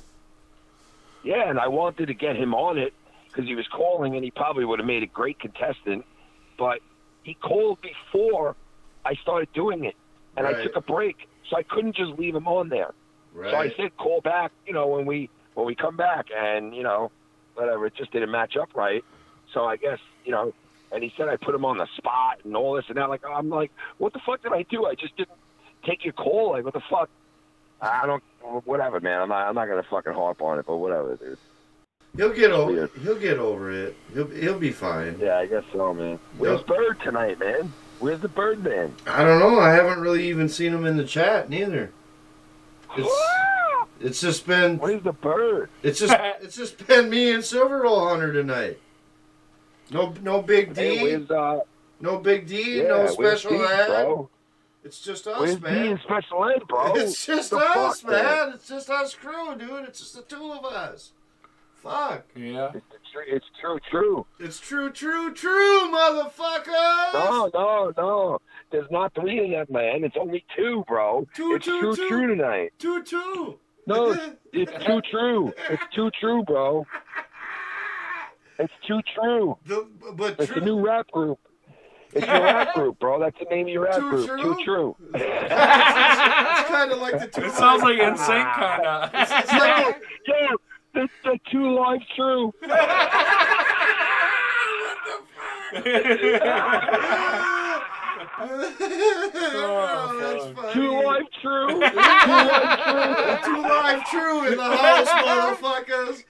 Yeah, and I wanted to get him on it because he was calling, and he probably would have made a great contestant. But he called before I started doing it, and I took a break, so I couldn't just leave him on there. Right. So I said, call back, you know, when we come back, and you know, whatever. It just didn't match up right. So I guess, you know, and he said I put him on the spot and all this and that. Like, I'm like, what the fuck did I do? I just didn't take your call. Like, what the fuck? I don't, whatever, man. I'm not gonna fucking harp on it, but whatever, dude. He'll get over it. He'll be fine. Yeah, I guess so, man. Where's Bird tonight, man? Where's the Bird man? I don't know. I haven't really even seen him in the chat neither. It's just been. Where's the Bird? It's just been me and Silver Roll Hunter tonight. No Big D. Hey, no Big D. Yeah, no Special Ed. Bro? It's just us, Where's man. D and Special Ed, bro? It's just us, man. It's just us crew, dude. It's just the two of us. Fuck. Yeah. It's true. It's true, motherfuckers. No. There's not three of them, man. It's only two, bro. It's true tonight. Two. No, it's too true. It's too true, bro. It's too true. It's a new rap group. It's your rap group, bro. That's the name of your rap group. Too true. It's kind of like the two. It sounds like NSYNC, kind of. It's like the two live true. Two live true. Two live true in the house, motherfuckers.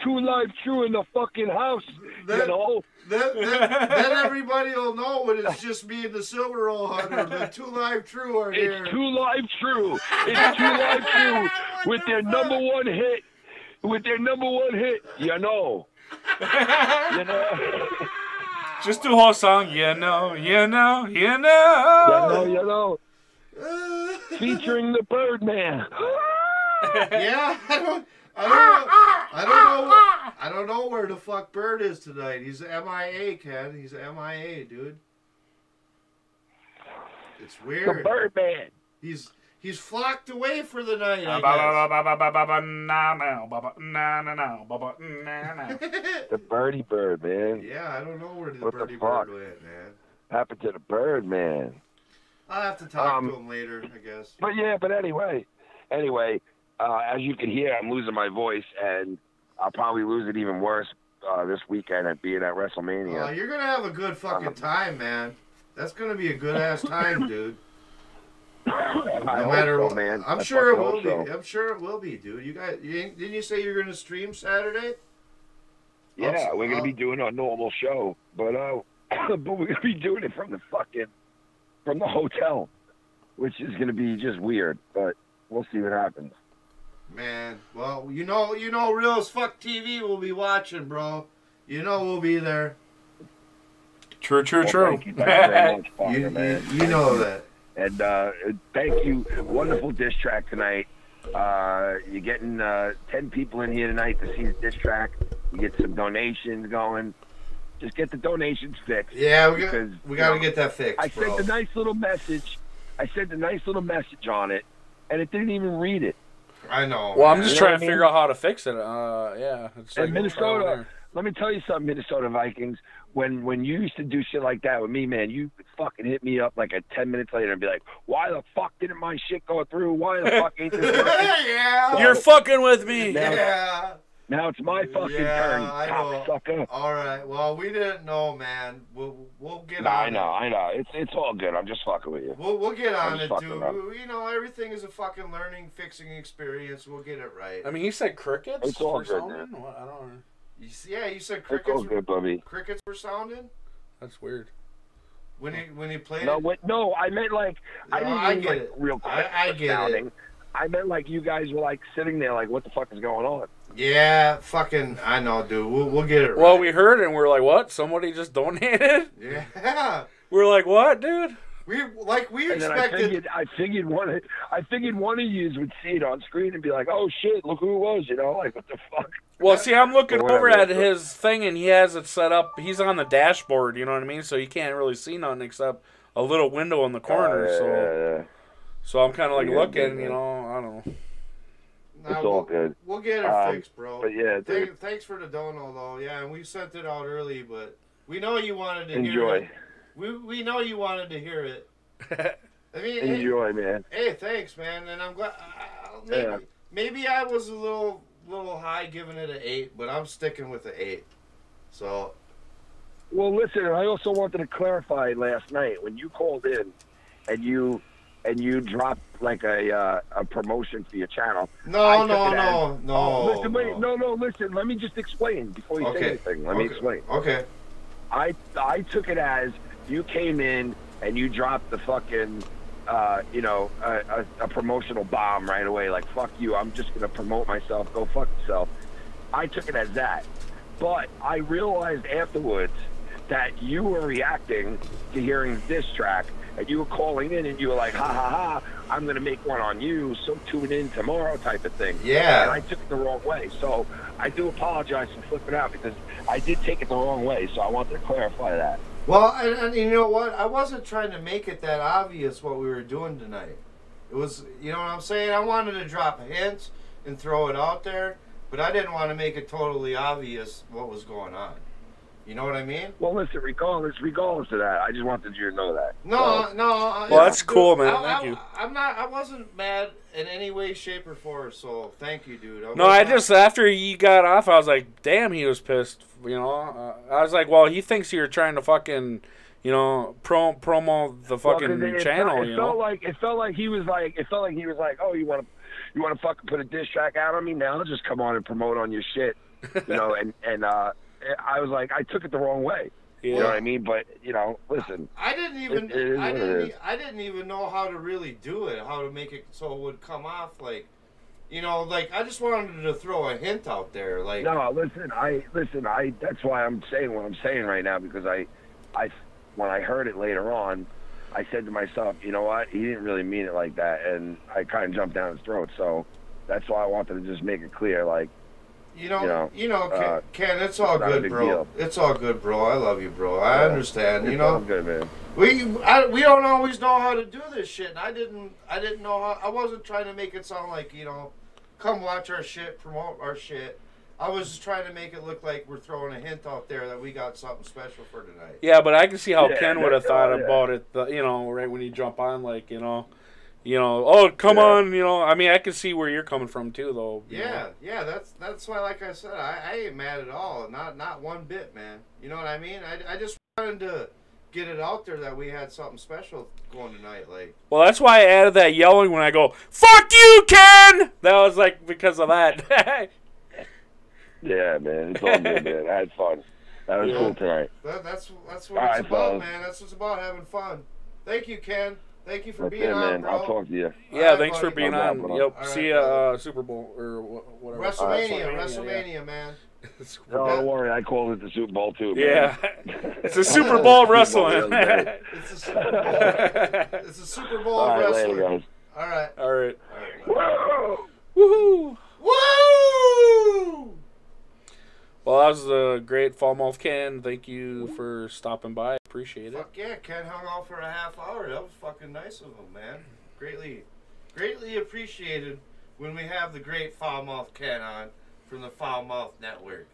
Two live true in the fucking house. You know. Then everybody will know when it's just me and the Silver Roll Hunter. The two live true are here. It's two live true. It's two live true with their number one hit. You know. Just do a whole song. You know. Featuring the Birdman. Yeah, I don't know where the fuck Bird is tonight. He's MIA, Ken. He's MIA, dude. It's weird. The Birdman. He's flocked away for the night, I guess. The Birdie Bird, man. Yeah, I don't know where the Birdie Bird went, man. Happened to the Bird, man. I'll have to talk to him later, I guess. But anyway, as you can hear, I'm losing my voice, and I'll probably lose it even worse this weekend at being at WrestleMania. Oh, you're gonna have a good fucking time, man. That's gonna be a good ass time, dude. No matter what, man. I'm sure it will be. I'm sure it will be, dude. You guys, didn't you say you're gonna stream Saturday? Yeah, we're gonna be doing our normal show, but we're gonna be doing it from the hotel, which is gonna be just weird. But we'll see what happens. Man, well, you know, Real as Fuck TV will be watching, bro. You know we'll be there. True. Thank you very much, Parker, man. You know that. And thank you. Wonderful diss track tonight. You're getting 10 people in here tonight to see the diss track. You get some donations going. Just get the donations fixed. Yeah, we got to get that fixed, I sent a nice little message. On it, and it didn't even read it. I know. Well, I'm just trying to figure out how to fix it. Yeah. It's like Minnesota, let me tell you something, Minnesota Vikings. When you used to do shit like that with me, man, you fucking hit me up like 10 minutes later and be like, why the fuck didn't my shit go through? Why the fuck ain't this working? Yeah. You're fucking with me. Now it's my fucking turn, I know. cocksucker. All right. Well, we didn't know, man. We'll get Nah, on. I know. It's all good. I'm just fucking with you. We'll get on just it, fucking dude. around. You know, everything is a fucking learning, fixing experience. We'll get it right. I mean, he said crickets It's all for good, sounding? man. What? I don't know. You said It's crickets. all good, Bubby. Crickets were sounding That's weird. when he played No, it. no, I meant like I No, didn't I mean get like it. real quick I get sounding. it. I meant like you guys were like sitting there like, what the fuck is going on? Yeah, fucking. I know, dude. We'll get it right. Well, we heard it and we're like, what? Somebody just donated? Yeah. We're like, what, dude? We And then expected. I figured one of you would see it on screen and be like, oh shit, look who it was, you know, like what the fuck. Well, see, I'm looking Or over whatever. at his thing, and he has it set up. He's on the dashboard, you know what I mean? So you can't really see nothing except a little window in the corner. Yeah. So I'm kind of like Yeah, looking, yeah. you know, I don't know. It's all good. We'll get it fixed, bro. But yeah, dude. Thanks for the dono, though. Yeah, and we sent it out early, but we know you wanted to Enjoy. hear it. We know you wanted to hear it. I mean, Enjoy, man. Hey, thanks, man, and I'm glad. Maybe I was a little high giving it an 8, but I'm sticking with the 8. So. Well, listen, I also wanted to clarify last night when you called in, and you dropped like a promotion for your channel. No. Listen, wait, no. Listen, let me just explain before you say anything. Let me explain. Okay. I took it as you came in and you dropped the fucking, a promotional bomb right away. Like, fuck you, I'm just going to promote myself. Go fuck yourself. I took it as that. But I realized afterwards that you were reacting to hearing this track, and you were calling in and you were like, ha ha ha, I'm going to make one on you, so tune in tomorrow type of thing. Yeah. And I took it the wrong way. So I do apologize for flipping out because I did take it the wrong way. So I wanted to clarify that. Well, and you know what? I wasn't trying to make it that obvious what we were doing tonight. It was, you know what I'm saying? I wanted to drop hints and throw it out there, but I didn't want to make it totally obvious what was going on. You know what I mean? Well, listen, regardless of that, I just wanted you to know that. No. Well, that's cool, man. Thank you. I wasn't mad in any way, shape, or form. So thank you, dude. After he got off, I was like, damn, he was pissed. You know, I was like, well, he thinks you're trying to fucking, you know, promo the fucking channel. It felt like he was like, oh, you want to fucking put a diss track out on me now? Just come on and promote on your shit, you know, and I was like, I took it the wrong way. Yeah. You know what I mean? But you know, listen. I didn't even know how to really do it, how to make it so it would come off like, you know, like I just wanted to throw a hint out there, like. No, listen. That's why I'm saying what I'm saying right now, because I when I heard it later on, I said to myself, you know what? He didn't really mean it like that, and I kind of jumped down his throat. So that's why I wanted to just make it clear, like. You know, Ken, it's all good, bro. Deal. It's all good, bro. I love you, bro. I understand. You know, all good, man. We don't always know how to do this shit. And I didn't know how. I wasn't trying to make it sound like, you know, come watch our shit, promote our shit. I was just trying to make it look like we're throwing a hint out there that we got something special for tonight. Yeah, but I can see how Ken would have thought about it. You know, right when you jump on, like, you know, oh, come on, you know. I mean, I can see where you're coming from too, though. Yeah, that's why, like I said, I ain't mad at all, not one bit, man. You know what I mean? I just wanted to get it out there that we had something special going tonight, like. Well, that's why I added that yelling when I go, "Fuck you, Ken!" That was like because of that. Yeah, man, it's all good, man. I had fun. That was cool tonight. That's what it's about, man. That's what's about, having fun. Thank you, Ken. Thank you for being on, man. bro. I'll talk to you. Yeah, right, thanks buddy. for being on. Yep. Right, see you Super Bowl or whatever. WrestleMania, man. No, don't worry. I called it the Super Bowl too, man. Yeah, it's a Super Bowl wrestling. It's a Super Bowl wrestling. Later, guys. All right. Whoa! Woohoo! Woo! Well, that was a great Fall Mouth Ken. Thank you for stopping by. Appreciate it. Fuck yeah, Ken hung out for a half hour. That was fucking nice of him, man. Greatly appreciated when we have the great Foul Mouth Ken on from the Foul Mouth Network.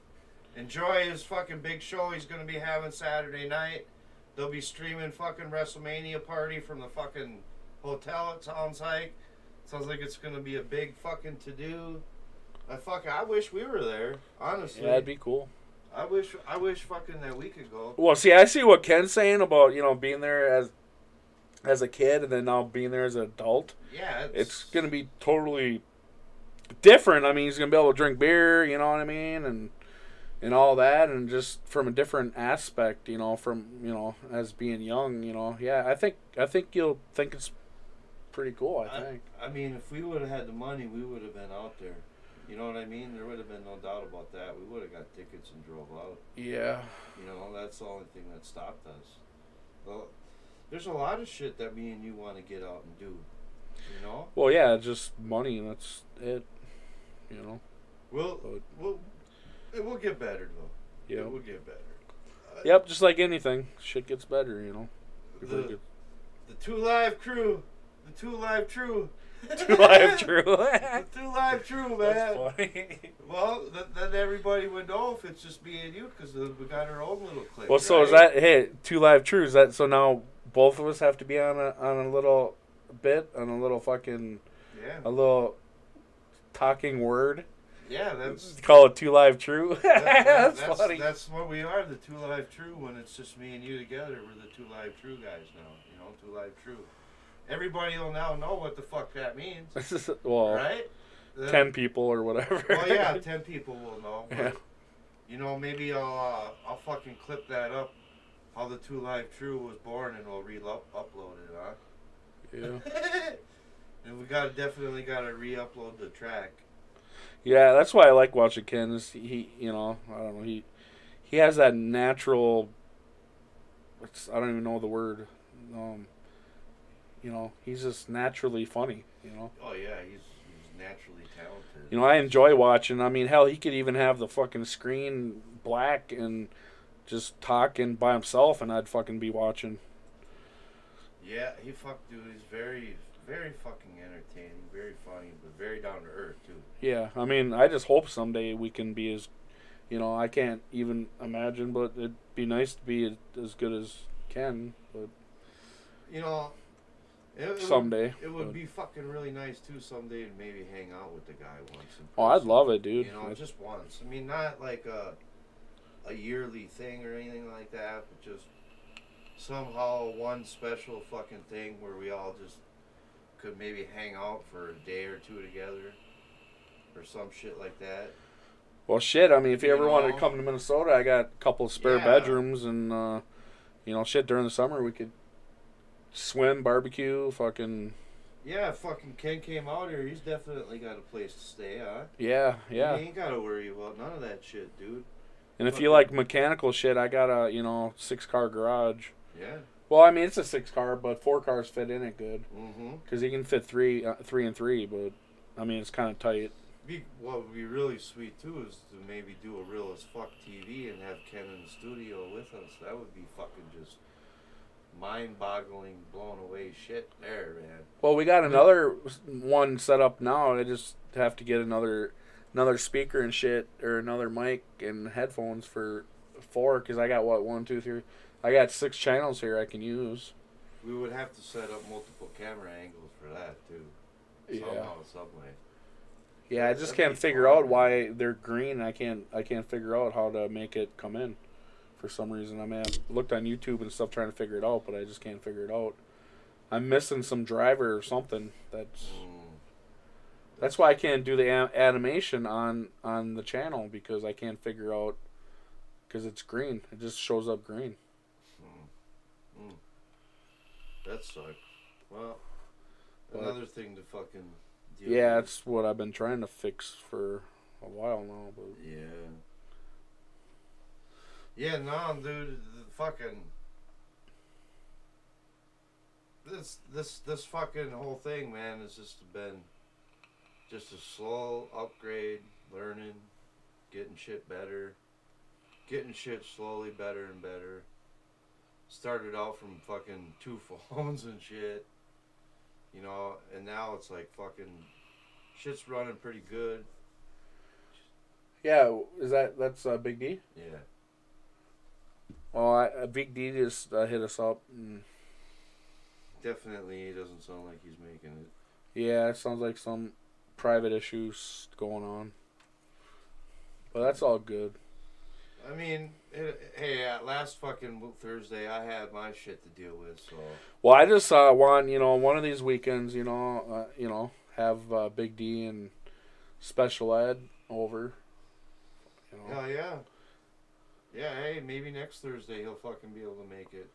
Enjoy his fucking big show he's going to be having Saturday night. They'll be streaming fucking WrestleMania party from the fucking hotel, it sounds like. Sounds like it's going to be a big fucking to-do. I wish we were there. Honestly, Yeah, that'd be cool. I wish fucking that we could go. Well, see, I see what Ken's saying about being there as a kid and then now being there as an adult. Yeah, it's gonna be totally different. I mean, he's gonna be able to drink beer, you know what I mean, and all that, and just from a different aspect, from as being young, Yeah, I think you'll think it's pretty cool. I think. I mean, if we would have had the money, we would have been out there. You know what I mean? There would have been no doubt about that. We would have got tickets and drove out. Yeah. That's the only thing that stopped us. Well, there's a lot of shit that me and you want to get out and do. Well, yeah, just money. That's it. We'll get better though. Yeah. We'll get better. Yep, just like anything, shit gets better. The 2 Live Crew. The 2 Live True. 2 Live True. The 2 Live True, man. That's funny. Well, then everybody would know if it's just me and you because we got our own little clip. Well, so right? is that 2 Live True? Is that so now both of us have to be on a little bit, on a little fucking, a little talking word? Yeah, that's call it 2 Live True. That's funny. That's what we are, the 2 Live True. When it's just me and you together, we're the 2 Live True guys now. 2 Live True. Everybody will now know what the fuck that means. Well, right? 10 people or whatever. Well, yeah, 10 people will know. But, maybe I'll fucking clip that up. How the 2 Live True was born, and we'll upload it, huh? Yeah. And we definitely gotta re-upload the track. Yeah, that's why I like watching Ken. Is he, I don't know, he has that natural. I don't even know the word. He's just naturally funny. Oh yeah, he's naturally talented. I enjoy watching. I mean, hell, he could even have the fucking screen black and just talking by himself, and I'd fucking be watching. Yeah, dude. He's very, very fucking entertaining, very funny, but very down to earth too. Yeah, I mean, I just hope someday we can be as, I can't even imagine, but it'd be nice to be as good as Ken, but. Someday. It would be fucking really nice too someday to maybe hang out with the guy once. Oh, I'd love it, dude. Just once. I mean, not like a yearly thing or anything like that, but just somehow one special fucking thing where we all just could maybe hang out for a day or two together or some shit like that. Well, shit, I mean, if you ever wanted to come to Minnesota, I got a couple of spare bedrooms and, shit, during the summer we could swim, barbecue, fucking... Yeah, fucking Ken came out here. He's definitely got a place to stay, huh? Yeah. You ain't got to worry about none of that shit, dude. And if you like mechanical shit, I got a, 6-car garage. Yeah. Well, I mean, it's a 6-car, but 4 cars fit in it good. Mm-hmm. Because you can fit 3 and 3, but, I mean, it's kind of tight. What would be really sweet, too, is to maybe do a real as fuck TV and have Ken in the studio with us. That would be fucking just... mind-boggling, blown away shit there, man. Well, we got another one set up now. I just have to get another speaker and shit, or another mic and headphones for 4, because I got 1, 2, 3. I got 6 channels here I can use. We would have to set up multiple camera angles for that too. Somehow, some way. Yeah, I just can't figure out why they're green. I can't figure out how to make it come in. For some reason, I mean, I've looked on YouTube and stuff trying to figure it out, but I just can't figure it out. I'm missing some driver or something. That's why I can't do the animation on the channel, because I can't figure out, because it's green. It just shows up green. That sucks. Well, another thing to fucking deal Yeah, with. that's what I've been trying to fix for a while now. But Yeah, no, dude, the fucking this fucking whole thing, man, has just been just a slow upgrade, learning, getting shit better, getting shit slowly better and better. Started out from fucking 2 phones and shit, and now it's like fucking shit's running pretty good. Yeah, that's Big D? Yeah. Well, Big D just hit us up. Definitely, he doesn't sound like he's making it. Yeah, it sounds like some private issues going on. But that's all good. I mean, hey, last fucking Thursday, I had my shit to deal with, so. Well, I just want, one of these weekends, have Big D and Special Ed over. Hell yeah. Yeah, hey, maybe next Thursday he'll fucking be able to make it.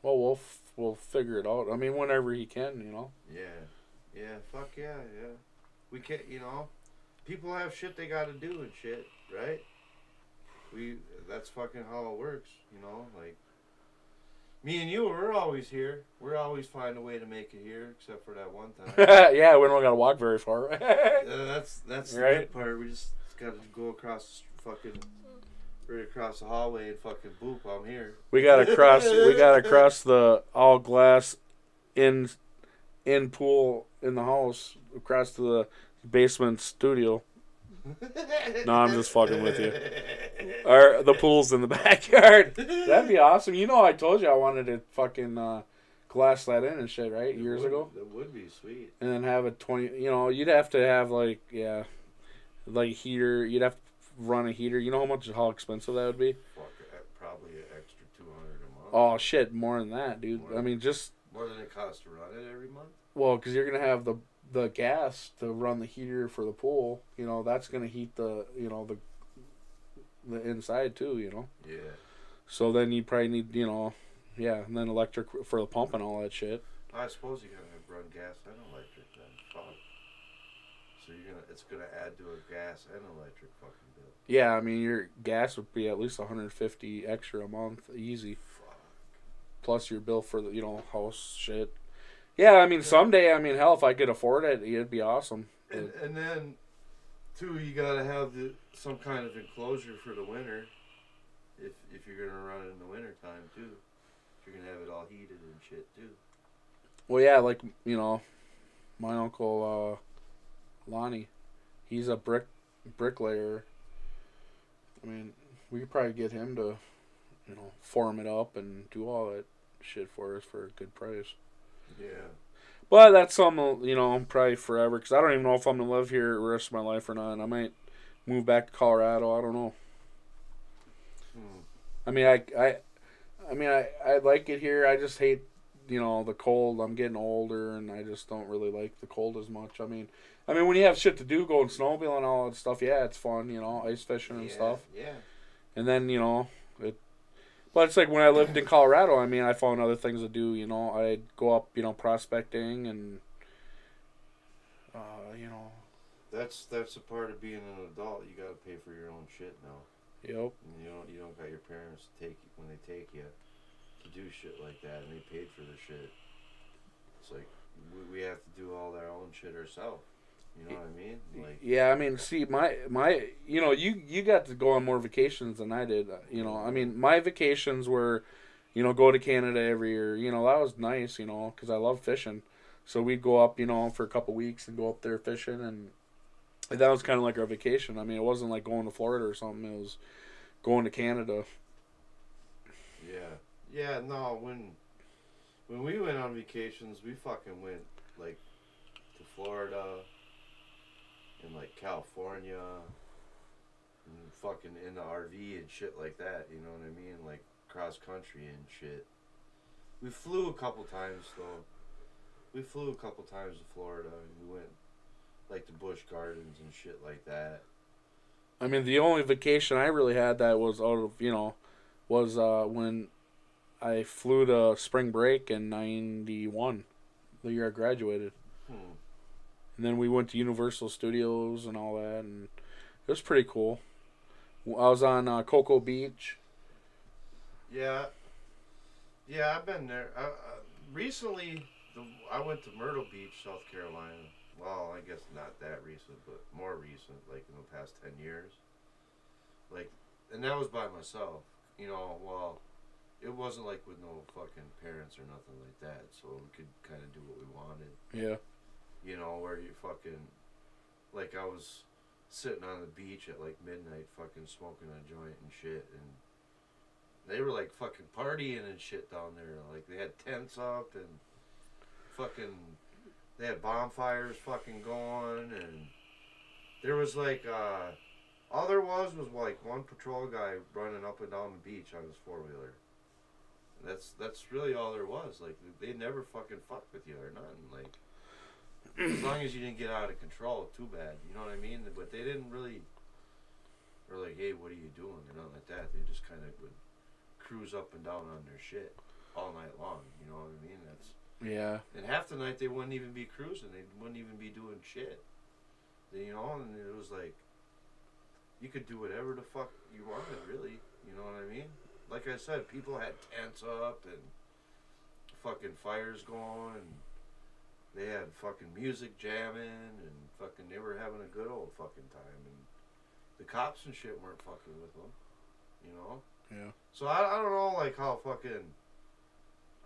Well, we'll figure it out. I mean, whenever he can, Yeah. Yeah, fuck yeah. We can't, people have shit they gotta do and shit, right? That's fucking how it works, like. Me and you, we're always here. We're always find a way to make it here, except for that one time. Yeah, we don't gotta walk very far. That's the right? good part. We just gotta go across right across the hallway and fucking boop. I'm here. We gotta cross the all glass in pool in the house across to the basement studio. No, I'm just fucking with you. The pool's in the backyard. That'd be awesome. I told you I wanted to fucking glass that in and shit, right? Years ago. That would be sweet. And then have a 20. You'd have to have heater. You'd have to run a heater. You know how expensive that would be? Fuck, probably an extra $200 a month. Oh shit, more than that, dude. More than it costs to run it every month. Well, because you're gonna have the gas to run the heater for the pool. That's gonna heat the the inside too. Yeah. So then you probably need and then electric for the pump and all that shit. I suppose you gotta run gas and electric then. Fuck. So it's gonna add to a gas and electric fucking bill. Yeah, I mean your gas would be at least $150 extra a month, easy. Fuck. Plus your bill for the house shit. Yeah, I mean someday, hell, if I could afford it, it'd be awesome. And then, too, you gotta have some kind of enclosure for the winter. If you're gonna run it in the winter time too, if you're gonna have it all heated and shit too. Well, yeah, like my uncle Lonnie, he's a bricklayer. I mean, we could probably get him to, form it up and do all that shit for us for a good price. Yeah. But that's something, probably forever, because I don't even know if I'm going to live here the rest of my life or not. I might move back to Colorado. I don't know. I mean, I like it here. I just hate, the cold. I'm getting older, and I just don't really like the cold as much. I mean, when you have shit to do, going snowmobiling and all that stuff, yeah, it's fun, ice fishing and stuff. Yeah. And then, but it's like when I lived in Colorado, I found other things to do, I'd go up, prospecting and, That's a part of being an adult. You gotta pay for your own shit now. Yep. And you don't got your parents to take you when they take you to do shit like that, and they paid for the shit. It's like we have to do all our own shit ourselves. You know what I mean? Like, yeah, see, my you got to go on more vacations than I did. My vacations were, go to Canada every year. That was nice, because I love fishing. So we'd go up, for a couple weeks and go up there fishing, and that was kind of like our vacation. It wasn't like going to Florida or something. It was going to Canada. Yeah. Yeah, no, when we went on vacations, we fucking went, like, to Florida and, like, California and fucking in the RV and shit like that, you know what I mean? Like, cross country and shit. We flew a couple times, though. We flew a couple times to Florida, and we went, like, to Busch Gardens and shit like that. The only vacation I really had that was out of, was when I flew to spring break in 91, the year I graduated. And then we went to Universal Studios and all that, and it was pretty cool. I was on Cocoa Beach. Yeah. Yeah, I've been there. Recently, I went to Myrtle Beach, South Carolina. Well, I guess not that recent, but more recent, like in the past 10 years. Like, and that was by myself. Well, it wasn't like with no fucking parents or nothing like that, so we could kind of do what we wanted. Yeah. Where you fucking, like, I was sitting on the beach at like midnight fucking smoking a joint and shit, and they were like fucking partying and shit down there. Like, they had tents up and fucking, they had bonfires fucking going, and there was like All there was like one patrol guy running up and down the beach on his 4-wheeler. That's really all there was. Like, they never fucking fucked with you or nothing. Like, as long as you didn't get out of control, too bad. You know what I mean? But they didn't really. Or like, hey, what are you doing? Or nothing like that. They just kind of would cruise up and down on their shit all night long. You know what I mean? Yeah. And half the night they wouldn't even be cruising. They wouldn't even be doing shit. You know, and it was like, you could do whatever the fuck you wanted, really. You know what I mean? Like I said, people had tents up and fucking fires going, and they had fucking music jamming, and fucking they were having a good old fucking time. And the cops and shit weren't fucking with them, you know? Yeah. So I don't know, like, how fucking,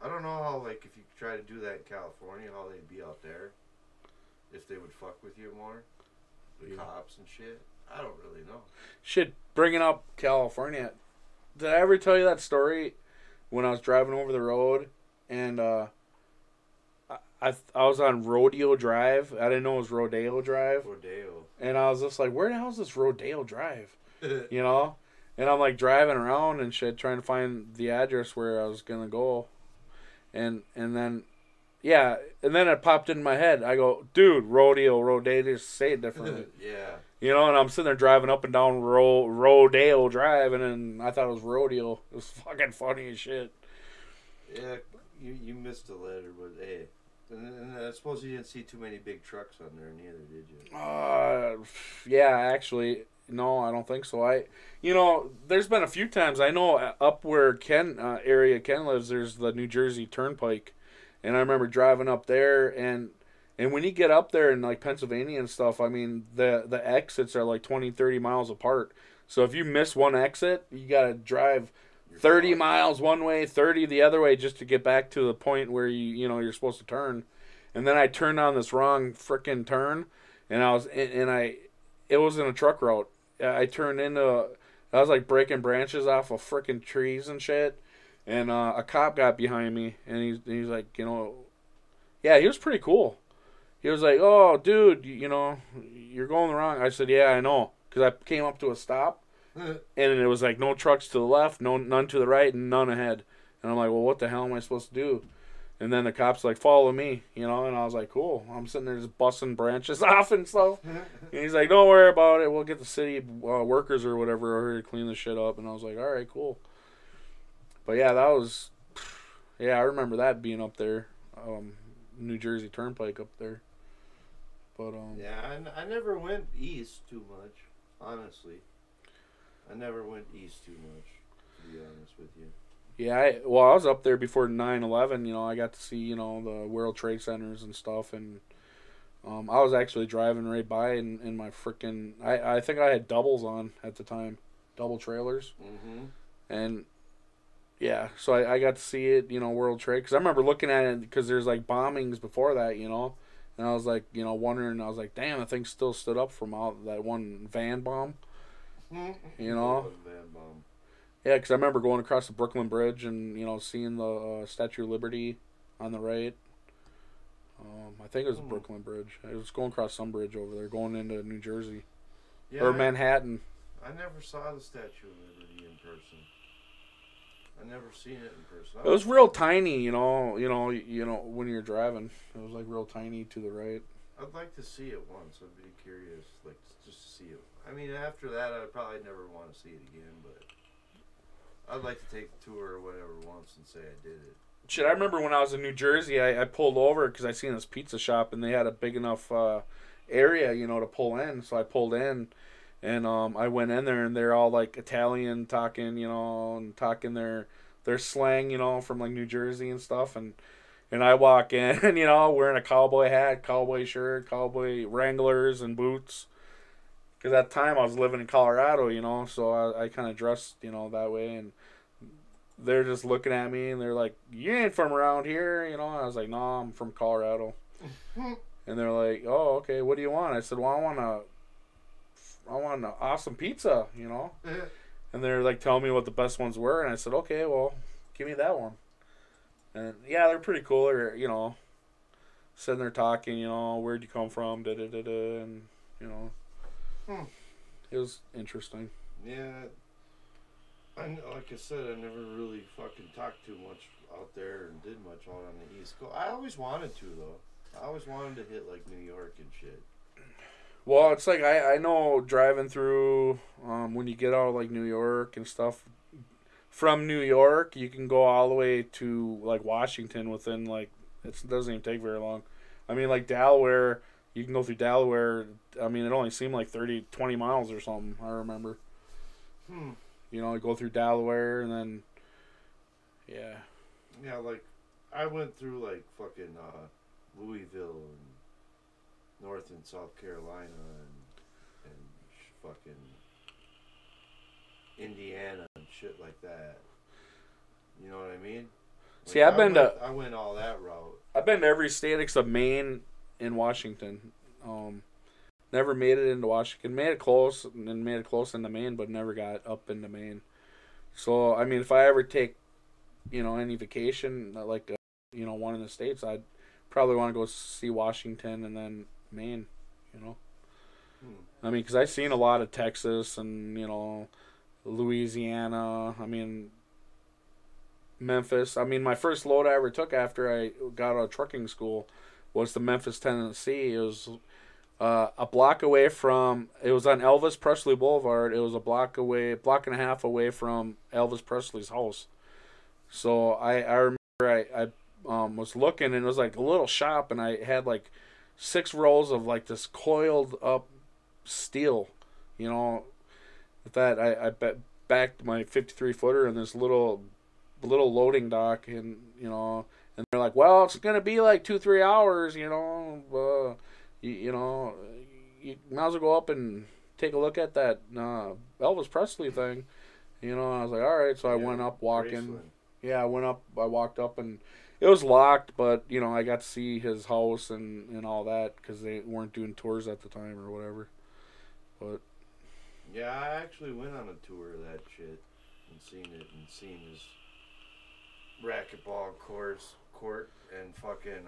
I don't know how, like, if you try to do that in California, how they'd be out there. If they would fuck with you more. The cops and shit. I don't really know. Shit, bringing up California. Did I ever tell you that story when I was driving over the road and I was on Rodeo Drive? I didn't know it was Rodeo Drive. Rodeo. And I was just like, where the hell is this Rodeo Drive? You know? And I'm like driving around and shit, trying to find the address where I was going to go. And then, yeah, and then it popped in my head. I go, dude, Rodeo, they just say it differently. Yeah. You know, and I'm sitting there driving up and down Rodeo Drive, and then I thought it was Rodeo. It was fucking funny as shit. Yeah, you missed a letter, but hey. And I suppose you didn't see too many big trucks on there neither, did you? Yeah, actually, no, I don't think so. You know, there's been a few times, I know up where Ken lives, there's the New Jersey Turnpike, and I remember driving up there, and when you get up there in like Pennsylvania and stuff, I mean, the exits are like 20, 30 miles apart. So if you miss one exit, you got to drive 30 miles one way, 30 the other way just to get back to the point where you're supposed to turn. And then I turned on this wrong frickin' turn, and it was in a truck route. I turned into, I was like breaking branches off of frickin' trees and shit. And a cop got behind me, and he's like, yeah, he was pretty cool. He was like, oh, dude, you're going the wrong. I said, yeah, I know. Because I came up to a stop, and it was like no trucks to the left, none to the right, and none ahead. And I'm like, well, what the hell am I supposed to do? And then the cop's like, follow me, and I was like, cool. I'm sitting there just busting branches off and stuff. And he's like, don't worry about it. We'll get the city workers or whatever over here to clean this shit up. And I was like, all right, cool. But yeah, I remember that being up there, New Jersey Turnpike up there. But yeah, I never went east too much, honestly. I never went east too much, to be honest with you. Yeah, I was up there before 9/11. I got to see the World Trade Centers and stuff, and I was actually driving right by in my freaking. I think I had doubles on at the time, double trailers, and yeah, so I got to see it, World Trade, because I remember looking at it because there's like bombings before that, and I was like, wondering. I was like, damn, the thing still stood up from that one van bomb, Van bomb. Yeah, because I remember going across the Brooklyn Bridge and seeing the Statue of Liberty on the right. I think it was the Brooklyn Bridge. I was going across some bridge over there, going into New Jersey or Manhattan. I never saw the Statue of Liberty in person. I never seen it in person. It was real tiny, when you're driving. It was like real tiny to the right. I'd like to see it once. I'd be curious, like just to see it. I mean, after that, I'd probably never want to see it again, but I'd like to take the tour or whatever once and say I did it. Shit, I remember when I was in New Jersey, I pulled over because I seen this pizza shop and they had a big enough area, to pull in. So I pulled in, and I went in there and they're all like Italian talking, and talking their slang, from like New Jersey and stuff. And I walk in, wearing a cowboy hat, cowboy shirt, cowboy Wranglers and boots. Because at the time I was living in Colorado, so I kind of dressed, that way. And they're just looking at me and they're like, you ain't from around here, And I was like, no, I'm from Colorado. And they're like, oh, okay, what do you want? I said, well, I want an awesome pizza, And they're like telling me what the best ones were. And I said, okay, well, give me that one. And yeah, they're pretty cool. They're, sitting there talking, where'd you come from, da-da-da-da, and, It was interesting. Yeah. Like I said, I never really fucking talked too much out there and did much out on the East Coast. I always wanted to, though. I always wanted to hit, like, New York and shit. Well, it's like I know driving through when you get out of like New York and stuff. From New York, you can go all the way to like Washington within like it doesn't even take very long. I mean, like Delaware, you can go through Delaware. I mean, it only seemed like 20 miles or something. I remember. You know, you go through Delaware and then yeah. Yeah, like I went through like fucking Louisville and North and South Carolina and fucking Indiana and shit like that. You know what I mean? Like, See, I went all that route. I've been to every state except Maine and Washington. Never made it into Washington. Made it close into Maine, but never got up into Maine. So I mean, if I ever take, you know, any vacation like you know, one in the States, I'd probably want to go see Washington and then Maine, you know. I mean, because I've seen a lot of Texas and, you know, Louisiana. I mean, Memphis. I mean, my first load I ever took after I got out of trucking school was to Memphis, Tennessee. It was a block away from, it was on Elvis Presley Boulevard. It was a block and a half away from Elvis Presley's house. So I remember I was looking, and it was like a little shop, and I had like 6 rows of like this coiled up steel, you know. With that, I backed my 53 footer in this little loading dock, and you know, and they're like, well, it's gonna be like 2-3 hours, you know. You know, you might as well go up and take a look at that Elvis Presley thing, you know. And I was like, all right, so I went up walking. Graceland. Yeah, I walked up, and it was locked, but, you know, I got to see his house and all that because they weren't doing tours at the time or whatever. But Yeah, I actually went on a tour of that shit and seen his racquetball court and fucking,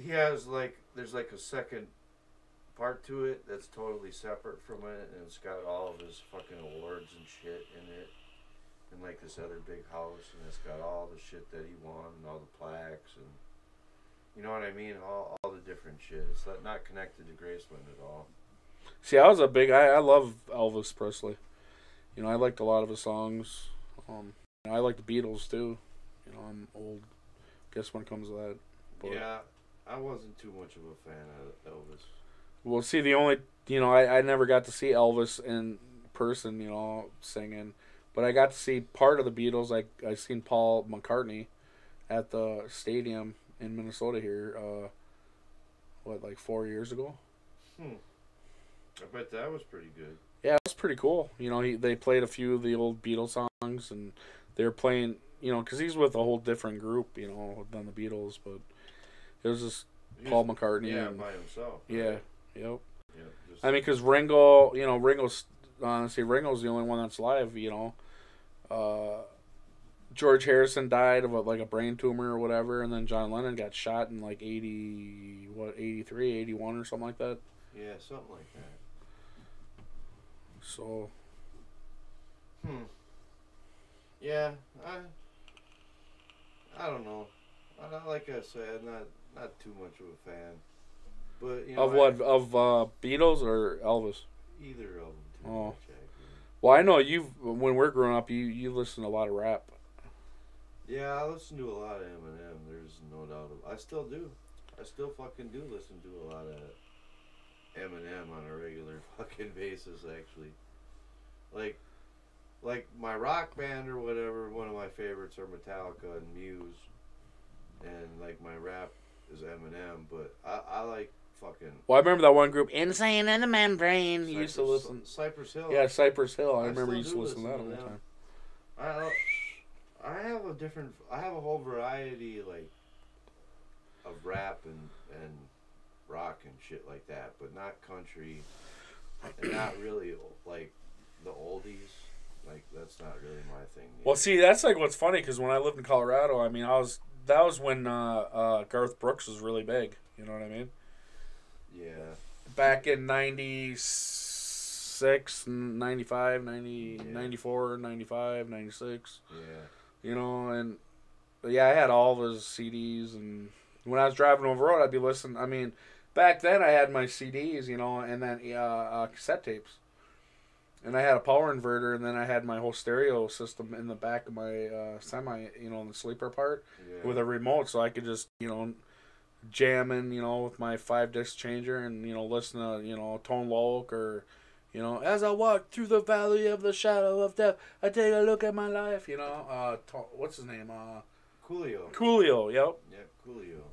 he has, like, there's, like, a second part to it that's totally separate from it, and it's got all of his fucking awards and shit in it. And like this other big house, and it's got all the shit that he won, and all the plaques, and you know what I mean, all the different shit. It's not connected to Graceland at all. see, I love Elvis Presley. You know, I liked a lot of his songs. I like the Beatles too. You know, I'm old, guess when it comes to that. But, yeah, I wasn't too much of a fan of Elvis. well, see, the only, you know, I never got to see Elvis in person, you know, singing. But I got to see part of the Beatles. I seen Paul McCartney at the stadium in Minnesota here, like 4 years ago? I bet that was pretty good. Yeah, it was pretty cool. You know, they played a few of the old Beatles songs, and they were playing, you know, because he's with a whole different group, you know, than the Beatles, but it was just Paul McCartney. Yeah, and, by himself. yeah, Right? yep. Yeah, just, I mean, because Ringo, you know, Ringo's the only one that's live, you know. George Harrison died of like a brain tumor or whatever, and then John Lennon got shot in like 83, 81 or something like that. yeah, something like that. So, Yeah, I don't know. Like I said, not too much of a fan. But you know, of what? Of Beatles or Elvis? Either of them. Too Oh. much, actually. Well, I know when we're growing up, you listen to a lot of rap. Yeah, I listen to a lot of Eminem. There's no doubt. I still do. I still fucking do listen to a lot of Eminem on a regular fucking basis, actually. Like my rock band or whatever, one of my favorites are Metallica and Muse. And like my rap is Eminem, but I like fucking Well, I remember that one group, Insane in the Membrane. You used to listen. Cypress Hill. Yeah, Cypress Hill. I I remember you still used to do listen to that listen all to the time. them. I have a whole variety like of rap and rock and shit like that, but not country and not really like the oldies. Like that's not really my thing. Well, see, that's like what's funny because when I lived in Colorado, I mean, that was when Garth Brooks was really big. You know what I mean? Yeah. Back in '96, 96, 95, 90, 94, 95, 96. Yeah. You know, and yeah, I had all of his CDs, and when I was driving over the road, I'd be listening. I mean, back then I had my CDs, you know, and then cassette tapes. And I had a power inverter, and then I had my whole stereo system in the back of my semi, you know, in the sleeper part, with a remote, so I could just, you know, jam in, you know, with my 5-disc changer, and, you know, listen to, you know, Tone Loc, or, you know, as I walk through the valley of the shadow of death, I take a look at my life, you know. What's his name? Coolio. Coolio, yep. Yeah, Coolio.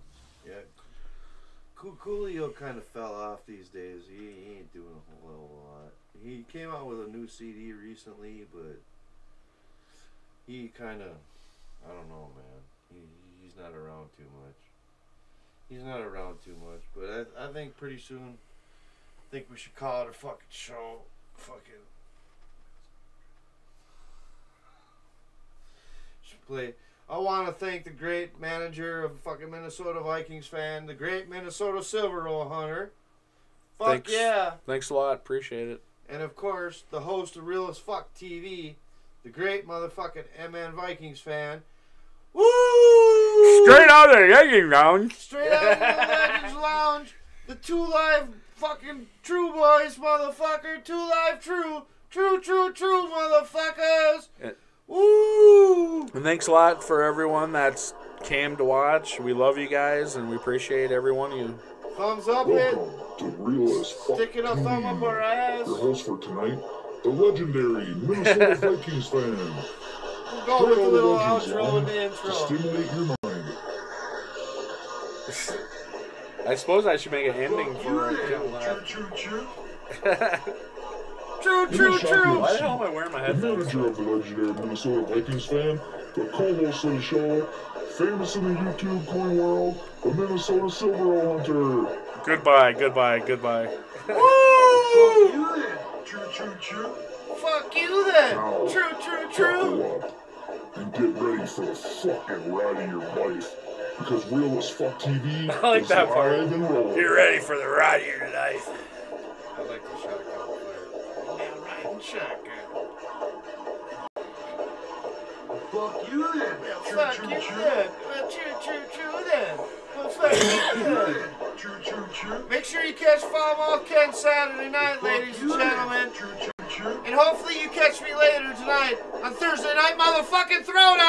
Yeah. Coolio kind of fell off these days. He ain't doing a whole lot. He came out with a new CD recently, but he kind of, I don't know, man. He's not around too much. He's not around too much, but I think pretty soon, I think we should call it a fucking show. Fucking should play. I want to thank the great manager of fucking Minnesota Vikings fan, the great Minnesota Silver Roll Hunter. Fuck Thanks. yeah. Thanks a lot. Appreciate it. And of course, the host of Real as Fuck TV, the great motherfucking MN Vikings fan. Woo! Straight out of the Legends Lounge. Straight out of the Legends Lounge. The 2 Live fucking True Boys, motherfucker. 2 Live True. True, motherfuckers. Woo! And thanks a lot for everyone that's came to watch. We love you guys, and we appreciate every one of you. Thumbs up, hit. Welcome to Real as Fuck Sticking a thumb up our ass. Your host for tonight, the legendary Minnesota Vikings fan. We'll go with a little outro and the To intro. stimulate your mind. I suppose I should make an ending for it. True. Why the hell am I wearing my The headphones? manager of the legendary Minnesota Vikings fan, the co-host of the show, famous in the YouTube coin world, the Minnesota Silver Roll Hunter. Goodbye. Woo! Choo. Fuck you then. Now, True. buckle up and get ready for the fucking ride of your life. Because Real as Fuck TV I like is that part. live and rolling. Get ready for the ride of your life. I like the shotgun player. Yeah, right, shotgun. Fuck you then. Fuck you then. True then. Well, fuck you then. Choo. Make sure you catch Fall Ken Saturday night, ladies and gentlemen. And hopefully you catch me later tonight on Thursday Night Motherfucking Throwdown.